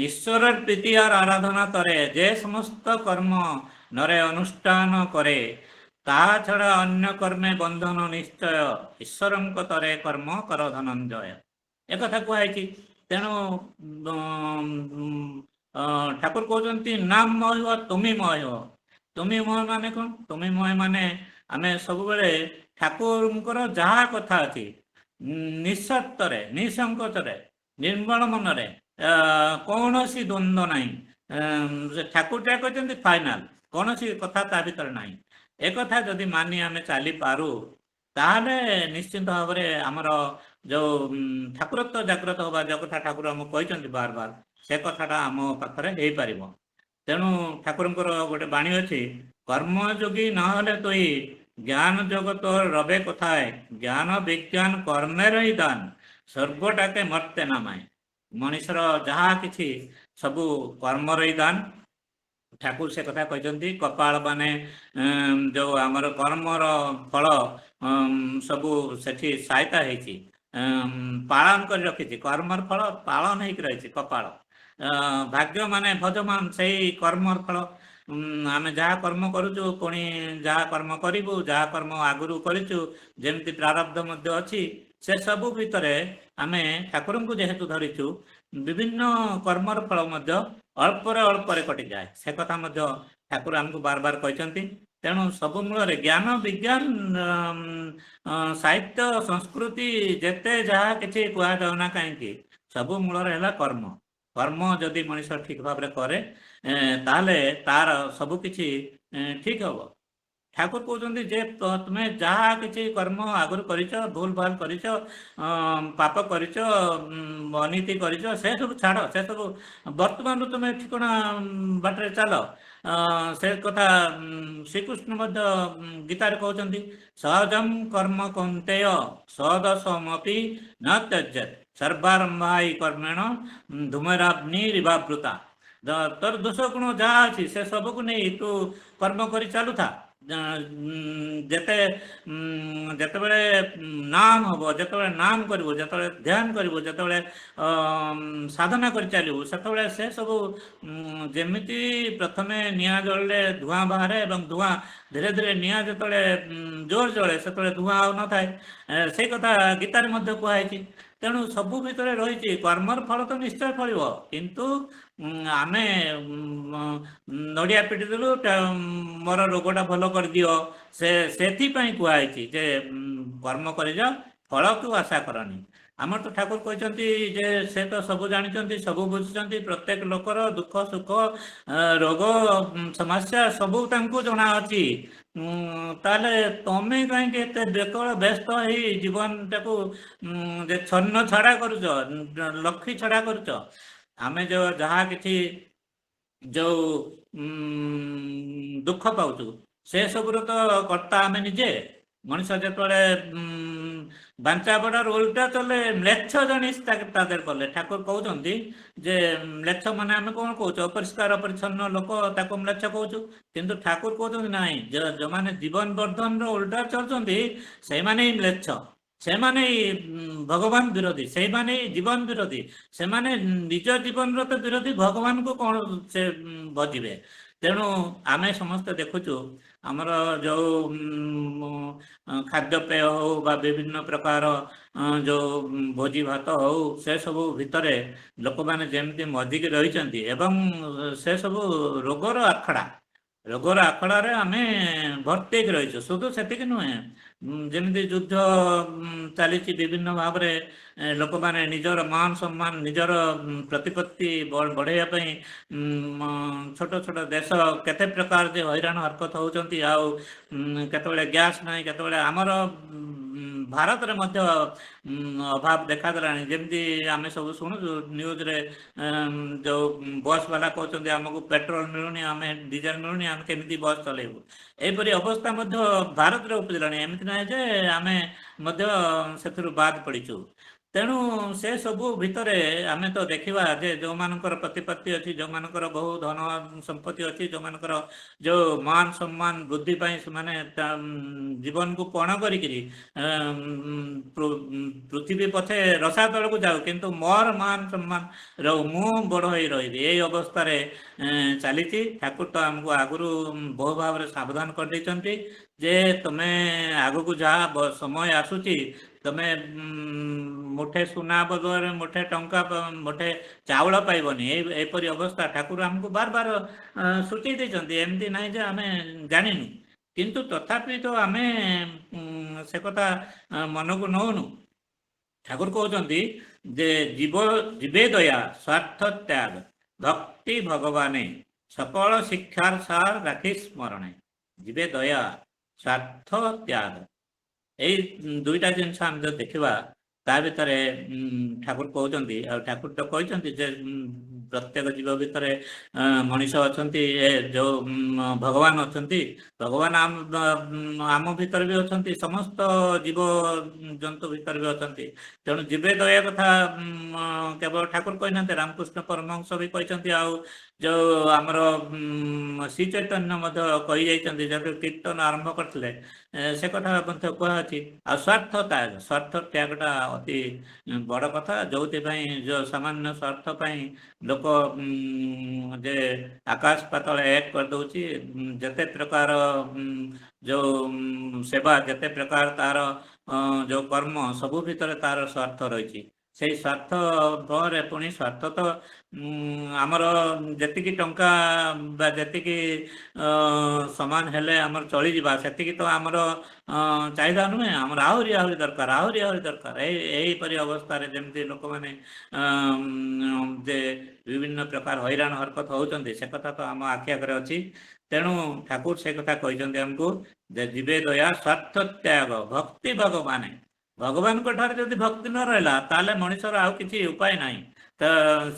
ଈଶ୍ୱର ପ୍ରୀତି আর ଆରାଧନା କରେ ଯେ ସମସ୍ତ କର୍ମ ନରେ ଅନୁଷ୍ଠାନ କରେ, ତାହା ଛଡ଼ା ଅନ୍ୟ କର୍ମେ ବନ୍ଧନ ନିଶ୍ଚୟ, ଈଶ୍ୱରଙ୍କ ତରେ କର୍ମ କର ଧନଞ୍ଜୟ। ଏକଥା କୁହାଯାଇଛି। ତେଣୁ ଠାକୁର କହୁଛନ୍ତି ନାମ ମହିବ ତୁମି ମହିବ। ତୁମି ମହ ମାନେ କ'ଣ? ତୁମି ମହ ମାନେ ଆମେ ସବୁବେଳେ ଠାକୁରଙ୍କର ଯାହା କଥା ଅଛି ନିଃସର୍ତ୍ତରେ ନିଃସଙ୍କୋଚରେ ନିର୍ମଳ ମନରେ କୌଣସି ଦ୍ୱନ୍ଦ୍ୱ ନାହିଁ। ଠାକୁରଟା କହିଛନ୍ତି ଫାଇନାଲ, କୌଣସି କଥା ତା ଭିତରେ ନାହିଁ। ଏକଥା ଯଦି ମାନି ଆମେ ଚାଲିପାରୁ ତାହେଲେ ନିଶ୍ଚିନ୍ତ ଭାବରେ ଆମର ଯୋଉ ଠାକୁରତ୍ୱ ଜାଗ୍ରତ ହେବା ଯୋଉ କଥା ଠାକୁର ଆମକୁ କହିଛନ୍ତି ବାର ବାର, ସେ କଥାଟା ଆମ ପାଖରେ ହେଇପାରିବ। ତେଣୁ ଠାକୁରଙ୍କର ଗୋଟେ ବାଣୀ ଅଛି, କର୍ମଯୋଗୀ ନହେଲେ ତୋଇ ଜ୍ଞାନ ଜଗତ ରବେ କଥାଏ, ଜ୍ଞାନ ବିଜ୍ଞାନ କର୍ମେ ରହି ଦାନ, ସ୍ୱର୍ଗଟାକେ ମର୍ତ୍ତେ ନାମାଏ। ମଣିଷର ଯାହା କିଛି ସବୁ କର୍ମର ହିଁ ଦାନ। ଠାକୁର ସେ କଥା କହିଛନ୍ତି। କପାଳ ମାନେ ଯୋଉ ଆମର କର୍ମର ଫଳ ସବୁ ସେଠି ସାଇତା ହେଇଛି, ପାଳନ କରି ରଖିଛି। କର୍ମର ଫଳ ପାଳନ ହେଇକି ରହିଛି କପାଳ। ଭାଗ୍ୟ ମାନେ ଭଜମାନ ସେଇ କର୍ମର ଫଳ। ଆମେ ଯାହା କର୍ମ କରୁଛୁ, ପୁଣି ଯାହା କର୍ମ କରିବୁ, ଯାହା କର୍ମ ଆଗରୁ କରିଛୁ, ଯେମିତି ପ୍ରାରବ୍ଧ ମଧ୍ୟ ଅଛି, ସେ ସବୁ ଭିତରେ ଆମେ ଠାକୁରଙ୍କୁ ଯେହେତୁ ଧରିଛୁ, ବିଭିନ୍ନ କର୍ମର ଫଳ ମଧ୍ୟ ଅଳ୍ପରେ ଅଳ୍ପରେ କଟିଯାଏ। ସେ କଥା ମଧ୍ୟ ଠାକୁର ଆମକୁ ବାର ବାର କହିଛନ୍ତି। ତେଣୁ ସବୁ ମୂଳରେ ଜ୍ଞାନ ବିଜ୍ଞାନ ସାହିତ୍ୟ ସଂସ୍କୃତି ଯେତେ ଯାହା କିଛି କୁହାଯାଉ ନା କାହିଁକି, ସବୁ ମୂଳରେ ହେଲା କର୍ମ। କର୍ମ ଯଦି ମଣିଷ ଠିକ ଭାବରେ କରେ ତାହେଲେ ତାର ସବୁ କିଛି ଠିକ ହବ। ଠାକୁର କହୁଛନ୍ତି ଯେ ତୁମେ ଯାହା କିଛି କର୍ମ ଆଗରୁ କରିଛ, ଭୁଲ ଭାଲ କରିଛ, ପାପ କରିଛ, ଅନୀତି କରିଛ, ସେ ସବୁ ଛାଡ଼। ସେ ସବୁ ବର୍ତ୍ତମାନରୁ ତୁମେ ଠିକଣା ବାଟରେ ଚାଲ। ସେ କଥା ଶ୍ରୀକୃଷ୍ଣ ମଧ୍ୟ ଗୀତାରେ କହୁଛନ୍ତି, ସହଜମ କର୍ମ କୌନ୍ତେୟ ସଦସମପି ନ ତ୍ୟଜ୍ୟତ ସର୍ବାରମ୍ଭାଇ କର୍ମେଣ ଧୂମରାଗ୍ନିରିବାବୃତା। ତୋର ଦୋଷ ଗୁଣ ଯାହା ଅଛି ସେ ସବୁକୁ ନେଇ ତୁ କର୍ମ କରି ଚାଲୁଥା। ଯେତେବେଳେ ନାମ ହବ, ଯେତେବେଳେ ନାମ କରିବୁ, ଯେତେବେଳେ ଧ୍ୟାନ କରିବୁ, ଯେତେବେଳେ ସାଧନା କରି ଚାଲିବୁ, ସେତେବେଳେ ସେ ସବୁ ଯେମିତି ପ୍ରଥମେ ନିଆଁ ଜଳିଲେ ଧୂଆଁ ବାହାରେ ଏବଂ ଧୂଆଁ ଧୀରେ ଧୀରେ ନିଆଁ ଯେତେବେଳେ ଜୋର ଜଳେ ସେତେବେଳେ ଧୂଆଁ ଆଉ ନଥାଏ। ସେଇ କଥା ଗୀତାରେ ମଧ୍ୟ କୁହାଯାଇଛି। ତେଣୁ ସବୁ ଭିତରେ ରହିଛି କର୍ମର ଫଳ ତ ନିଶ୍ଚୟ ଫଳିବ, କିନ୍ତୁ ଆମେ ନଡ଼ିଆ ପିଟି ଦେଲୁ ମୋର ରୋଗଟା ଭଲ କରିଦିଅ, ସେଥିପାଇଁ କୁହାଯାଇଛି ଯେ କର୍ମ କରିଯାଅ, ଫଳକୁ ଆଶା କରନି। ଆମର ତ ଠାକୁର କହିଛନ୍ତି ଯେ ସେ ତ ସବୁ ଜାଣିଛନ୍ତି, ସବୁ ବୁଝୁଛନ୍ତି, ପ୍ରତ୍ୟେକ ଲୋକର ଦୁଃଖ ସୁଖ ରୋଗ ସମସ୍ୟା ସବୁ ତାଙ୍କୁ ଜଣାଅଛି। ତାହେଲେ ତମେ କାହିଁକି ଏତେ ବ୍ୟସ୍ତ ହେଇ ଜୀବନଟାକୁ ଯେ ଛନ୍ନ ଛଡ଼ା କରୁଛ, ଲକ୍ଷ୍ମୀ ଛଡ଼ା କରୁଛ? ଆମେ ଯାହା କିଛି ଯୋଉ ଦୁଃଖ ପାଉଛୁ ସେ ସବୁର ତ କର୍ତ୍ତା ଆମେ ନିଜେ। ମଣିଷ ଯେତେବେଳେ ବାଞ୍ଚା ବଡ଼ର ଓଲଟା ଚଲେ ମ୍ଲେଚ୍ଛ ଜାଣି ତା ଦେହରେ କଲେ। ଠାକୁର କହୁଛନ୍ତି ଯେ ମ୍ଲେଚ୍ଛ ମାନେ ଆମେ କ'ଣ କହୁଛୁ? ଅପରିଷ୍କାର ଅପରିଚ୍ଛନ୍ନ ଲୋକ, ତାକୁ ମ୍ଲେଚ୍ଛ କହୁଛୁ। କିନ୍ତୁ ଠାକୁର କହୁଛନ୍ତି ନାହିଁ, ଯେଉଁମାନେ ଜୀବନ ବର୍ଦ୍ଧନର ଓଲଟା ଚାଲୁଛନ୍ତି ସେଇମାନେ ହିଁ ମ୍ଲେଚ୍ଛ, ସେମାନେ ଭଗବାନ ବିରୋଧୀ, ସେଇମାନେ ଜୀବନ ବିରୋଧୀ। ସେମାନେ ନିଜ ଜୀବନର ତ ବିରୋଧୀ, ଭଗବାନଙ୍କୁ କ'ଣ ସେ ଭଜିବେ? ତେଣୁ ଆମେ ସମସ୍ତେ ଦେଖୁଛୁ ଆମର ଯୋଉ ଖାଦ୍ୟପେୟ ହଉ ବା ବିଭିନ୍ନ ପ୍ରକାର ଯୋଉ ଭୋଜି ଭାତ ହଉ, ସେ ସବୁ ଭିତରେ ଲୋକମାନେ ଯେମିତି ମଜିକି ରହିଛନ୍ତି ଏବଂ ସେ ସବୁ ରୋଗର ଆଖଡ଼ାରେ ଆମେ ଭର୍ତ୍ତି ହେଇକି ରହିଛୁ। ଶୁଧୁ ସେତିକି ନୁହେଁ, ଯେମିତି ଯୁଦ୍ଧ ଚାଲିଛି ବିଭିନ୍ନ ଭାବରେ, ଲୋକମାନେ ନିଜର ମାନ ସମ୍ମାନ, ନିଜର ପ୍ରତିପତ୍ତି ବଢ଼େଇବା ପାଇଁ ଛୋଟ ଛୋଟ ଦେଶ କେତେ ପ୍ରକାର ଯେ ହଇରାଣ ହରକତ ହେଉଛନ୍ତି। ଆଉ କେତେବେଳେ ଗ୍ୟାସ୍ ନାହିଁ, କେତେବେଳେ ଆମର ଭାରତରେ ମଧ୍ୟ ଅଭାବ ଦେଖାଦେଲାଣି। ଯେମିତି ଆମେ ସବୁ ଶୁଣୁଛୁ ନ୍ୟୁଜ୍ରେ, ଯେଉଁ ବସ୍ ବାଲା କହୁଛନ୍ତି ଆମକୁ ପେଟ୍ରୋଲ ମିଳୁନି, ଆମେ ଡିଜେଲ ମିଳୁନି, ଆମେ କେମିତି ବସ୍ ଚଲେଇବୁ। ଏହିପରି ଅବସ୍ଥା ମଧ୍ୟ ଭାରତରେ ଉପୁଜିଲାଣି। ଏମିତି ନାହିଁ ଯେ ଆମେ ମଧ୍ୟ ସେଥିରୁ ବାଦ ପଡ଼ିଛୁ। ତେଣୁ ସେ ସବୁ ଭିତରେ ଆମେ ତ ଦେଖିବା ଯେ ଯେଉଁମାନଙ୍କର ପ୍ରତିପତ୍ତି ଅଛି, ଯେଉଁମାନଙ୍କର ବହୁ ଧନ ସମ୍ପତ୍ତି ଅଛି, ଯେଉଁମାନଙ୍କର ଯେଉଁ ମାନ ସମ୍ମାନ ବୃଦ୍ଧି ପାଇଁ ସେମାନେ ଜୀବନକୁ ପଣ କରିକିରି ପୃଥିବୀ ପଛେ ରସା ତଳକୁ ଯାଉ, କିନ୍ତୁ ମୋର ମାନ ସମ୍ମାନ ରହୁ, ମୁଁ ବଡ଼ ହୋଇ ରହିବି, ଏଇ ଅବସ୍ଥାରେ ଚାଲିଛି। ଠାକୁର ତ ଆମକୁ ଆଗରୁ ବହୁ ଭାବରେ ସାବଧାନ କରିଦେଇଛନ୍ତି ଯେ ତମେ ଆଗକୁ ଯାହା ସମୟ ଆସୁଛି, ତମେ ମୁଠେ ସୁନା ବଦଳରେ ମୁଠେ ଟଙ୍କା, ମୁଠେ ଚାଉଳ ପାଇବନି। ଏହିପରି ଅବସ୍ଥା ଠାକୁର ଆମକୁ ବାର ବାର ସୂଚେଇ ଦେଇଛନ୍ତି। ଏମିତି ନାହିଁ ଯେ ଆମେ ଜାଣିନୁ, କିନ୍ତୁ ତଥାପି ତ ଆମେ ସେ କଥା ମନକୁ ନଉନୁ। ଠାକୁର କହୁଛନ୍ତି ଯେ ଜୀବେ ଦୟା ସ୍ୱାର୍ଥ ତ୍ୟାଗ ଭକ୍ତି ଭଗବାନେ ସକଳ ଶିକ୍ଷାର ସାର ରାଖି ସ୍ମରଣେ। ଜୀବେ ଦୟା ସ୍ୱାର୍ଥ ତ୍ୟାଗ, ଏଇ ଦୁଇଟା ଜିନିଷ ଆମେ ଯଦି ଦେଖିବା ତା ଭିତରେ ଠାକୁର କହୁଛନ୍ତି, ଆଉ ଠାକୁର ତ କହିଛନ୍ତି ଯେ ପ୍ରତ୍ୟେକ ଜୀବ ଭିତରେ ମଣିଷ ଅଛନ୍ତି, ଯେଉଁ ଭଗବାନ ଅଛନ୍ତି, ଭଗବାନ ଆମ ଭିତରେ ବି ଅଛନ୍ତି, ସମସ୍ତ ଜୀବ ଜନ୍ତୁ ଭିତରେ ବି ଅଛନ୍ତି। ତେଣୁ ଜୀବେ ଦୟା କଥା କେବଳ ଠାକୁର କହିନାହାନ୍ତି, ରାମକୃଷ୍ଣ ପରମହଂସ ବି କହିଛନ୍ତି, ଆଉ ଯେଉଁ ଆମର ଶ୍ରୀ ଚୈତନ୍ୟ ମଧ୍ୟ କହିଯାଇଛନ୍ତି, ଯେହେତୁ କୀର୍ତ୍ତନ ଆରମ୍ଭ କରିଥିଲେ ସେ କଥା ମଧ୍ୟ କୁହାଅଛି। ଆଉ ସ୍ୱାର୍ଥ ତ୍ୟାଗଟା ଅତି ବଡ଼ କଥା, ଯେଉଁଥିପାଇଁ ଯେଉଁ ସାମାନ୍ୟ ସ୍ୱାର୍ଥ ପାଇଁ ଲୋକ ଯେ ଆକାଶ ପାତାଳ ଏକ କରିଦେଉଛି। ଯେତେ ପ୍ରକାର ଯେଉଁ ସେବା, ଯେତେ ପ୍ରକାର ତାର ଯେଉଁ କର୍ମ, ସବୁ ଭିତରେ ତାର ସ୍ୱାର୍ଥ ରହିଛି। ସେଇ ସ୍ୱାର୍ଥ ପରେ ପୁଣି ସ୍ୱାର୍ଥ ତ ଆମର ଯେତିକି ଟଙ୍କା ବା ଯେତିକି ସମାନ ହେଲେ ଆମର ଚଳିଯିବା, ସେତିକି ତ ଆମର ଚାହିଦା ନୁହେଁ, ଆମର ଆହୁରି ଦରକାର, ଆହୁରି ଦରକାର। ଏହିପରି ଅବସ୍ଥାରେ ଯେମିତି ଲୋକମାନେ ଯେ ବିଭିନ୍ନ ପ୍ରକାର ହଇରାଣ ହରକତ ହେଉଛନ୍ତି, ସେ କଥା ତ ଆମ ଆଖି ଆଗରେ ଅଛି। ତେଣୁ ଠାକୁର ସେ କଥା କହିଛନ୍ତି ଆମକୁ ଯେ ଜୀବେ ଦୟା ସ୍ୱାର୍ଥ ତ୍ୟାଗ ଭକ୍ତି ଭଗବାନେ। ଭଗବାନଙ୍କ ଠାରେ ଯଦି ଭକ୍ତି ନ ରହିଲା ତାହେଲେ ମଣିଷର ଆଉ କିଛି ଉପାୟ ନାହିଁ। ତ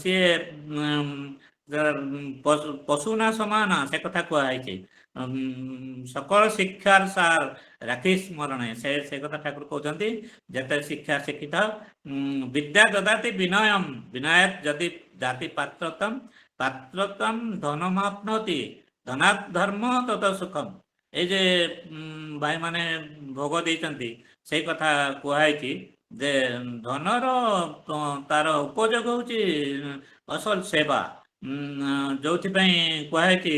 ସିଏ ପଶୁ ନା ସମାନ, ସେ କଥା କୁହାଯାଇଛି। ସକଳ ଶିକ୍ଷାର ସାର ରାଖି ସ୍ମରଣେ, ସେ କଥା ଠାକୁର କହୁଛନ୍ତି। ଯେତେ ଶିକ୍ଷା ଶିଖିଥାଅ, ବିଦ୍ୟା ଦଦାତି ବିନୟମ୍ ବିନୟତ୍ ଯଦି ଜାତି ପାତ୍ରତମ୍ ଧନମାପ୍ନୋତି ଧନାତ୍ ଧର୍ମ ତତ ସୁଖମ୍। এই যে ଭାଇମାନେ ଭୋଗ ଦେଇଛନ୍ତି, ସେଇ କଥା କୁହାଯାଇଛି ଯେ ଧନର ତାର ଉପଯୋଗ ହେଉଛି ଅସଲ ସେବା। ଯେଉଁଥିପାଇଁ କୁହାଯାଇଛି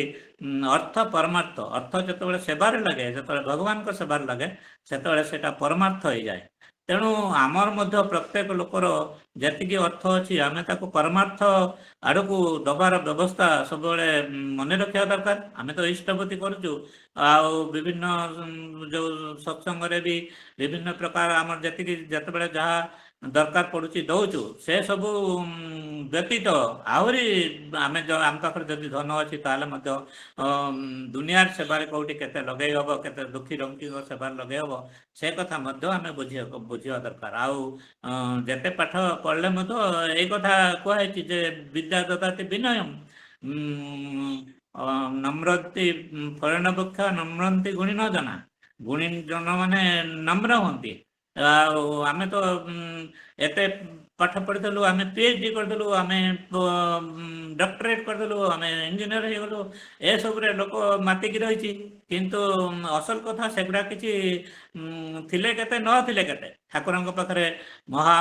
ଅର୍ଥ ପରମାର୍ଥ। ଅର୍ଥ ଯେତେବେଳେ ସେବାରେ ଲାଗେ, ଯେତେବେଳେ ଭଗବାନଙ୍କ ସେବାରେ ଲାଗେ, ସେତେବେଳେ ସେଇଟା ପରମାର୍ଥ ହେଇଯାଏ। ତେଣୁ ଆମର ମଧ୍ୟ ପ୍ରତ୍ୟେକ ଲୋକର ଯେତିକି ଅର୍ଥ ଅଛି, ଆମେ ତାକୁ ପରମାର୍ଥ ଆଡ଼କୁ ଦେବାର ବ୍ୟବସ୍ଥା ସବୁବେଳେ ମନେ ରଖିବା ଦରକାର। ଆମେ ତ ଇଷ୍ଟପତି କରୁଛୁ, ଆଉ ବିଭିନ୍ନ ଯେଉଁ ସତ୍ସଙ୍ଗରେ ବି ବିଭିନ୍ନ ପ୍ରକାର ଆମର ଯେତେବେଳେ ଯାହା ଦରକାର ପଡ଼ୁଛି ଦେଉଛୁ। ସେ ସବୁ ବ୍ୟତୀତ ଆହୁରି ଆମ ପାଖରେ ଯଦି ଧନ ଅଛି, ତାହେଲେ ମଧ୍ୟ ଦୁନିଆର ସେବାରେ କେଉଁଠି କେତେ ଲଗେଇ ହେବ, କେତେ ଦୁଃଖୀ ରଙ୍କିଙ୍କ ସେବାରେ ଲଗେଇ ହେବ, ସେ କଥା ମଧ୍ୟ ଆମେ ବୁଝିବା ଦରକାର। ଆଉ ଯେତେ ପାଠ ପଢ଼ିଲେ ମଧ୍ୟ ଏଇ କଥା କୁହାଯାଇଛି ଯେ ବିଦ୍ୟା ଦଦାତି ବିନୟମ୍ ନମ୍ରନ୍ତି ଫଳନବକ୍ଷ ନମ୍ରନ୍ତି ଗୁଣୀ ନ ଜନା। ଗୁଣୀ ଜନ ମାନେ ନମ୍ର ହୁଅନ୍ତି। ଆଉ ଆମେ ତ ଏତେ ପାଠ ପଢ଼ିଦେଲୁ, ଆମେ PhD କରିଦେଲୁ, ଆମେ ଡକ୍ଟରେଟ୍ କରିଦେଲୁ, ଆମେ ଇଞ୍ଜିନିୟର ହେଇଗଲୁ, ଏସବୁରେ ଲୋକ ମାତିକି ରହିଛି। କିନ୍ତୁ ଅସଲ କଥା ସେଗୁଡ଼ା କିଛି ଥିଲେ କେତେ ନଥିଲେ କେତେ। ଠାକୁରଙ୍କ ପାଖରେ ମହା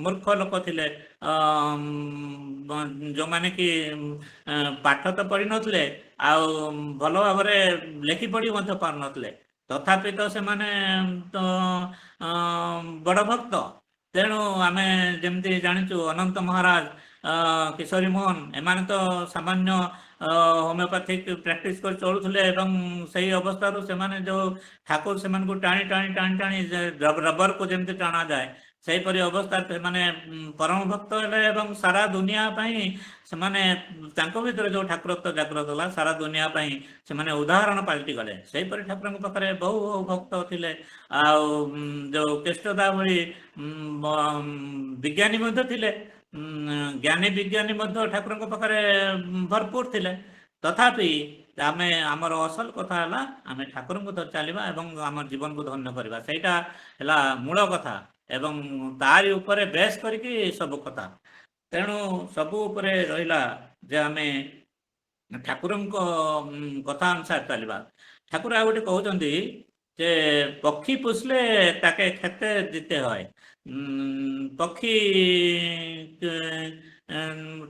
ମୂର୍ଖ ଲୋକ ଥିଲେ, ଯେଉଁମାନେ କି ପାଠ ତ ପଢ଼ିନଥିଲେ, ଆଉ ଭଲ ଭାବରେ ଲେଖି ପଢ଼ି ମଧ୍ୟ ପାରୁନଥିଲେ, ତଥାପି ତ ସେମାନେ ତ ବଡ଼ ଭକ୍ତ। ତେଣୁ ଆମେ ଯେମିତି ଜାଣିଛୁ ଅନନ୍ତ ମହାରାଜ, କିଶୋରୀ ମୋହନ, ଏମାନେ ତ ସାମାନ୍ୟ ହୋମିଓପାଥିକ ପ୍ରାକ୍ଟିସ୍ କରି ଚଳୁଥିଲେ, ଏବଂ ସେହି ଅବସ୍ଥାରୁ ସେମାନେ ଯେଉଁ ଠାକୁର ସେମାନଙ୍କୁ ଟାଣି ରବରକୁ ଯେମିତି ଟଣାଯାଏ, ସେହିପରି ଅବସ୍ଥାରେ ସେମାନେ ପରମ ଭକ୍ତ ହେଲେ ଏବଂ ସାରା ଦୁନିଆ ପାଇଁ ସେମାନେ ତାଙ୍କ ଭିତରେ ଯେଉଁ ଠାକୁରତ୍ୱ ଜାଗ୍ରତ ହେଲା ସାରା ଦୁନିଆ ପାଇଁ ସେମାନେ ଉଦାହରଣ ପାଲଟି ଗଲେ। ସେହିପରି ଠାକୁରଙ୍କ ପାଖରେ ବହୁ ବହୁ ଭକ୍ତ ଥିଲେ। ଆଉ ଯେଉଁ କେଷ୍ଟଦା ଭଳି ବିଜ୍ଞାନୀ ମଧ୍ୟ ଥିଲେ, ଜ୍ଞାନୀ ବିଜ୍ଞାନୀ ମଧ୍ୟ ଠାକୁରଙ୍କ ପାଖରେ ଭରପୁର ଥିଲେ। ତଥାପି ଆମେ ଆମର ଅସଲ କଥା ହେଲା ଆମେ ଠାକୁରଙ୍କୁ ଧରି ଚାଲିବା ଏବଂ ଆମ ଜୀବନକୁ ଧନ୍ୟ କରିବା, ସେଇଟା ହେଲା ମୂଳ କଥା ଏବଂ ତାରି ଉପରେ ବେଶ କରିକି ସବୁ କଥା। ତେଣୁ ସବୁ ଉପରେ ରହିଲା ଯେ ଆମେ ଠାକୁରଙ୍କ କଥା ଅନୁସାରେ ଚାଲିବା। ଠାକୁର ଆଉ ଗୋଟେ କହୁଛନ୍ତି ଯେ ପକ୍ଷୀ ପୋଷିଲେ ତାକେ କ୍ଷେତେ ଜିତେ ହଏ। ପକ୍ଷୀ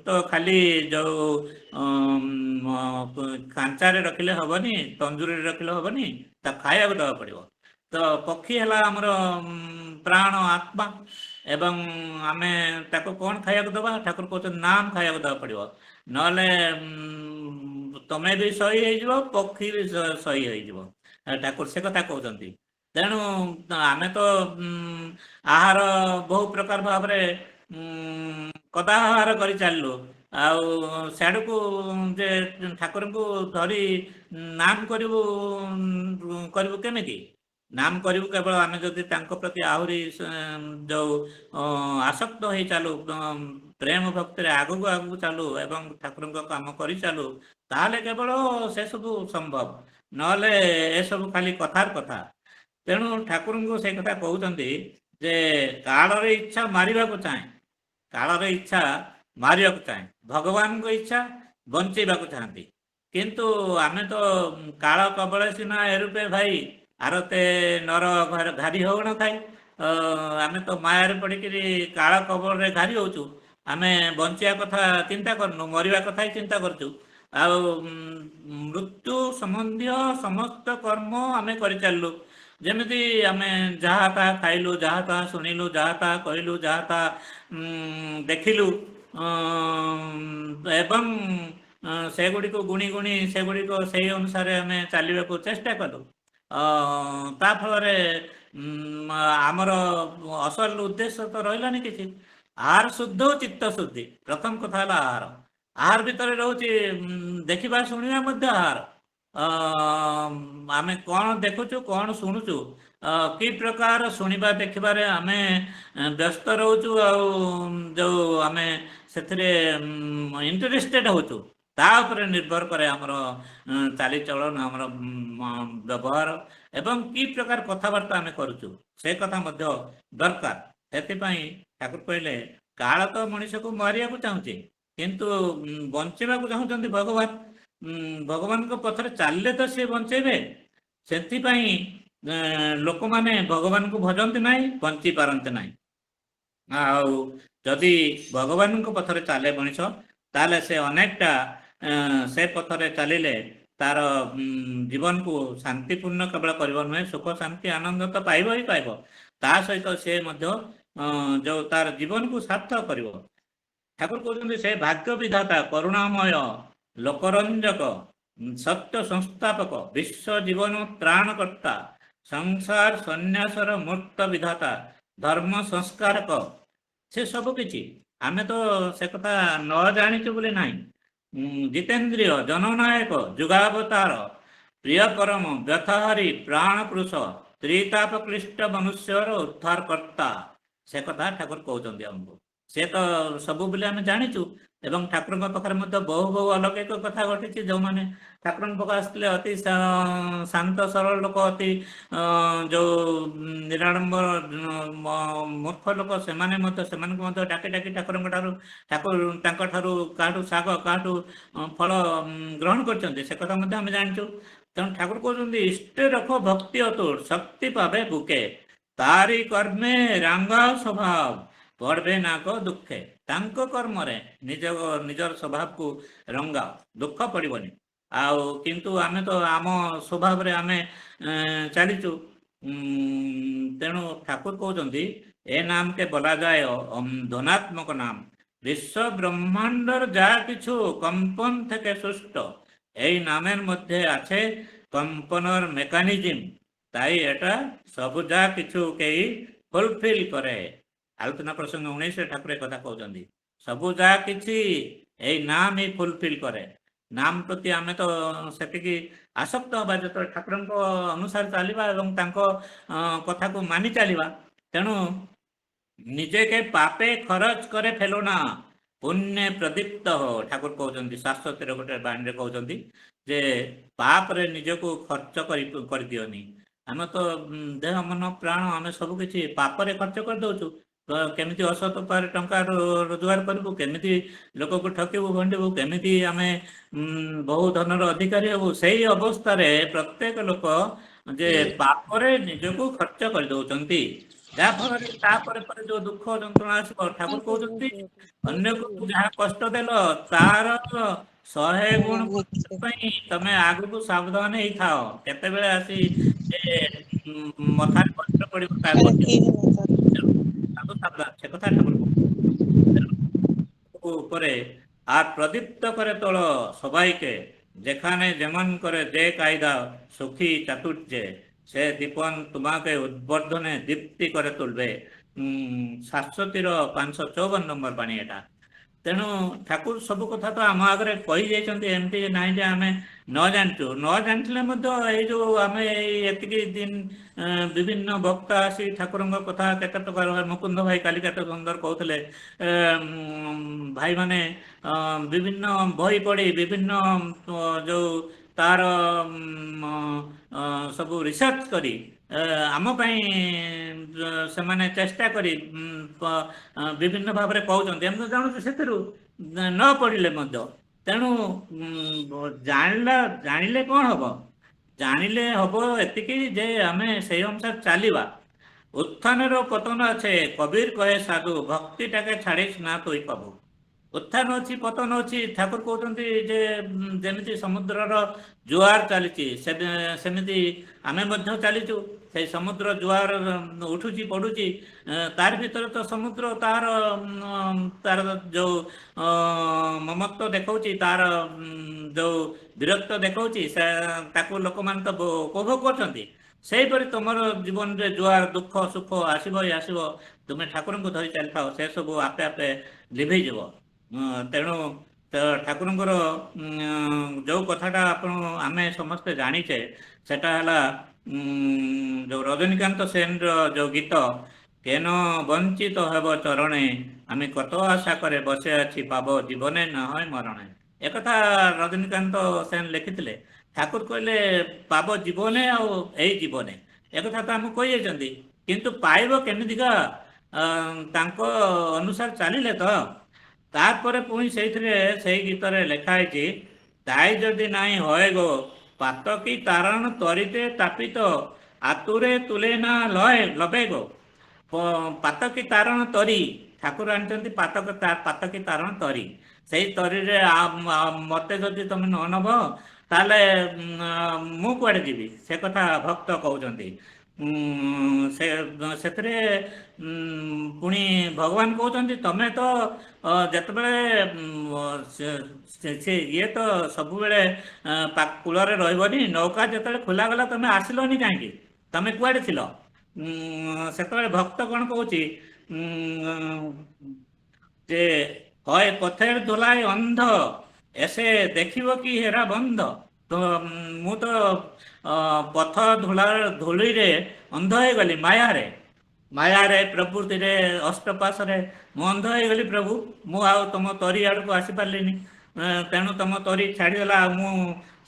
ତ ଖାଲି ଯେଉଁ ଖାଞ୍ଚାରେ ରଖିଲେ ହେବନି, ତନ୍ଦୁରୀରେ ରଖିଲେ ହେବନି, ତାକୁ ଖାଇବାକୁ ଦେବାକୁ ପଡ଼ିବ। ତ ପକ୍ଷୀ ହେଲା ଆମର ପ୍ରାଣ ଆତ୍ମା ଏବଂ ଆମେ ତାକୁ କ'ଣ ଖାଇବାକୁ ଦେବା? ଠାକୁର କହୁଛନ୍ତି ନାମ ଖାଇବାକୁ ଦେବାକୁ ପଡ଼ିବ, ନହେଲେ ତମେ ବି ସହି ହେଇଯିବ, ପକ୍ଷୀ ବି ସହି ହେଇଯିବ। ଠାକୁର ସେ କଥା କହୁଛନ୍ତି। ତେଣୁ ଆମେ ତ ଆହାର ବହୁ ପ୍ରକାର ଭାବରେ କଦାହାର କରି ଚାଲିଲୁ, ଆଉ ସିଆଡ଼କୁ ଯେ ଠାକୁରଙ୍କୁ ଧରି ନାମ କରିବୁ କେମିତି? ନାମ କରିବୁ କେବଳ ଆମେ ଯଦି ତାଙ୍କ ପ୍ରତି ଆହୁରି ଯେଉଁ ଆସକ୍ତ ହେଇ ଚାଲୁ, ପ୍ରେମ ଭକ୍ତିରେ ଆଗକୁ ଆଗକୁ ଚାଲୁ ଏବଂ ଠାକୁରଙ୍କ କାମ କରି ଚାଲୁ, ତାହେଲେ କେବଳ ସେସବୁ ସମ୍ଭବ, ନହେଲେ ଏସବୁ ଖାଲି କଥାର କଥା। ତେଣୁ ଠାକୁରଙ୍କୁ ସେ କଥା କହୁଛନ୍ତି ଯେ କାଳର ଇଚ୍ଛା ମାରିବାକୁ ଚାହେଁ, କାଳର ଇଚ୍ଛା ମାରିବାକୁ ଚାହେଁ, ଭଗବାନଙ୍କ ଇଚ୍ଛା ବଞ୍ଚେଇବାକୁ ଚାହାନ୍ତି। କିନ୍ତୁ ଆମେ ତ କାଳ କବଳେ ସିନା ଏରୂପେ ଭାଇ ଆରତେ ନର ଘାରି ହଉ ନ ଥାଏ। ଆମେ ତ ମାୟାରେ ପଡ଼ିକିରି କାଳ କବଳରେ ଘାରି ହେଉଛୁ। ଆମେ ବଞ୍ଚିବା କଥା ଚିନ୍ତା କରୁନୁ, ମରିବା କଥା ହିଁ ଚିନ୍ତା କରୁଛୁ। ଆଉ ମୃତ୍ୟୁ ସମ୍ବନ୍ଧୀୟ ସମସ୍ତ କର୍ମ ଆମେ କରିଚାଲିଲୁ। ଯେମିତି ଆମେ ଯାହା ତାହା ଖାଇଲୁ, ଯାହା ତାହା ଶୁଣିଲୁ, ଯାହା ତାହା କହିଲୁ, ଯାହା ତାହା ଦେଖିଲୁ ଏବଂ ସେଗୁଡ଼ିକୁ ଗୁଣି ଗୁଣି ସେଗୁଡ଼ିକ ସେଇ ଅନୁସାରେ ଆମେ ଚାଲିବାକୁ ଚେଷ୍ଟା କଲୁ। ତା ଫଳରେ ଆମର ଅସଲ ଉଦ୍ଦେଶ୍ୟ ତ ରହିଲାନି କିଛି। ଆହାର ଶୁଦ୍ଧ ଚିତ୍ତ ଶୁଦ୍ଧି, ପ୍ରଥମ କଥା ହେଲା ଆହାର। ଆହାର ଭିତରେ ରହୁଛି ଦେଖିବା ଶୁଣିବା ମଧ୍ୟ ଆହାର। ଆମେ କ'ଣ ଦେଖୁଛୁ, କ'ଣ ଶୁଣୁଛୁ, କି ପ୍ରକାର ଶୁଣିବା ଦେଖିବାରେ ଆମେ ବ୍ୟସ୍ତ ରହୁଛୁ, ଆଉ ଯେଉଁ ଆମେ ସେଥିରେ ଇଣ୍ଟରେଷ୍ଟେଡ୍ ହେଉଛୁ, ତା ଉପରେ ନିର୍ଭର କରେ ଆମର ଚାଲିଚଳନ, ଆମର ବ୍ୟବହାର ଏବଂ କି ପ୍ରକାର କଥାବାର୍ତ୍ତା ଆମେ କରୁଛୁ, ସେ କଥା ମଧ୍ୟ ଦରକାର। ସେଥିପାଇଁ ଠାକୁର କହିଲେ କାଳ ତ ମଣିଷକୁ ମାରିବାକୁ ଚାହୁଁଛି, କିନ୍ତୁ ବଞ୍ଚେଇବାକୁ ଚାହୁଁଛନ୍ତି ଭଗବାନ। ଭଗବାନଙ୍କ ପଥରେ ଚାଲିଲେ ତ ସିଏ ବଞ୍ଚେଇବେ। ସେଥିପାଇଁ ଲୋକମାନେ ଭଗବାନଙ୍କୁ ଭଜନ୍ତି ନାହିଁ, ବଞ୍ଚି ପାରନ୍ତି ନାହିଁ। ଆଉ ଯଦି ଭଗବାନଙ୍କ ପଥରେ ଚାଲେ ମଣିଷ, ତାହେଲେ ସେ ଅନେକଟା ସେ ପଥରେ ଚାଲିଲେ ତାର ଜୀବନକୁ ଶାନ୍ତିପୂର୍ଣ୍ଣ କେବଳ କରିବ ନୁହେଁ, ସୁଖ ଶାନ୍ତି ଆନନ୍ଦ ତ ପାଇବ ହିଁ ପାଇବ, ତା ସହିତ ସେ ମଧ୍ୟ ଯେଉଁ ତାର ଜୀବନକୁ ସାର୍ଥକ କରିବ। ଠାକୁର କହୁଛନ୍ତି ସେ ଭାଗ୍ୟ ବିଧାତା, କରୁଣାମୟ, ଲୋକରଞ୍ଜକ, ସତ୍ୟ ସଂସ୍ଥାପକ, ବିଶ୍ୱ ଜୀବନ ତ୍ରାଣକର୍ତ୍ତା, ସଂସାର ସନ୍ନ୍ୟାସର ମୂର୍ତ୍ତ ବିଧାତା, ଧର୍ମ ସଂସ୍କାରକ, ସେ ସବୁ କିଛି। ଆମେ ତ ସେ କଥା ନ ଜାଣିଛୁ ବୋଲି ନାହିଁ। ଜିତେନ୍ଦ୍ରିୟ, ଜନନାୟକ, ଯୁଗାବତାର, ପ୍ରିୟ ପରମ, ବ୍ୟଥହାରୀ, ପ୍ରାଣ ପୁରୁଷ, ତ୍ରିତାପ କ୍ଲିଷ୍ଟ ମନୁଷ୍ୟର ଉଦ୍ଧାର କର୍ତ୍ତା, ସେ କଥା ଠାକୁର କହୁଛନ୍ତି ଆମକୁ। ସେ ତ ସବୁ ବୋଲି ଆମେ ଜାଣିଛୁ ଏବଂ ଠାକୁରଙ୍କ ପାଖରେ ମଧ୍ୟ ବହୁ ବହୁ ଅଲୌକିକ କଥା ଘଟିଛି। ଯେଉଁମାନେ ଠାକୁରଙ୍କ ପାଖରେ ଆସିଥିଲେ ଅତି ଶାନ୍ତ ସରଳ ଲୋକ, ଅତି ଯେଉଁ ନିରାଡମ୍ବର ମୂର୍ଖ ଲୋକ, ସେମାନଙ୍କୁ ମଧ୍ୟ ଡାକି ଡାକି ତାଙ୍କଠାରୁ କାହାଠୁ ଶାଗ, କାହାଠୁ ଫଳ ଗ୍ରହଣ କରିଛନ୍ତି, ସେ କଥା ମଧ୍ୟ ଆମେ ଜାଣିଛୁ। ତେଣୁ ଠାକୁର କହୁଛନ୍ତି ଇଷ୍ଟେ ରଖ ଭକ୍ତି ଅତୁଟ, ଶକ୍ତି ପାବେ ବୁକେ, ତାରି କର୍ମେ ରାଙ୍ଗା ସ୍ୱଭାବ, ପଡ଼ବେ ନାକ ଦୁଃଖେ। ତାଙ୍କ କର୍ମରେ ନିଜର ସ୍ୱଭାବକୁ ରଙ୍ଗାଅ, ଦୁଃଖ ପଡ଼ିବନି। ଆଉ କିନ୍ତୁ ଆମେ ତ ଆମ ସ୍ୱଭାବରେ ଆମେ ଚାଲିଛୁ। ତେଣୁ ଠାକୁର କହୁଛନ୍ତି ଏ নামকে বলা যায় ধনাত্মক নাম, বিশ্ব ব্রহ্মাণ্ডর যা কিছু কম্পন থেকে সৃষ্ট, এই নামের মধ্যে আছে কম্পনের মেকানিজম। তাই এটা সব যা কিছুকেই ফুলফিল করে। ଆଲୋଚନା ପ୍ରସଙ୍ଗ 19 ଠାକୁର ଏ କଥା କହୁଛନ୍ତି। ସବୁ ଯାହା କିଛି ଏଇ ନାମ ହିଁ ଫୁଲଫିଲ୍ କରେ। ନାମ ପ୍ରତି ଆମେ ତ ସେତିକି ଆସକ୍ତ ହେବା ଯେତେବେଳେ ଠାକୁରଙ୍କ ଅନୁସାରେ ଚାଲିବା ଏବଂ ତାଙ୍କ କଥାକୁ ମାନି ଚାଲିବା। ତେଣୁ ନିଜେ କେ ପାପେ ଖରଚ करे ଫେଲୋ ନା ପୁଣ୍ୟ ପ୍ରଦୀପ୍ତ ହୋ। ଠାକୁର କହୁଛନ୍ତି ଶାଶ୍ୱତରେ ଗୋଟେ ବାଣୀରେ କହୁଛନ୍ତି ଯେ ପାପରେ ନିଜକୁ ଖର୍ଚ୍ଚ କରିଦିଅନି। ଆମେ ତ ଦେହ ମନ ପ୍ରାଣ ଆମେ ସବୁ କିଛି ପାପରେ ଖର୍ଚ୍ଚ କରିଦଉଛୁ। କେମିତି ଅସତ ଉପାୟରେ ଟଙ୍କା ରୋଜଗାର କରିବୁ, କେମିତି ଲୋକକୁ ଠକିବୁ ଭଣ୍ଡିବୁ, କେମିତି ଆମେ ବହୁ ଧନର ଅଧିକାରୀ ହେବୁ। ସେଇ ଅବସ୍ଥାରେ ପ୍ରତ୍ୟେକ ଲୋକ ଯେ ପାପରେ ନିଜକୁ ଖର୍ଚ୍ଚ କରିଦଉଛନ୍ତି, ଯାହାଫଳରେ ତାପରେ ପରେ ଯୋଉ ଦୁଃଖ ଯନ୍ତ୍ରଣା ଆସିବ ଠାକୁର କହୁଛନ୍ତି ଅନ୍ୟକୁ ଯାହା କଷ୍ଟ ଦେଲ ତାର 100 ଗୁଣ ପାଇଁ ତମେ ଆଗକୁ ସାବଧାନ ହେଇଥାଅ, କେତେବେଳେ ଆସି ମଥାରେ କଷ୍ଟ ପଡିବ କାହାକୁ সাবধান, সে কথা ঠাকুর উপরে আর প্রদীপ্ত করে তোল সবাইকে, যেখানে যেমন করে যে কায়দা সুখী চাতুর্যে, সে দীপন তোমাকে উদ্বর্ধনে দীপ্তি করে তুলবে। শাশ্বতীর 554 নম্বর বাণী এটা। ତେଣୁ ଠାକୁର ସବୁ କଥା ତ ଆମ ଆଗରେ କହିଯାଇଛନ୍ତି, ଏମିତି ନାହିଁ ଯେ ଆମେ ନ ଜାଣିଛୁ। ନ ଜାଣିଥିଲେ ମଧ୍ୟ ଏଇ ଯେଉଁ ଆମେ ଏତିକି ଦିନ ବିଭିନ୍ନ ବକ୍ତା ଆସି ଠାକୁରଙ୍କ କଥା କେତେ ପ୍ରକାର, ମୁକୁନ୍ଦ ଭାଇ କାଲି କେତେ ସୁନ୍ଦର କହୁଥିଲେ, ଭାଇମାନେ ବିଭିନ୍ନ ବହି ପଢ଼ି ବିଭିନ୍ନ ଯେଉଁ ତାର ସବୁ ରିସର୍ଚ୍ଚ କରି ଆମ ପାଇଁ ସେମାନେ ଚେଷ୍ଟା କରି ବିଭିନ୍ନ ଭାବରେ କହୁଛନ୍ତି। ଆମେ ତ ଜାଣୁଛୁ ସେଥିରୁ ନ ପଢ଼ିଲେ ମଧ୍ୟ। ତେଣୁ ଜାଣିଲେ କ'ଣ ହବ? ଜାଣିଲେ ହବ ଏତିକି ଯେ ଆମେ ସେଇ ଅନୁସାରେ ଚାଲିବା। ଉତ୍ଥାନର ପତନ ଅଛି, କବୀର କହେ ସାଧୁ, ଭକ୍ତିଟାକେ ଛାଡ଼ିସ୍ ନା ତୁଇ ପ୍ରଭୁ। ଉତ୍ଥାନ ଅଛି ପତନ ଅଛି। ଠାକୁର କହୁଛନ୍ତି ଯେ ଯେମିତି ସମୁଦ୍ରର ଜୁଆର ଚାଲିଛି ସେମିତି ଆମେ ମଧ୍ୟ ଚାଲିଛୁ। ସେଇ ସମୁଦ୍ର ଜୁଆର ଉଠୁଛି ପଡ଼ୁଛି, ତାର ଭିତରେ ତ ସମୁଦ୍ର ତାର ଯେଉଁ ମମତ୍ୱ ଦେଖାଉଛି, ତାର ଯେଉଁ ବିରକ୍ତ ଦେଖାଉଛି, ତାକୁ ଲୋକମାନେ ତ ଉପଭୋଗ କରୁଛନ୍ତି। ସେହିପରି ତୁମର ଜୀବନରେ ଜୁଆର ଦୁଃଖ ସୁଖ ଆସିବ ହିଁ ଆସିବ। ତୁମେ ଠାକୁରଙ୍କୁ ଧରି ଚାଲିଥାଅ, ସେସବୁ ଆପେ ଆପେ ଲିଭେଇଯିବ। ତେଣୁ ଠାକୁରଙ୍କର ଯେଉଁ କଥାଟା ଆମେ ସମସ୍ତେ ଜାଣିଛେ, ସେଟା ହେଲା ଯେଉଁ ରଜନୀକାନ୍ତ ସେନର ଯେଉଁ ଗୀତ, କେନ ବଞ୍ଚିତ ହେବ ଚରଣେ, আমি কত আশা করে বসে আছি পাব জীবনে না হয় মরণে। একথা রজনীকান্ত সেন লেখিଥିଲେ। ঠাকুর କହିଲେ ପାବ ଜୀବନେ ଆଉ ଏଇ ଜୀବନେ, একথা ତ ଆମକୁ କହିଯାଇଛନ୍ତି। କିନ୍ତୁ ପାଇବ କେମିତିକା? ତାଙ୍କ ଅନୁସାରେ ଚାଲିଲେ ତ। ତାପରେ ପୁଣି ସେଇଥିରେ ସେଇ ଗୀତରେ ଲେଖା ହେଇଛି, ତାই ଯଦି ନାହିଁ হয় গো পাতকি তারণ তরিতে তাপিত, আতুরে তুলে না লবে গো। ପାତକି ତାରଣ ତରି, ଠାକୁର ଆଣିଛନ୍ତି ପାତକି ତାରଣ ତରି। ସେଇ ତରିରେ ମତେ ଯଦି ତମେ ନ ନେବ ତାହେଲେ ମୁଁ କୁଆଡ଼େ ଯିବି, ସେ କଥା ଭକ୍ତ କହୁଛନ୍ତି। ସେଥିରେ ପୁଣି ଭଗବାନ କହୁଛନ୍ତି ତମେ ତ ଯେତେବେଳେ ଇଏ ତ ସବୁବେଳେ କୂଳରେ ରହିବନି, ନୌକା ଯେତେବେଳେ ଖୋଲାଗଲା ତମେ ଆସିଲନି କାହିଁକି? ତମେ କୁଆଡ଼େ ଥିଲ? ସେତେବେଳେ ଭକ୍ତ କ'ଣ କହୁଛି ଯେ হয় পথের দোলায় অন্ধ, এসে ଦେଖିବ କି ହେରା ବନ୍ଧ। ତ ମୁଁ ତ ପଥ ଧୂଳିରେ ଅନ୍ଧ ହେଇଗଲି, ମାୟାରେ ପ୍ରବୃତ୍ତିରେ ଅଷ୍ଟପାଶରେ ମୁଁ ଅନ୍ଧ ହେଇଗଲି ପ୍ରଭୁ। ମୁଁ ଆଉ ତମ ତରି ଆଡ଼କୁ ଆସିପାରିଲିନି। ତେଣୁ ତମ ତରି ଛାଡ଼ିଦେଲା, ଆଉ ମୁଁ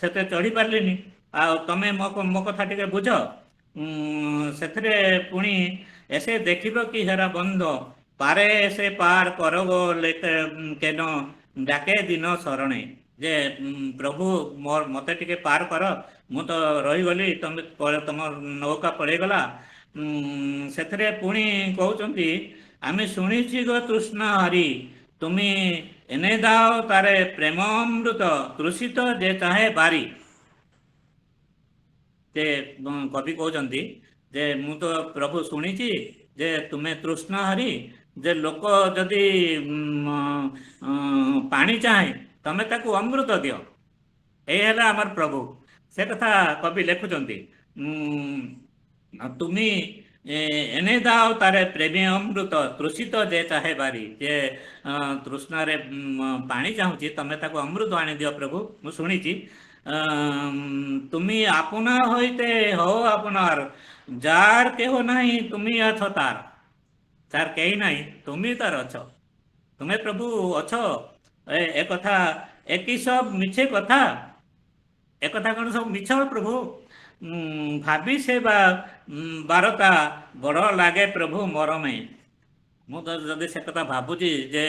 ସେତେ ଚଢ଼ିପାରିଲିନି। ଆଉ ତମେ ମୋ କଥା ଟିକେ ବୁଝ। ସେଥିରେ ପୁଣି এসে দেখিব কি হেরা বন্ধ, পারে এসে পার করব কেন ডাকে দিନ ଶରଣେ। ଯେ ପ୍ରଭୁ ମୋତେ ଟିକେ ପାର କର, ମୁଁ ତ ରହିଗଲି, ତମ ନୌକା ପଳେଇଗଲା। ସେଥିରେ ପୁଣି କହୁଛନ୍ତି, ଆମେ ଶୁଣିଛି ଗୋ ତୃଷ୍ଣ ହରି, ତୁମି ଏନେ ଦାଅ ତାରେ ପ୍ରେମ ଅମୃତ, ତୃଷିତ ଯେ ଚାହେ ବାରି। ଯେ କବି କହୁଛନ୍ତି ଯେ ମୁଁ ତ ପ୍ରଭୁ ଶୁଣିଛି ଯେ ତୁମେ ତୃଷ୍ଣ ହରି, ଯେ ଲୋକ ଯଦି ପାଣି ଚାହେଁ ତମେ ତାକୁ ଅମୃତ ଦିଅ। এই ହେଲା ଆମର ପ୍ରଭୁ। ସେ କଥା କବି ଲେଖୁଛନ୍ତି। ତୁମି ଏନେ ଦାও ତାରେ ପ୍ରେମୀ ଅମୃତ ତୃଷିତ ଯେ ଚାହେ ବାରି ଯେ ତୃଷ୍ଣାରେ ପାଣି ଚାହୁଁଛି ତମେ ତାକୁ ଅମୃତ ଆଣିଦିଅ ପ୍ରଭୁ। ମୁଁ ଶୁଣିଛି তুমি আপনা হইতে হও আপনার যার কেহ নাই তুমি অছ তার যার কেହି ନାହିଁ তুমি ତାର ଅଛ ତୁମେ ପ୍ରଭୁ ଅଛ। ଏ କଥା ଏକି ସବ ମିଛେ କଥା ଏ କଥା କ'ଣ ସବୁ ମିଛ ପ୍ରଭୁ? ଭାବି ସେ ବାରତା ବଡ଼ ଲାଗେ ପ୍ରଭୁ ମରମେ। ମୁଁ ତ ଯଦି ସେ କଥା ଭାବୁଛି ଯେ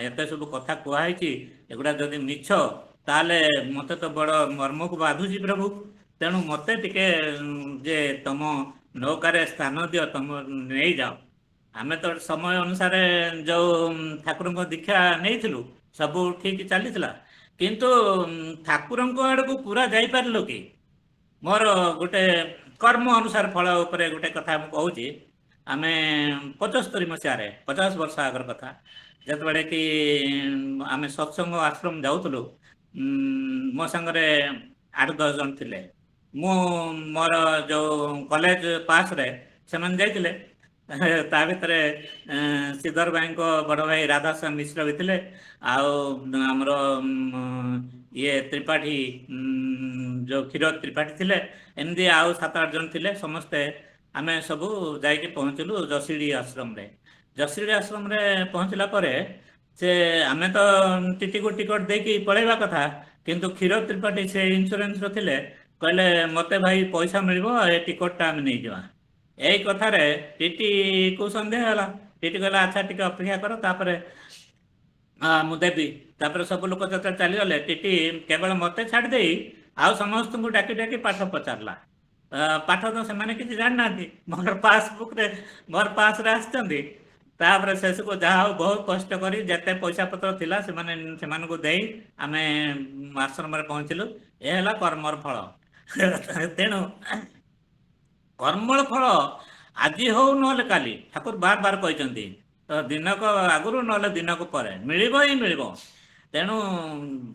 ଏତେ ସବୁ କଥା କୁହାହେଇଛି ଏଗୁଡ଼ା ଯଦି ମିଛ ତାହେଲେ ମୋତେ ତ ବଡ଼ ମର୍ମକୁ ବାଧୁଛି ପ୍ରଭୁ। ତେଣୁ ମୋତେ ଟିକେ ଯେ ତମ ନୌକାରେ ସ୍ଥାନ ଦିଅ, ତମ ନେଇଯାଅ। ଆମେ ତ ସମୟ ଅନୁସାରେ ଯେଉଁ ଠାକୁରଙ୍କ ଦୀକ୍ଷା ନେଇଥିଲୁ ସବୁ ଠିକ୍ ଚାଲିଥିଲା, କିନ୍ତୁ ଠାକୁରଙ୍କ ଆଡ଼କୁ ପୁରା ଯାଇପାରିଲୁ କି? ମୋର ଗୋଟେ କର୍ମ ଅନୁସାର ଫଳ ଉପରେ ଗୋଟେ କଥା ମୁଁ କହୁଛି। ଆମେ 75 ମସିହାରେ 50 ବର୍ଷ ଆଗର କଥା, ଯେତେବେଳେ କି ଆମେ ସତ୍ସଙ୍ଗ ଆଶ୍ରମ ଯାଉଥିଲୁ, ମୋ ସାଙ୍ଗରେ 8-10 ଜଣ ଥିଲେ। ମୁଁ ମୋର ଯେଉଁ କଲେଜ ପାସରେ ସେମାନେ ଯାଇଥିଲେ, ତା ଭିତରେ ଶ୍ରୀଧର ଭାଇଙ୍କ ବଡ଼ ଭାଇ ରାଧାସ୍ୱାମୀ ମିଶ୍ର ବି ଥିଲେ, ଆଉ ଆମର ଇଏ ତ୍ରିପାଠୀ ଯେଉଁ କ୍ଷୀର ତ୍ରିପାଠୀ ଥିଲେ, ଏମିତି ଆଉ 7-8 ଜଣ ଥିଲେ। ସମସ୍ତେ ଆମେ ସବୁ ଯାଇକି ପହଞ୍ଚିଲୁ ଯଶିଡ଼ି ଆଶ୍ରମରେ। ଯଶିଡ଼ି ଆଶ୍ରମରେ ପହଞ୍ଚିଲା ପରେ ସେ ଆମେ ତ ଟିଟିକୁ ଟିକଟ ଦେଇକି ପଳେଇବା କଥା, କିନ୍ତୁ କ୍ଷୀର ତ୍ରିପାଠୀ ସେ ଇନ୍ସୁରାନ୍ସର ଥିଲେ, କହିଲେ ମୋତେ ଭାଇ ପଇସା ମିଳିବ, ଏ ଟିକଟଟା ଆମେ ନେଇଯିବା। ଏଇ କଥାରେ ଟିଟିକୁ ସନ୍ଦେହ ହେଲା। ଟିଟି କହିଲା ଆଚ୍ଛା ଟିକେ ଅପେକ୍ଷା କର, ତାପରେ ମୁଁ ଦେବି। ତାପରେ ସବୁ ଲୋକ ଯେତେବେଳେ ଚାଲିଗଲେ, ଟିଟି କେବଳ ମୋତେ ଛାଡ଼ି ଦେଇ ଆଉ ସମସ୍ତଙ୍କୁ ଡାକି ଡାକି ପାଠ ପଚାରିଲା। ପାଠ ତ ସେମାନେ କିଛି ଜାଣିନାହାନ୍ତି, ମୋର ପାସରେ ଆସିଛନ୍ତି। ତାପରେ ଶେଷକୁ ଯାହା ହଉ ବହୁତ କଷ୍ଟ କରି ଯେତେ ପଇସା ପତ୍ର ଥିଲା ସେମାନଙ୍କୁ ଦେଇ ଆମେ ଆଶ୍ରମରେ ପହଞ୍ଚିଲୁ। ଏ ହେଲା କର୍ମର ଫଳ। ତେଣୁ କର୍ମର ଫଳ ଆଜି ହଉ ନହେଲେ କାଲି, ଠାକୁର ବାର ବାର କହିଛନ୍ତି, ତ ଦିନକ ଆଗରୁ ନହେଲେ ଦିନକ ପରେ ମିଳିବ ହିଁ ମିଳିବ। ତେଣୁ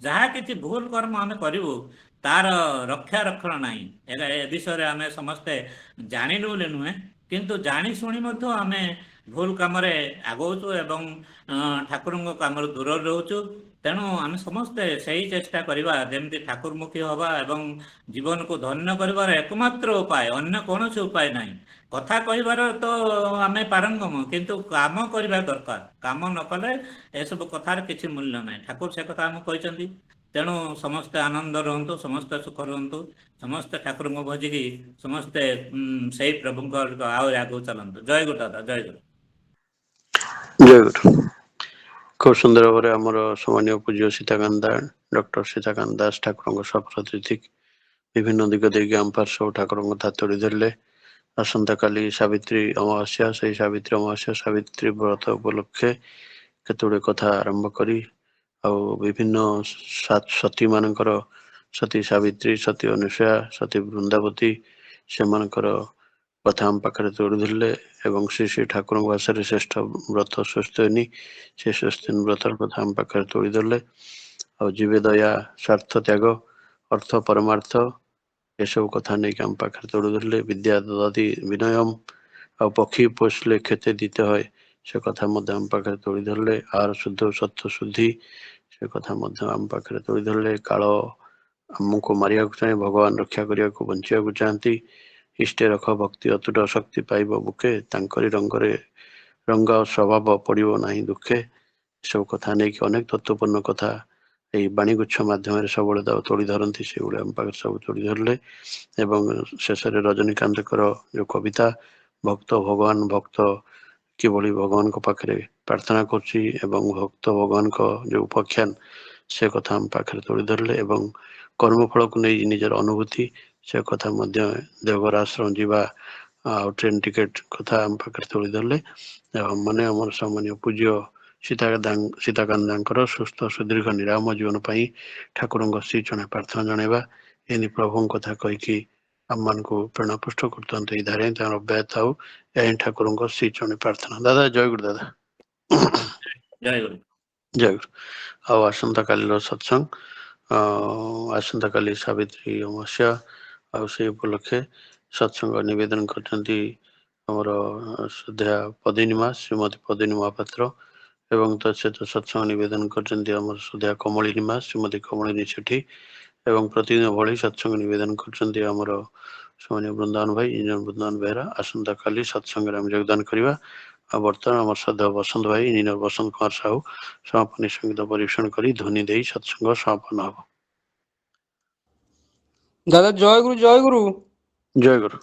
ଯାହା କିଛି ଭୁଲ କର୍ମ ଆମେ କରିବୁ ତାର ରକ୍ଷା ରକ୍ଷଣ ନାହିଁ। ଏ ବିଷୟରେ ଆମେ ସମସ୍ତେ ଜାଣିନୁ ବୋଲି ନୁହେଁ, କିନ୍ତୁ ଜାଣି ଶୁଣି ମଧ୍ୟ ଆମେ ଭୁଲ କାମରେ ଆଗଉଛୁ ଏବଂ ଠାକୁରଙ୍କ କାମରୁ ଦୂରରେ ରହୁଛୁ। ତେଣୁ ଆମେ ସମସ୍ତେ ସେଇ ଚେଷ୍ଟା କରିବା ଯେମିତି ଠାକୁରମୁଖୀ ହେବା ଏବଂ ଜୀବନକୁ ଧନ୍ୟ କରିବାର ଏକମାତ୍ର ଉପାୟ, ଅନ୍ୟ କୌଣସି ଉପାୟ ନାହିଁ। କଥା କହିବାର ତ ଆମେ ପାରଙ୍ଗମ, କିନ୍ତୁ କାମ କରିବା ଦରକାର। କାମ ନ କଲେ ଏସବୁ କଥାର କିଛି ମୂଲ୍ୟ ନାହିଁ। ଠାକୁର ସେ କଥା ଆମକୁ କହିଛନ୍ତି। ତେଣୁ ସମସ୍ତେ ଆନନ୍ଦ ରୁହନ୍ତୁ, ସମସ୍ତେ ସୁଖ ରୁହନ୍ତୁ, ସମସ୍ତେ ଠାକୁରଙ୍କୁ ଭଜିକି ସମସ୍ତେ ସେଇ ପ୍ରଭୁଙ୍କ ଆହୁରି ଆଗକୁ ଚାଲନ୍ତୁ। ଜୟ ଗୁରୁ ଦାଦା, ଜୟ ଗୁରୁ। ଜୟ ଗୁରୁ। ଖୁବ ସୁନ୍ଦର ଭାବରେ ଆମର ସମ୍ମାନୀୟ ପୂଜ୍ୟ ସୀତାକାନ୍ତ ଡକ୍ଟର ସୀତାକାନ୍ତ ଦାସ ଠାକୁରଙ୍କ ସଫଳ ତିଥି ବିଭିନ୍ନ ଦିଗ ଦେଇକି ଆମ ପାର୍ଶ୍ୱ ସବୁ ଠାକୁରଙ୍କ କଥା ତୋଳି ଧରିଲେ। ଆସନ୍ତାକାଲି ସାବିତ୍ରୀ ଅମାବାସ୍ୟା, ସେଇ ସାବିତ୍ରୀ ଅମାବାସ୍ୟା ସାବିତ୍ରୀ ବ୍ରତ ଉପଲକ୍ଷେ କେତେଗୁଡ଼ିଏ କଥା ଆରମ୍ଭ କରି ଆଉ ବିଭିନ୍ନ ସତୀ ମାନଙ୍କର, ସତୀ ସାବିତ୍ରୀ, ସତୀ ଅନୁସୂୟା, ସତୀ ବୃନ୍ଦାବତୀ, ସେମାନଙ୍କର କଥା ଆମ ପାଖରେ ତୋଳି ଧରିଲେ ଏବଂ ଶ୍ରୀ ଶ୍ରୀ ଠାକୁରଙ୍କ ଭାଷାରେ ଶ୍ରେଷ୍ଠ ବ୍ରତ ସ୍ୱସ୍ତିନୀ, ସେ ସ୍ୱସ୍ତିନୀ ବ୍ରତର କଥା ଆମ ପାଖରେ ତୋଳି ଧରିଲେ। ଆଉ ଜୀବେ ଦୟା, ସ୍ୱାର୍ଥ ତ୍ୟାଗ, ଅର୍ଥ ପରମାର୍ଥ, ଏସବୁ କଥା ନେଇକି ଆମ ପାଖରେ ତୋଳି ଧରିଲେ। ବିଦ୍ୟା ଦଦାତି ବିନୟମ୍, ଆଉ ପକ୍ଷୀ ପୋଷିଲେ କ୍ଷତେ ଦିତେ ହୁଏ, ସେ କଥା ମଧ୍ୟ ଆମ ପାଖରେ ତୋଳି ଧରିଲେ। ଆହାର ଶୁଦ୍ଧ ସତ୍ୟ ଶୁଦ୍ଧି, ସେ କଥା ମଧ୍ୟ ଆମ ପାଖରେ ତୋଳି ଧରିଲେ। କାଳ ଆମକୁ ମାରିବାକୁ ଚାହେଁ, ଭଗବାନ ରକ୍ଷା କରିବାକୁ ବଞ୍ଚିବାକୁ ଚାହାନ୍ତି। ଇଷ୍ଟେ ରଖ ଭକ୍ତି ଅତୁଟ ଶକ୍ତି ପାଇବ ବୁକେ, ତାଙ୍କରି ରଙ୍ଗରେ ରଙ୍ଗ ସ୍ୱଭାବ ପଡ଼ିବ ନାହିଁ ଦୁଃଖେ। ଏସବୁ କଥା ନେଇକି ଅନେକ ତତ୍ତ୍ୱପୂର୍ଣ୍ଣ କଥା ଏଇ ବାଣୀଗୁଚ୍ଛ ମାଧ୍ୟମରେ ସବୁବେଳେ ତୋଳି ଧରନ୍ତି, ସେଗୁଡ଼ା ଆମ ପାଖରେ ସବୁ ତୋଳି ଧରିଲେ। ଏବଂ ଶେଷରେ ରଜନୀକାନ୍ତଙ୍କର ଯେଉଁ କବିତା ଭକ୍ତ ଭଗବାନ, ଭକ୍ତ କିଭଳି ଭଗବାନଙ୍କ ପାଖରେ ପ୍ରାର୍ଥନା କରୁଛି ଏବଂ ଭକ୍ତ ଭଗବାନଙ୍କ ଯେଉଁ ଉପାଖ୍ୟାନ, ସେ କଥା ଆମ ପାଖରେ ତୋଳି ଧରିଲେ। ଏବଂ କର୍ମଫଳକୁ ନେଇ ନିଜର ଅନୁଭୂତି, ସେ କଥା ମଧ୍ୟ ଦେଓଘର ଆଶ୍ରମ ଯିବା ଆଉ ଟ୍ରେନ ଟିକେଟ କଥା ଆମ ପାଖରେ ତୋଳି ଧରିଲେ। ଏବଂ ମାନେ ଆମର ସମ୍ମାନୀୟ ପୂଜ୍ୟ ସୀତାକାନ୍ଦାଙ୍କର ସୁସ୍ଥ ସୁଦୀର୍ଘ ନିରାମ ଜୀବନ ପାଇଁ ଠାକୁରଙ୍କ ଶ୍ରୀ ଚରଣ ପ୍ରାର୍ଥନା ଜଣାଇବା। ଏମିତି ପ୍ରଭୁଙ୍କ କଥା କହିକି ଆମମାନଙ୍କୁ ପ୍ରେରଣାପୃଷ୍ଟ କରୁଥାନ୍ତୁ। ଏଇ ଧାରା ହିଁ ତାଙ୍କର ଅବ୍ୟାହତ ଥାଉ, ଏହା ହିଁ ଠାକୁରଙ୍କ ଶ୍ରୀ ଚରଣ ପ୍ରାର୍ଥନା। ଦାଦା ଜୟ ଗୁରୁ। ଦାଦା ଜୟ ଗୁରୁ। ଜୟ ଗୁରୁ। ଆଉ ଆସନ୍ତାକାଲିର ସତ୍ସଙ୍ଗ, ଆସନ୍ତାକାଲି ସାବିତ୍ରୀ ଅମାବାସ୍ୟା, ଆଉ ସେଇ ଉପଲକ୍ଷେ ସତ୍ସଙ୍ଗ ନିବେଦନ କରିଛନ୍ତି ଆମର ଶ୍ରଦ୍ଧା ପଦିନୀ ଶ୍ରୀମତୀ ପଦିନୀ ମହାପାତ୍ର ଏବଂ ତା ସହିତ ସତ୍ସଙ୍ଗ ନିବେଦନ କରିଛନ୍ତି ଆମର ଶ୍ରଦ୍ଧା କମଳିନୀ ଶ୍ରୀମତୀ କମଳିନୀ ସେଠୀ ଏବଂ ପ୍ରତିଦିନ ଭଳି ସତ୍ସଙ୍ଗ ନିବେଦନ କରୁଛନ୍ତି ଆମର ସୌମ୍ୟ ବୃନ୍ଦାବନ ଭାଇ, ଇଞ୍ଜନ ବୃନ୍ଦାବନ ବେହେରା। ଆସନ୍ତାକାଲି ସତ୍ସଙ୍ଗରେ ଆମେ ଯୋଗଦାନ କରିବା। ଆଉ ବର୍ତ୍ତମାନ ଆମର ଶ୍ରଦ୍ଧା ବସନ୍ତ ଭାଇ, ଇଞ୍ଜିନିୟର ବସନ୍ତ କୁମାର ସାହୁ ସମାପନୀ ସଙ୍ଗୀତ ପରିବେଷଣ କରି ଧ୍ୱନି ଦେଇ ସତ୍ସଙ୍ଗ ସମାପନ ହବ। ଦାଦା ଜୟ ଗୁରୁ, ଜୟ ଗୁରୁ, ଜୟ ଗୁରୁ।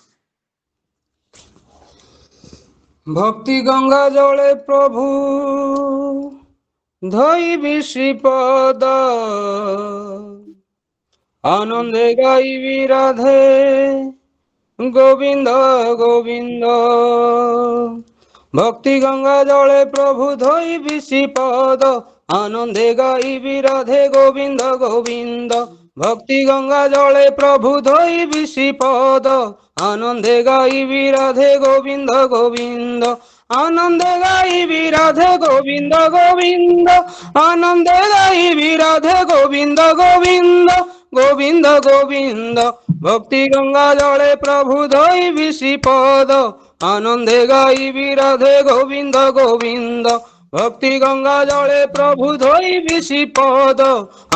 ভক্তি গঙ্গা জলে প্রভু ধইবি শ্রীপদ, আনন্দে গাইবি রাধে গোবিন্দ গোবিন্দ। ভক্তি গঙ্গা জলে প্রভু ধইবি শ্রীপদ, আনন্দে গাইবি রাধে গোবিন্দ গোবিন্দ। ভক্তি গঙ্গা জলে প্রভু ধইবি শ্রীপদ, আনন্দে গাইবি রাধে গোবিন্দ গোবিন্দ। আনন্দে গাইবি রাধে গোবিন্দ গোবিন্দ, আনন্দে গাইবি রাধে গোবিন্দ গোবিন্দ গোবিন্দ গোবিন্দ। ভক্তি গঙ্গা জলে প্রভু ধইবি শ্রীপদ, আনন্দে গাইবি রাধে গোবিন্দ গোবিন্দ। ভক্তি গঙ্গা জলে প্রভু ধইবি শ্রীপদ,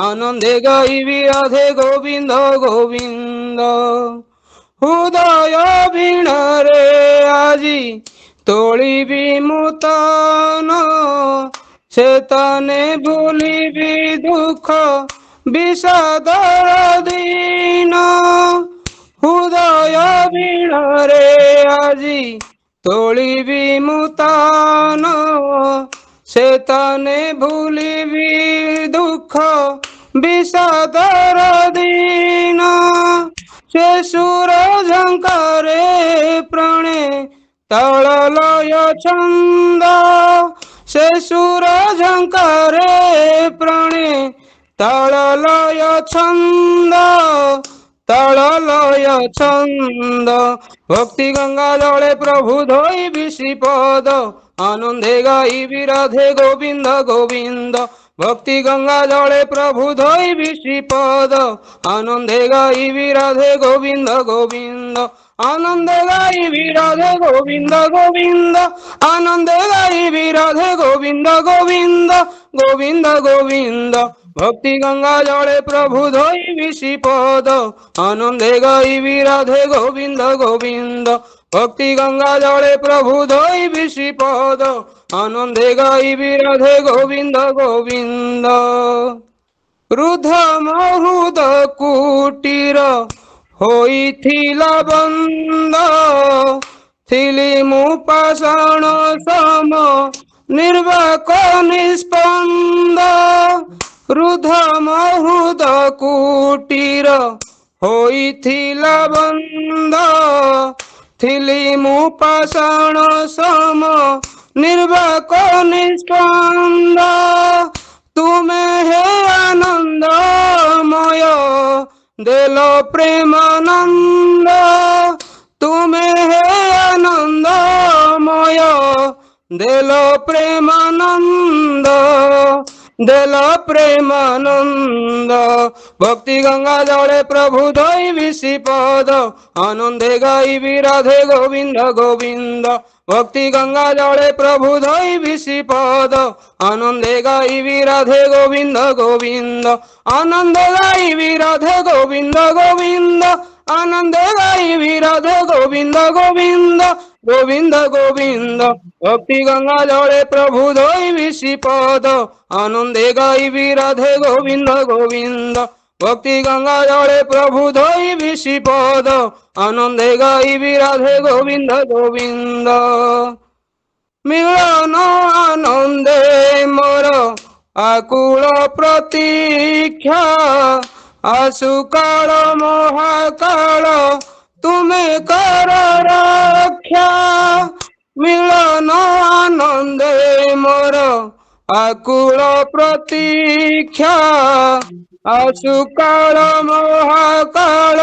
আনন্দে গাইবি রাধে গোবিন্দ গোবিন্দ। হৃদয় বীণারে আজি তোলিবি মুতন, চেতনে ভুলিবি দুঃখ বিষাদর দিন। হৃদয় বীণারে আজি তোলিবি মুতন, চেতনে ভুলিবি দুঃখ বিষাদর দিন। সে সুর ঝঙ্কারে প্রাণে তাল লয় ছন্দ, সে সুর ঝঙ্কারে প্রাণে তাল লয় ছন্দ, তাল লয় ছন্দ। ভক্তি গঙ্গা জলে প্রভু ধইবি শ্রীপদ, আনন্দে গাইবি রাধে গোবিন্দ গোবিন্দ। ভক্তি গঙ্গা জলে প্রভু ধইবি শ্রীপদ, আনন্দে গাইবি রাধে গোবিন্দ গোবিন্দ। আনন্দে গাইবি রাধে গোবিন্দ গোবিন্দ, আনন্দে গাইবি রাধে গোবিন্দ গোবিন্দ গোবিন্দ গোবিন্দ। ভক্তি গঙ্গা জলে প্রভু ধইবি শ্রীপদ, আনন্দে গাইবি রাধে গোবিন্দ গোবিন্দ। ভক্তি গঙ্গা জলে প্রভু ধইবি শ্রীপদ, আনন্দে গাইবি রাধে গোবিন্দ গোবিন্দ। রুদ্ধ মহুদ কুটির হইথিলা বন্ধ, থিলি মু পাষাণ সম নির্বাক নিস্পন্দ। রুদ্ধ মহুদ কুটির হইথিলা বন্ধ, থিলি মু পাষাণ সম নির্বাক নিস্পন্দ। তুমে হে আনন্দময় দেল প্রেমানন্দ, তুমে হে আনন্দময় দেল প্রেমানন্দ, দেল প্রেমানন্দ। ভক্তি গঙ্গা জলে প্রভু ধইবি শ্রীপদ, আনন্দে গাইবি রাধে গোবিন্দ গোবিন্দ। ভক্তি গঙ্গা জলে প্রভু ধইবি শ্রীপদ, আনন্দে গাইবি রাধে গোবিন্দ গোবিন্দ। আনন্দে গাইবি রাধে গোবিন্দ গোবিন্দ, আনন্দে গাইবি রাধে গোবিন্দ গোবিন্দ গোবিন্দ গোবিন্দ। ভক্তি গঙ্গা জলে প্রভু ধইবি শ্রীপদ, আনন্দে গাইবি রাধে গোবিন্দ গোবিন্দ। ভক্তি গঙ্গা জলে প্রভু ধইবি শ্রীপদ, আনন্দে গাইবি রাধে গোবিন্দ গোবিন্দ। মিলন আনন্দে মোর আকুল প্রতীক্ষা, আশু কাল মহাকাল তুমে কর রক্ষা। মিলন আনন্দে মোর আকুল প্রতীক্ষা, আশু কাল মহাকাল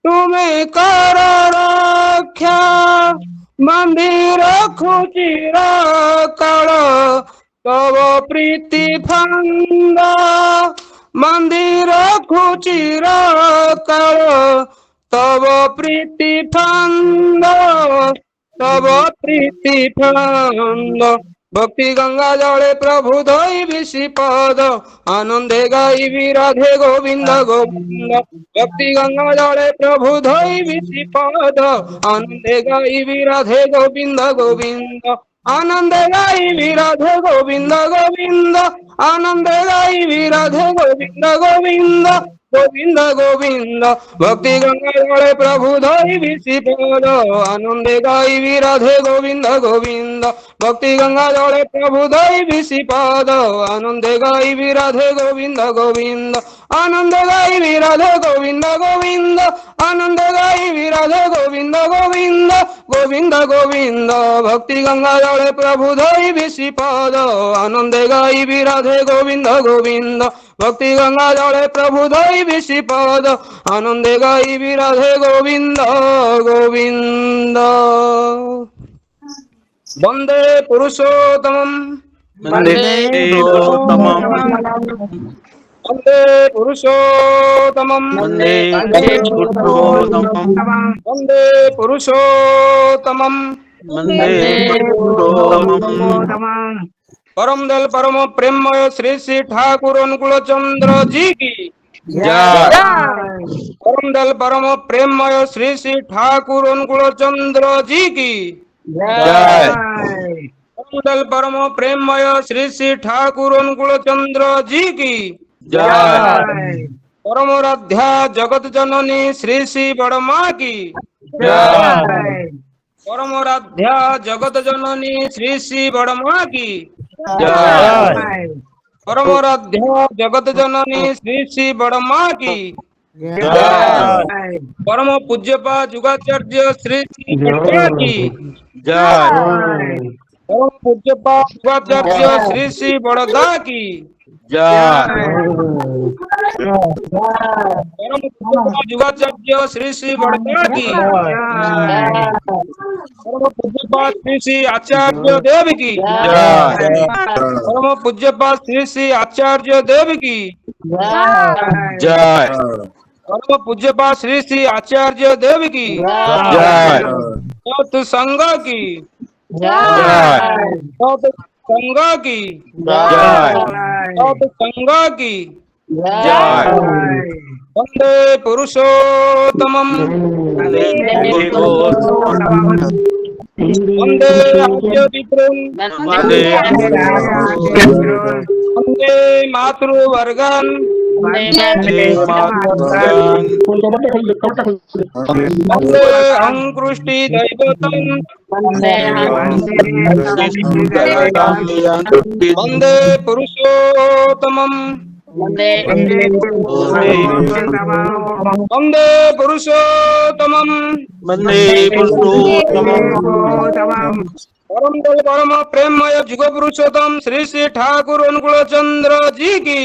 তুমে কর রক্ষা। মন্দির খুচির কাল তব প্রীতি ফান্দ, মন্দির খুচির কাল তব প্রীতি ফান্দ, তব প্রীতি ফলন্দ ভক্তি গঙ্গা জলে প্রভু ধৈবি শ্রীপদ আনন্দে গাইবি রাধে গোবিন্দ গোবিন্দ ভক্তি গঙ্গা জলে প্রভু ধৈবি শ্রীপদ আনন্দে গাইবি রাধে গোবিন্দ গোবিন্দ আনন্দে গাইবি রাধে গোবিন্দ গোবিন্দ আনন্দে গাইবি রাধে গোবিন্দ গোবিন্দ গোবিন্দ গোবিন্দ ভক্তি গঙ্গা জলে প্রভু ধৈবি শ্রীপদ আনন্দে গাইবি রাধে গোবিন্দ গোবিন্দ ভক্তি গঙ্গা জলে প্রভু ধৈবি শ্রীপদ আনন্দে গাইবি রাধে গোবিন্দ গোবিন্দ আনন্দে গাইবি রাধে গোবিন্দ গোবিন্দ আনন্দে গাইবি রাধে গোবিন্দ গোবিন্দ গোবিন্দ গোবিন্দ ভক্তি গঙ্গা জলে প্রভু ধৈবি শ্রীপদ আনন্দে গাইবি রাধে গোবিন্দ গোবিন্দ ভক্তি গঙ্গা জলে প্রভু ধৈবি শ্রীপদ আনন্দে গাইবি রাধে গোবিন্দ গোবিন্দ বন্দে পুরুষোত্তমম বন্দে পুরুষোত্তমম বন্দে পুরুষোত্তমম বন্দে পুরুষোত্তমম বন্দে পুরুষোত্তমম বন্দে পুরুষোত্তমম परम दल परम प्रेममय श्री श्री ठाकुर अनुकूल चंद्र जी की जय। परम दल परम प्रेममय श्री श्री ठाकुर अनुकूल चंद्र जी की जय। परम दल परम प्रेममय श्री श्री ठाकुर अनुकूल चंद्र जी की जय। परम राध्या जगत जननी श्री श्री बड़मा की जय। परम राध्या जगत जननी श्री श्री बड़मा की जय। परम राध्या जगत जननी श्री श्री बड़मा की जय। परम पूज्यपा जुगाचार्य श्री श्री बड़मा की जय। परम पूज्यपा जुगाचार्य श्री श्री बड़गा की जय। परम पूज्यपा जुगाचार्य श्री श्री बड़गा की परम पूज्यपा श्री श्री आचार्य देव की परम पूज्यपा श्री श्री आचार्य देव की जय। परम पूज्यपा श्री श्री आचार्य देव की जय। सत संघ की जय। सत संघ की जय। सत संघ की जय। वंदे पुरुषोत्तमम वंदे आद्य विक्रम वंदे वंदे मातृवर्गन वंदे अंकृष्टि दैवतम वंदे पुरुषोत्तमम वंदे पुरुषोत्तमम वंदे पुरुषोत्तमम परम दल परम प्रेममय जुग पुरुषोत्तम श्री श्री ठाकुर अनुकूल चंद्र जी की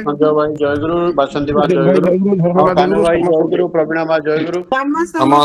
संजय भाई जय गुरु बसंती भाई जय गुरु कानू भाई जय गुरु प्रवीणा भाई जय गुरु समस्त